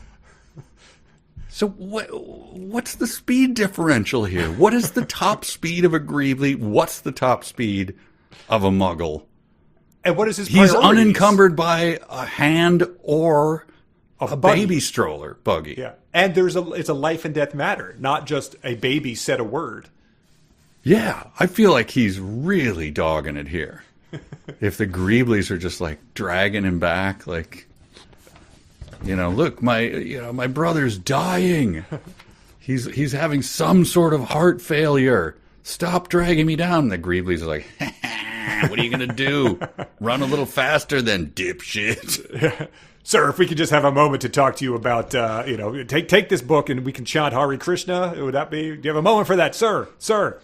So what's the speed differential here? What is the top speed of a Greebly? What's the top speed of a Muggle? And what is his He's priorities? unencumbered by a hand or a buggy. baby stroller buggy. Yeah, and it's a life and death matter, not just a baby said a word. Yeah, I feel like he's really dogging it here. If the Greeblies are just like dragging him back, like, look, my brother's dying. He's having some sort of heart failure. Stop dragging me down. And the Greeblies are like, what are you going to do? Run a little faster then, dipshit. Sir, if we could just have a moment to talk to you about, take this book and we can chant Hare Krishna. Would that be? Do you have a moment for that, sir? Sir.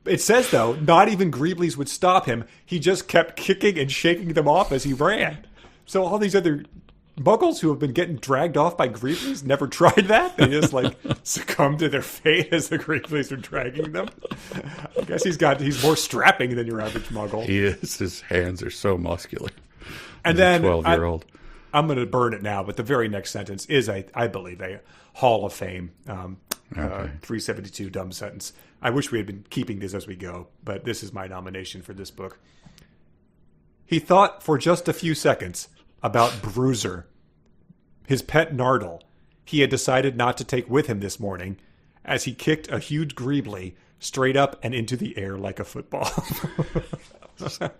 It says, though, not even Greeblies would stop him. He just kept kicking and shaking them off as he ran. So all these other Muggles who have been getting dragged off by Greeblies never tried that. They just succumbed to their fate as the Greeblies are dragging them. I guess he's more strapping than your average Muggle. He is. His hands are so muscular. And then 12-year-old. I'm going to burn it now, but the very next sentence is, I believe, a Hall of Fame 372 dumb sentence. I wish we had been keeping this as we go, but this is my nomination for this book. He thought for just a few seconds about Bruiser, his pet Nardle, he had decided not to take with him this morning, as he kicked a huge Greebly straight up and into the air like a football. The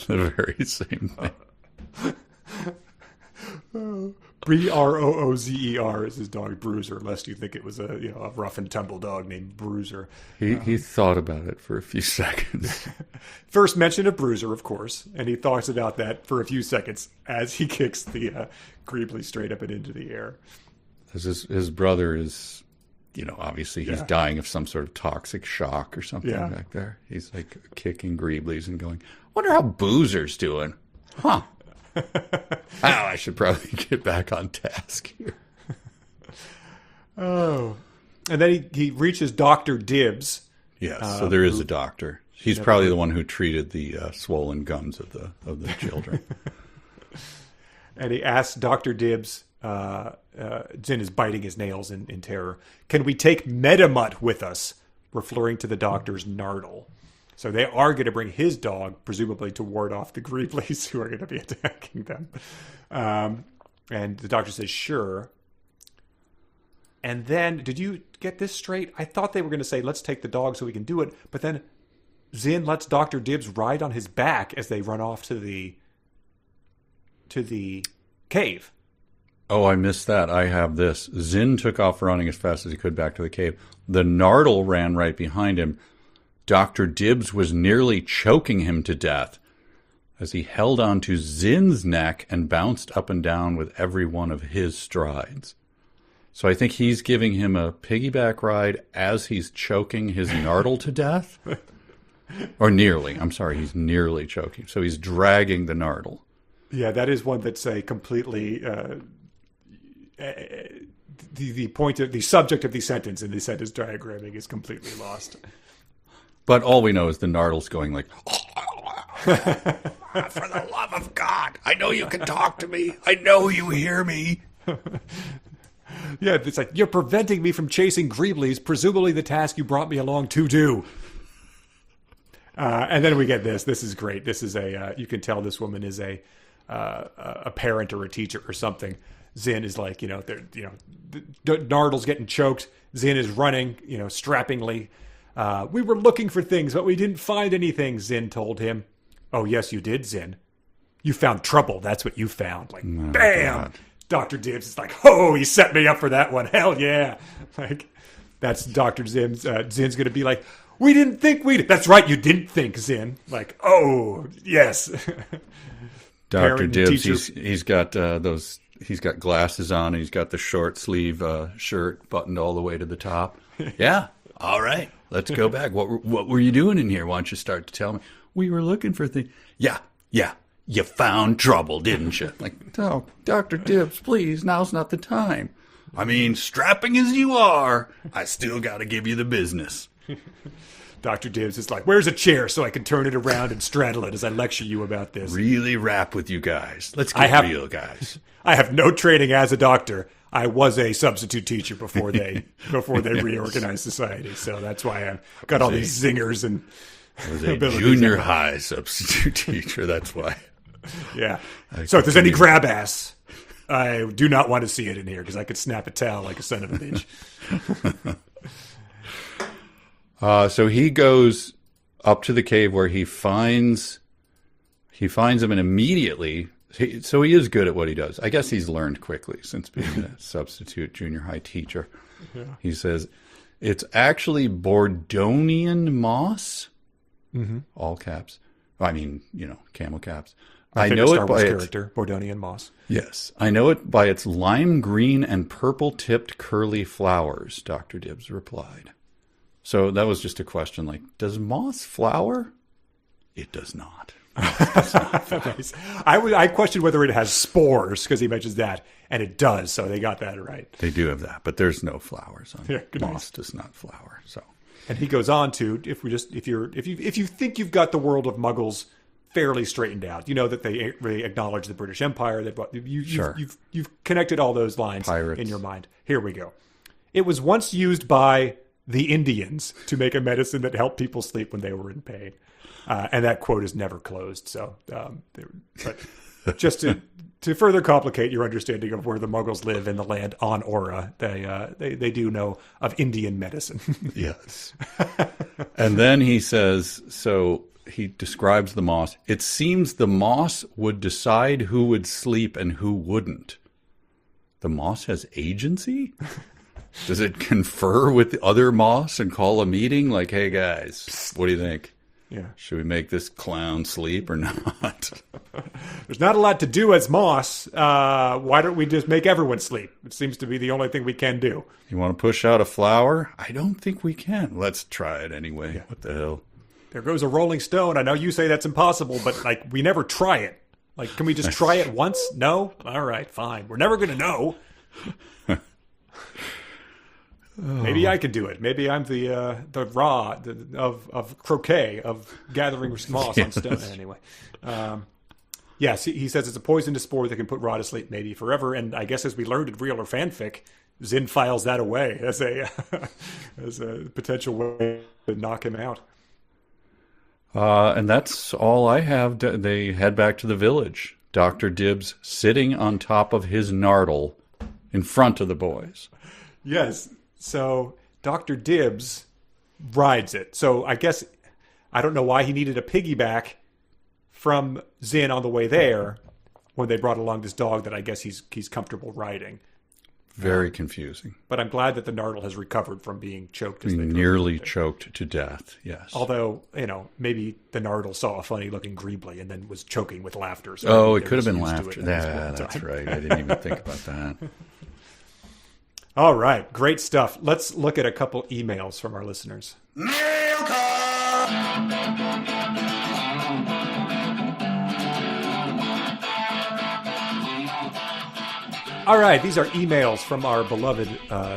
very same thing. Broozer is his dog Bruiser, lest you think it was a rough and tumble dog named Bruiser. He thought about it for a few seconds. First mention of Bruiser, of course, and he thoughts about that for a few seconds as he kicks the Greebly straight up and into the air. His brother is, obviously he's dying of some sort of toxic shock or something back there. He's like kicking Greeblies and going, wonder how Boozer's doing. Huh. I should probably get back on task here. Oh. And then he reaches Dr. Dibbs. Yes, so there is a doctor. He's probably the one who treated the swollen gums of the children. And he asks Dr. Dibbs, Zin is biting his nails in terror, can we take Medamut with us? Referring to the doctor's Nardle. So they are going to bring his dog, presumably to ward off the Greeblies who are going to be attacking them. And the doctor says, sure. And then, did you get this straight? I thought they were going to say, let's take the dog so we can do it. But then Zin lets Dr. Dibbs ride on his back as they run off to the cave. Oh, I missed that. I have this. Zin took off running as fast as he could back to the cave. The Nardle ran right behind him. Dr. Dibbs was nearly choking him to death as he held on to Zin's neck and bounced up and down with every one of his strides. So I think he's giving him a piggyback ride as he's choking his Nardle to death. Or nearly. I'm sorry, he's nearly choking. So he's dragging the Nardle. Yeah, that is one that's a completely... the point of the subject of the sentence in the sentence diagramming is completely lost. But all we know is the Nardle's going like, for the love of God, I know you can talk to me. I know you hear me. Yeah, it's like, you're preventing me from chasing Greeblies, presumably the task you brought me along to do. And then we get this. This is great. This is you can tell this woman is a parent or a teacher or something. Zin is like, Nardle's getting choked. Zin is running, strappingly. We were looking for things, but we didn't find anything, Zin told him. Oh, yes, you did, Zin. You found trouble. That's what you found. Like, bam! God. Dr. Dibbs is like, oh, he set me up for that one. Hell yeah. Like, that's Dr. Zin's going to be like, we didn't think that's right, you didn't think, Zin. Like, oh, yes. Dr. Dibbs, he's got he's got glasses on, and he's got the short sleeve shirt buttoned all the way to the top. Yeah, all right, let's go back. What were you doing in here? Why don't you start to tell me? We were looking for things. Yeah, you found trouble, didn't you? Like, oh, Dr. Dibbs, please, now's not the time. I mean, strapping as you are, I still got to give you the business. Dr. Dibbs is like, where's a chair so I can turn it around and straddle it as I lecture you about this? Really rap with you guys. Let's get real, guys. I have no training as a doctor. I was a substitute teacher before they reorganized society. So that's why I've got all these zingers and I was a junior high substitute teacher. That's why. Yeah. So if there's any grab ass, I do not want to see it in here because I could snap a towel like a son of a bitch. So he goes up to the cave where he finds him, and immediately, so he is good at what he does. I guess he's learned quickly since being a substitute junior high teacher. Yeah. He says, it's actually Bordonian moss, all caps. I mean, camel caps. I know it by its character, Bordonian moss. Yes, I know it by its lime green and purple-tipped curly flowers, Dr. Dibbs replied. So that was just a question like, does moss flower? It does not. Nice. I questioned whether it has spores because he mentions that, and it does, so they got that right. They do have that, but there's no flowers on it. Moss does not flower. So, and he goes on to, if you think you've got the world of Muggles fairly straightened out, that they acknowledge the British Empire, you've connected all those lines Pirates in your mind. Here we go. It was once used by the Indians to make a medicine that helped people sleep when they were in pain. And that quote is never closed. So, but just to further complicate your understanding of where the Muggles live in the land on Aura, they do know of Indian medicine. Yes. And then he says, so he describes the moss. It seems the moss would decide who would sleep and who wouldn't. The moss has agency? Does it confer with the other moss and call a meeting? Like, hey, guys, what do you think? Yeah. Should we make this clown sleep or not? There's not a lot to do as moss. Why don't we just make everyone sleep? It seems to be the only thing we can do. You want to push out a flower? I don't think we can. Let's try it anyway. Yeah. What the hell? There goes a rolling stone. I know you say that's impossible, but we never try it. Like, can we just try it once? No? All right, fine. We're never going to know. Maybe I could do it. Maybe I'm the Ra of croquet, of gathering moss on stone. Anyway, yes, he says it's a poisonous spore that can put Ra to sleep maybe forever. And I guess as we learned in real or fanfic, Zin files that away as a potential way to knock him out. And that's all I have. They head back to the village. Dr. Dibbs sitting on top of his Nardle in front of the boys. Yes. So Dr. Dibbs rides it. So I guess, I don't know why he needed a piggyback from Zin on the way there when they brought along this dog that I guess he's comfortable riding. Very confusing. But I'm glad that the Nardle has recovered from being choked. Nearly choked to death, yes. Although, maybe the Nardle saw a funny-looking Greebly and then was choking with laughter. So it could have been laughter. Yeah, that's right. I didn't even think about that. All right, great stuff. Let's look at a couple emails from our listeners. Mail call! All right, these are emails from our beloved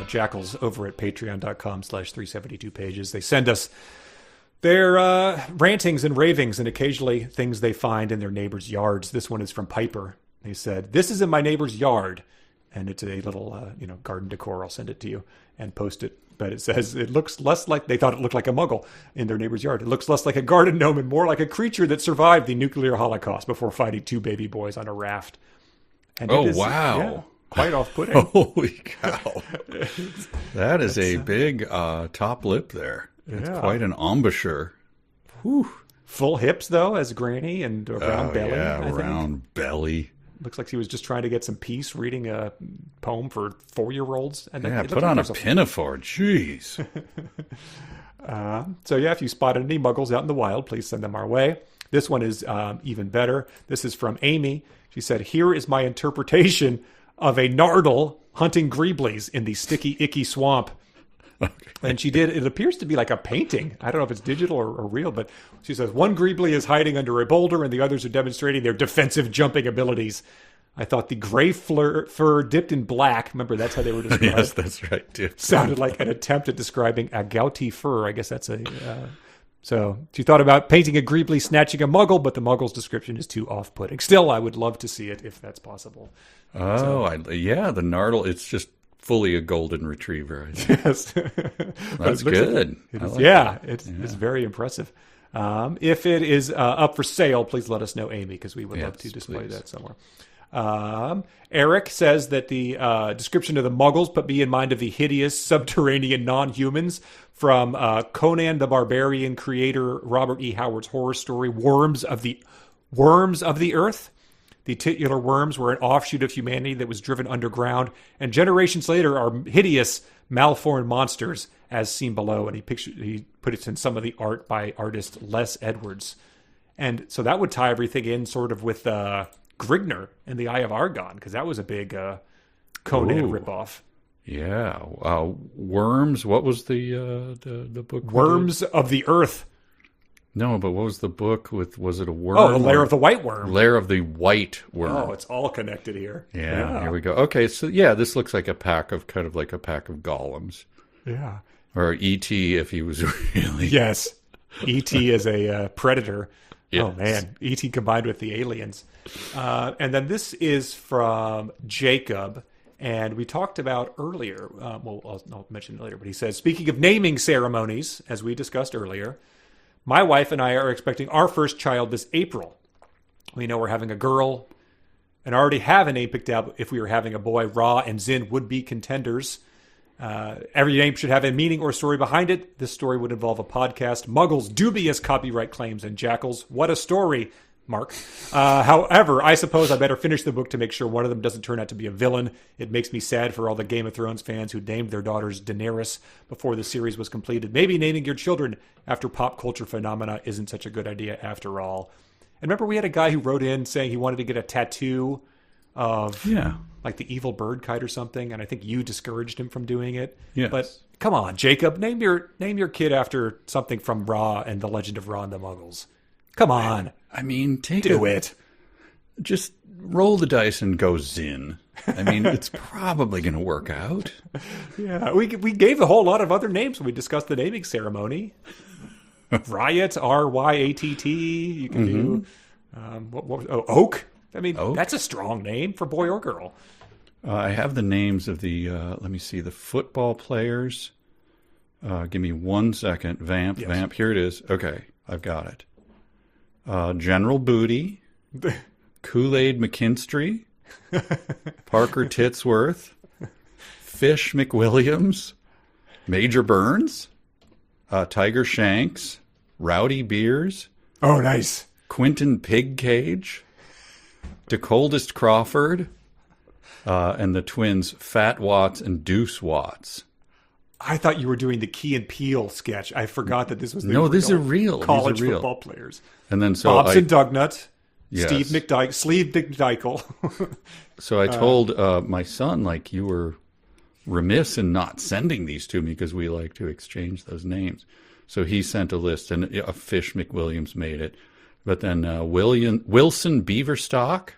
jackals over at patreon.com/372pages. They send us their rantings and ravings and occasionally things they find in their neighbors' yards. This one is from Piper. He said, "This is in my neighbor's yard." And it's a little, garden decor. I'll send it to you and post it. But it says it looks less like, they thought it looked like a Muggle in their neighbor's yard. It looks less like a garden gnome and more like a creature that survived the nuclear holocaust before fighting two baby boys on a raft. And wow. quite off-putting. Holy cow. That is a big top lip there. It's quite an embouchure. Whew. Full hips, though, as Granny, and a round belly. Yeah, I round think. belly. Looks like he was just trying to get some peace reading a poem for 4-year-olds. And Yeah, put on a pinafore. Jeez. So, yeah, if you spotted any muggles out in the wild, please send them our way. This one is even better. This is from Amy. She said, "Here is my interpretation of a nardle hunting greeblies in the sticky, icky swamp." Okay. And she did, it appears to be like a painting. I don't know if it's digital or real, but she says, "One greebly is hiding under a boulder and the others are demonstrating their defensive jumping abilities. I thought the gray fur dipped in black," remember that's how they were described. Yes, that's right, dude. Sounded like an attempt at describing a gouty fur. I guess that's a... So she thought about painting a greebly snatching a muggle, but the muggle's description is too off-putting. Still, I would love to see it if that's possible. Yeah, the nardle, it's just fully a golden retriever. I think. Yes. That's good. It's very impressive. If it is up for sale, please let us know, Amy, because we would love to display that somewhere. Eric says that the description of the Muggles put me in mind of the hideous subterranean non-humans from Conan the Barbarian creator Robert E. Howard's horror story Worms of the Earth. The titular worms were an offshoot of humanity that was driven underground, and generations later are hideous, malformed monsters, as seen below. And he put it in some of the art by artist Les Edwards. And so that would tie everything in sort of with Grigner and the Eye of Argon, because that was a big Conan ripoff. Yeah. Worms, what was the book? Worms of the Earth. No, but what was the book with, was it a worm? Oh, the Lair of the White Worm. Lair of the White Worm. Oh, it's all connected here. Yeah, here we go. Okay, so yeah, this looks like a pack of golems. Yeah. Or E.T. if he was really... Yes. E.T. is a predator. Yes. Oh, man. E.T. combined with the aliens. And then this is from Jacob. And we talked about earlier, I'll mention it later, but he says, "Speaking of naming ceremonies, as we discussed earlier, my wife and I are expecting our first child this April. We know we're having a girl and already have a name picked out. If we were having a boy, Ra and Zin would be contenders. Every name should have a meaning or story behind it. This story would involve a podcast, Muggles, dubious copyright claims, and jackals. What a story, Mark. However, I suppose I better finish the book to make sure one of them doesn't turn out to be a villain. It makes me sad for all the Game of Thrones fans who named their daughters Daenerys before the series was completed. Maybe naming your children after pop culture phenomena isn't such a good idea after all." And remember, we had a guy who wrote in saying he wanted to get a tattoo of like the evil bird kite or something, and I think you discouraged him from doing it. Yes. But come on, Jacob, name your kid after something from Ra and the Legend of Ra and the Muggles. Come on. I mean, do it. Just roll the dice and go Zin. I mean, it's probably going to work out. Yeah, we gave a whole lot of other names when we discussed the naming ceremony. Riot, Ryatt. You can do Oak. I mean, Oak? That's a strong name for boy or girl. I have the names of the, let me see, the football players. Give me 1 second. Vamp. Here it is. Okay, I've got it. General Booty, Kool-Aid McKinstry, Parker Titsworth, Fish McWilliams, Major Burns, Tiger Shanks, Rowdy Beers. Oh, nice. Quentin Pigcage, DeColdest Crawford, and the twins Fat Watts and Deuce Watts. I thought you were doing the Key and Peele sketch. I forgot that this was the these are real college football players. And then so Bobson Dugnut, yes. Sleeve McDykel. So I told my son, like, you were remiss in not sending these to me because we like to exchange those names. So he sent a list, and Fish McWilliams made it. But then Wilson Beaverstock,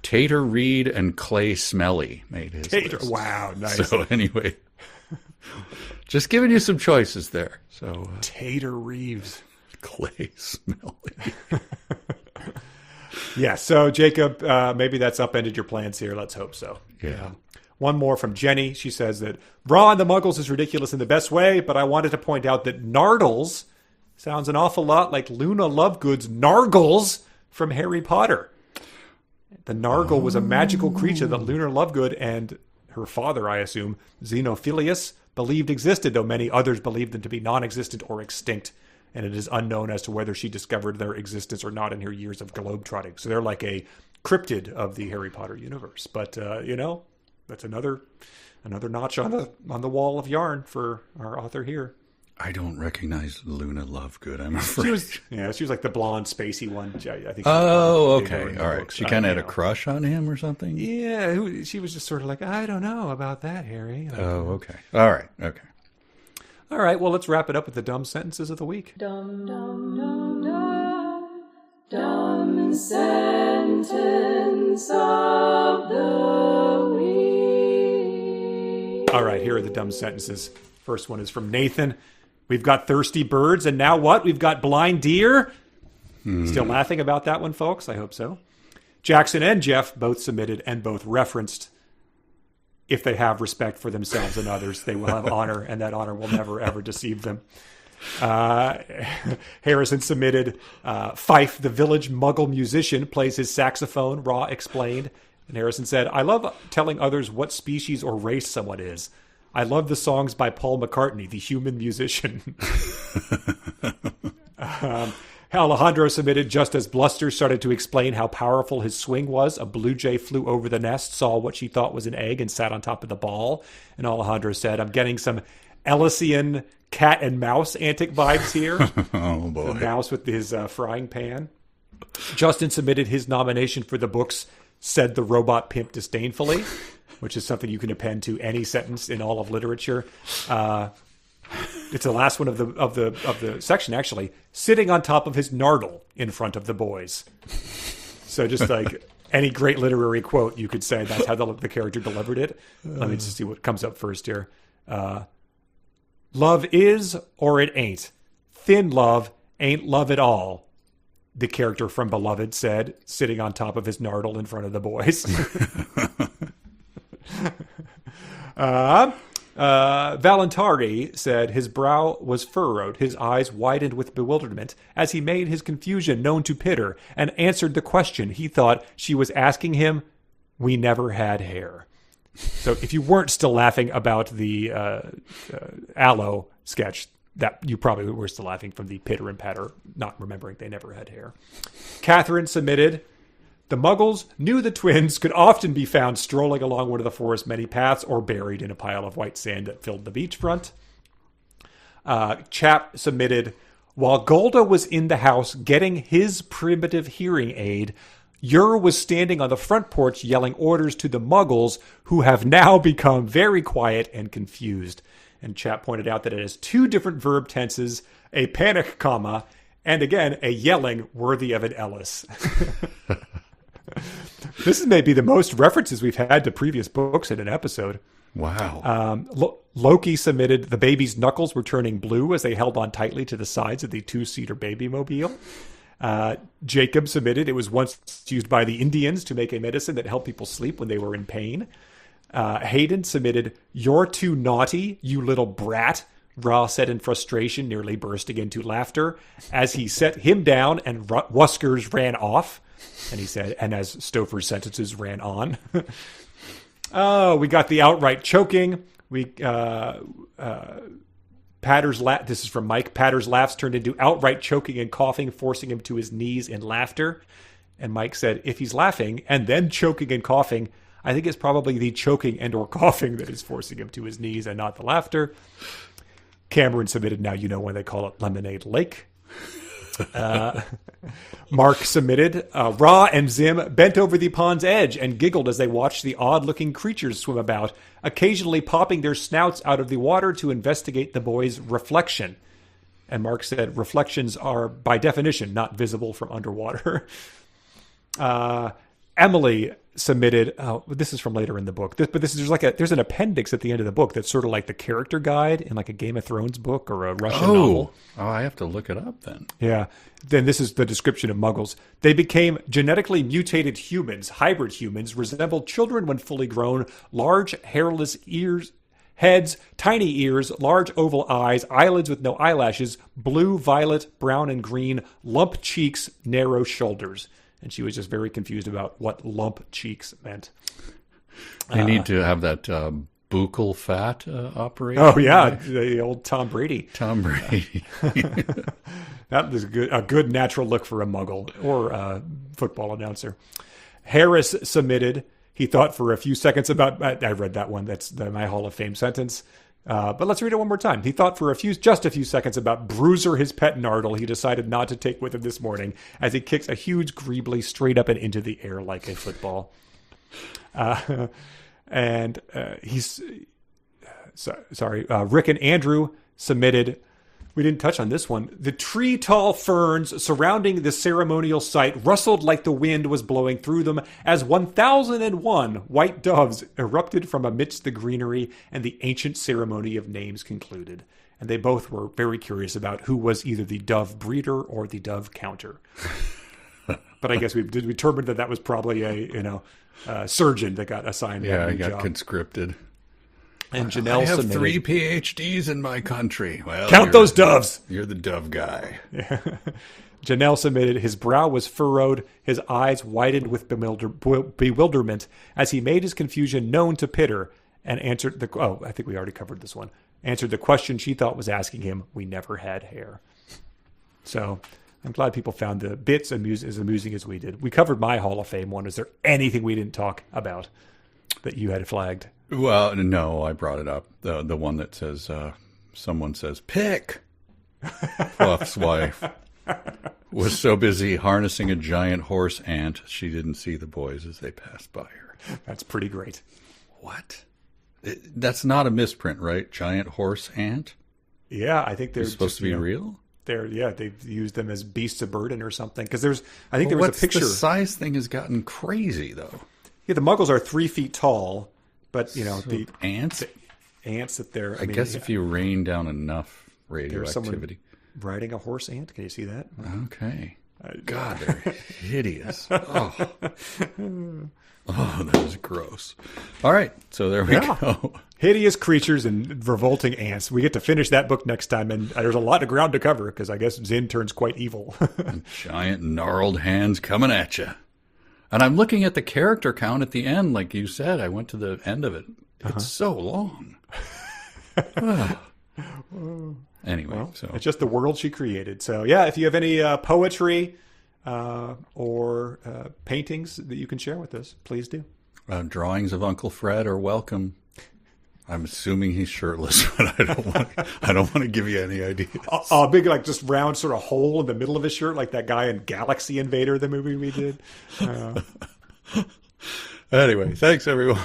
Tater Reed, and Clay Smelly made his list. Wow, nice. So anyway, just giving you some choices there. So Tater Reeves. Clay Smelly. Yeah, so Jacob, maybe that's upended your plans here. Let's hope so. Yeah. One more from Jenny. She says that Ra and the Muggles is ridiculous in the best way, but I wanted to point out that Nardles sounds an awful lot like Luna Lovegood's Nargles from Harry Potter. The Nargle was a magical creature that Lunar Lovegood and her father, I assume, Xenophilius, believed existed, though many others believed them to be non-existent or extinct. And it is unknown as to whether she discovered their existence or not in her years of globetrotting. So they're like a cryptid of the Harry Potter universe. But, that's another notch on the wall of yarn for our author here. I don't recognize Luna Lovegood, I'm afraid. She was like the blonde, spacey one. I think. Oh, okay. All right. Books. She kind of had a crush on him or something? Yeah, she was just sort of like, I don't know about that, Harry. Oh, okay. All right. Okay. All right, well, let's wrap it up with the dumb sentences of the week. Dumb, dumb, dumb, dumb. Dumb sentence of the week. All right, here are the dumb sentences. First one is from Nathan. We've got thirsty birds, and now what? We've got blind deer? Still laughing about that one, folks? I hope so. Jackson and Jeff both submitted and both referenced, if they have respect for themselves and others, they will have honor, and that honor will never, ever deceive them. Harrison submitted, Fife, the village Muggle musician, plays his saxophone, Raw explained. And Harrison said, I love telling others what species or race someone is. I love the songs by Paul McCartney, the human musician. Alejandro submitted, just as Bluster started to explain how powerful his swing was, a blue jay flew over the nest, saw what she thought was an egg, and sat on top of the ball. And Alejandro said, I'm getting some Ellisian cat and mouse antic vibes here. Oh, boy. The mouse with his frying pan. Justin submitted his nomination for the books, said the robot pimp disdainfully, which is something you can append to any sentence in all of literature. It's the last one of the section, actually. Sitting on top of his nardle in front of the boys. So just like any great literary quote, you could say that's how the character delivered it. Let me just see what comes up first here. Love is or it ain't. Thin love ain't love at all. The character from Beloved said, sitting on top of his nardle in front of the boys. Valentari said his brow was furrowed, his eyes widened with bewilderment as he made his confusion known to Pitter and answered the question he thought she was asking him. We never had hair. So if you weren't still laughing about the Aloe sketch, that you probably were still laughing from the Pitter and Patter, not remembering they never had hair. Catherine submitted, the Muggles knew the twins could often be found strolling along one of the forest's many paths or buried in a pile of white sand that filled the beachfront. Chap submitted, while Golda was in the house getting his primitive hearing aid, Ur was standing on the front porch yelling orders to the Muggles, who have now become very quiet and confused. And Chap pointed out that it has two different verb tenses, a panic comma, and again, a yelling worthy of an Ellis. This is maybe the most references we've had to previous books in an episode. Wow. Loki submitted the baby's knuckles were turning blue as they held on tightly to the sides of the two-seater baby mobile. Jacob submitted it was once used by the Indians to make a medicine that helped people sleep when they were in pain. Hayden submitted, you're too naughty, you little brat, Ra said in frustration, nearly bursting into laughter, as he set him down and Wuskers ran off. And he said, and as Stouffer's sentences ran on. Oh, we got the outright choking. This is from Mike. Patter's laughs turned into outright choking and coughing, forcing him to his knees in laughter. And Mike said, if he's laughing and then choking and coughing, I think it's probably the choking and or coughing that is forcing him to his knees and not the laughter. Cameron submitted, now you know when they call it Lemonade Lake. Mark submitted, Ra and Zim bent over the pond's edge and giggled as they watched the odd-looking creatures swim about, occasionally popping their snouts out of the water to investigate the boys' reflection. And Mark said, reflections are, by definition, not visible from underwater. Emily submitted, this is from later in the book, there's an appendix at the end of the book that's sort of like the character guide in like a Game of Thrones book or a Russian novel. Oh, I have to look it up then. Yeah. Then this is the description of Muggles. They became genetically mutated humans, hybrid humans, resembled children when fully grown, large hairless heads, tiny ears, large oval eyes, eyelids with no eyelashes, blue, violet, brown, and green, lump cheeks, narrow shoulders. and she was just very confused about what lump cheeks meant. They need to have that buccal fat operation. Oh yeah, the old Tom Brady. Tom Brady. That was a good natural look for a Muggle or a football announcer. Harris submitted. He thought for a few seconds about. I read that one. That's my Hall of Fame sentence. But let's read it one more time. He thought for just a few seconds about Bruiser, his pet Nardle. He decided not to take with him this morning as he kicks a huge Greebly straight up and into the air like a football. Rick and Andrew submitted. We didn't touch on this one. The tree-tall ferns surrounding the ceremonial site rustled like the wind was blowing through them as 1001 white doves erupted from amidst the greenery, and the ancient ceremony of names concluded. And they both were very curious about who was either the dove breeder or the dove counter. But I guess we determined that was probably a surgeon that got assigned that new job. Conscripted. And Janelle I have submitted, 3 PhDs in my country. Well, count those doves. You're the dove guy. Yeah. Janelle submitted, his brow was furrowed, his eyes widened with bewilderment as he made his confusion known to Pitter and answered I think we already covered this one. Answered the question she thought was asking him, we never had hair. So I'm glad people found the bits as amusing as we did. We covered my Hall of Fame one. Is there anything we didn't talk about that you had flagged? Well, no, I brought it up. The one that says, someone says, pick. Fluff's wife was so busy harnessing a giant horse ant, she didn't see the boys as they passed by her. That's pretty great. What? That's not a misprint, right? Giant horse ant? Yeah, I think they're supposed to be real? They've used them as beasts of burden or something. Because there was a picture. The size thing has gotten crazy, though. Yeah, the Muggles are 3 feet tall. But, the ants? The ants that they're... I guess if you rain down enough radioactivity. Riding a horse ant? Can you see that? Okay. God, they're hideous. Oh, that was gross. All right, so there we go. Hideous creatures and revolting ants. We get to finish that book next time, and there's a lot of ground to cover, because I guess Zin turns quite evil. Giant gnarled hands coming at you. And I'm looking at the character count at the end, like you said. I went to the end of it. It's so long. Anyway, so it's just the world she created. So yeah, if you have any poetry or paintings that you can share with us, please do. Drawings of Uncle Fred are welcome. I'm assuming he's shirtless, but I don't want to give you any ideas. A big, just round sort of hole in the middle of his shirt, like that guy in Galaxy Invader, the movie we did. Anyway, thanks everyone.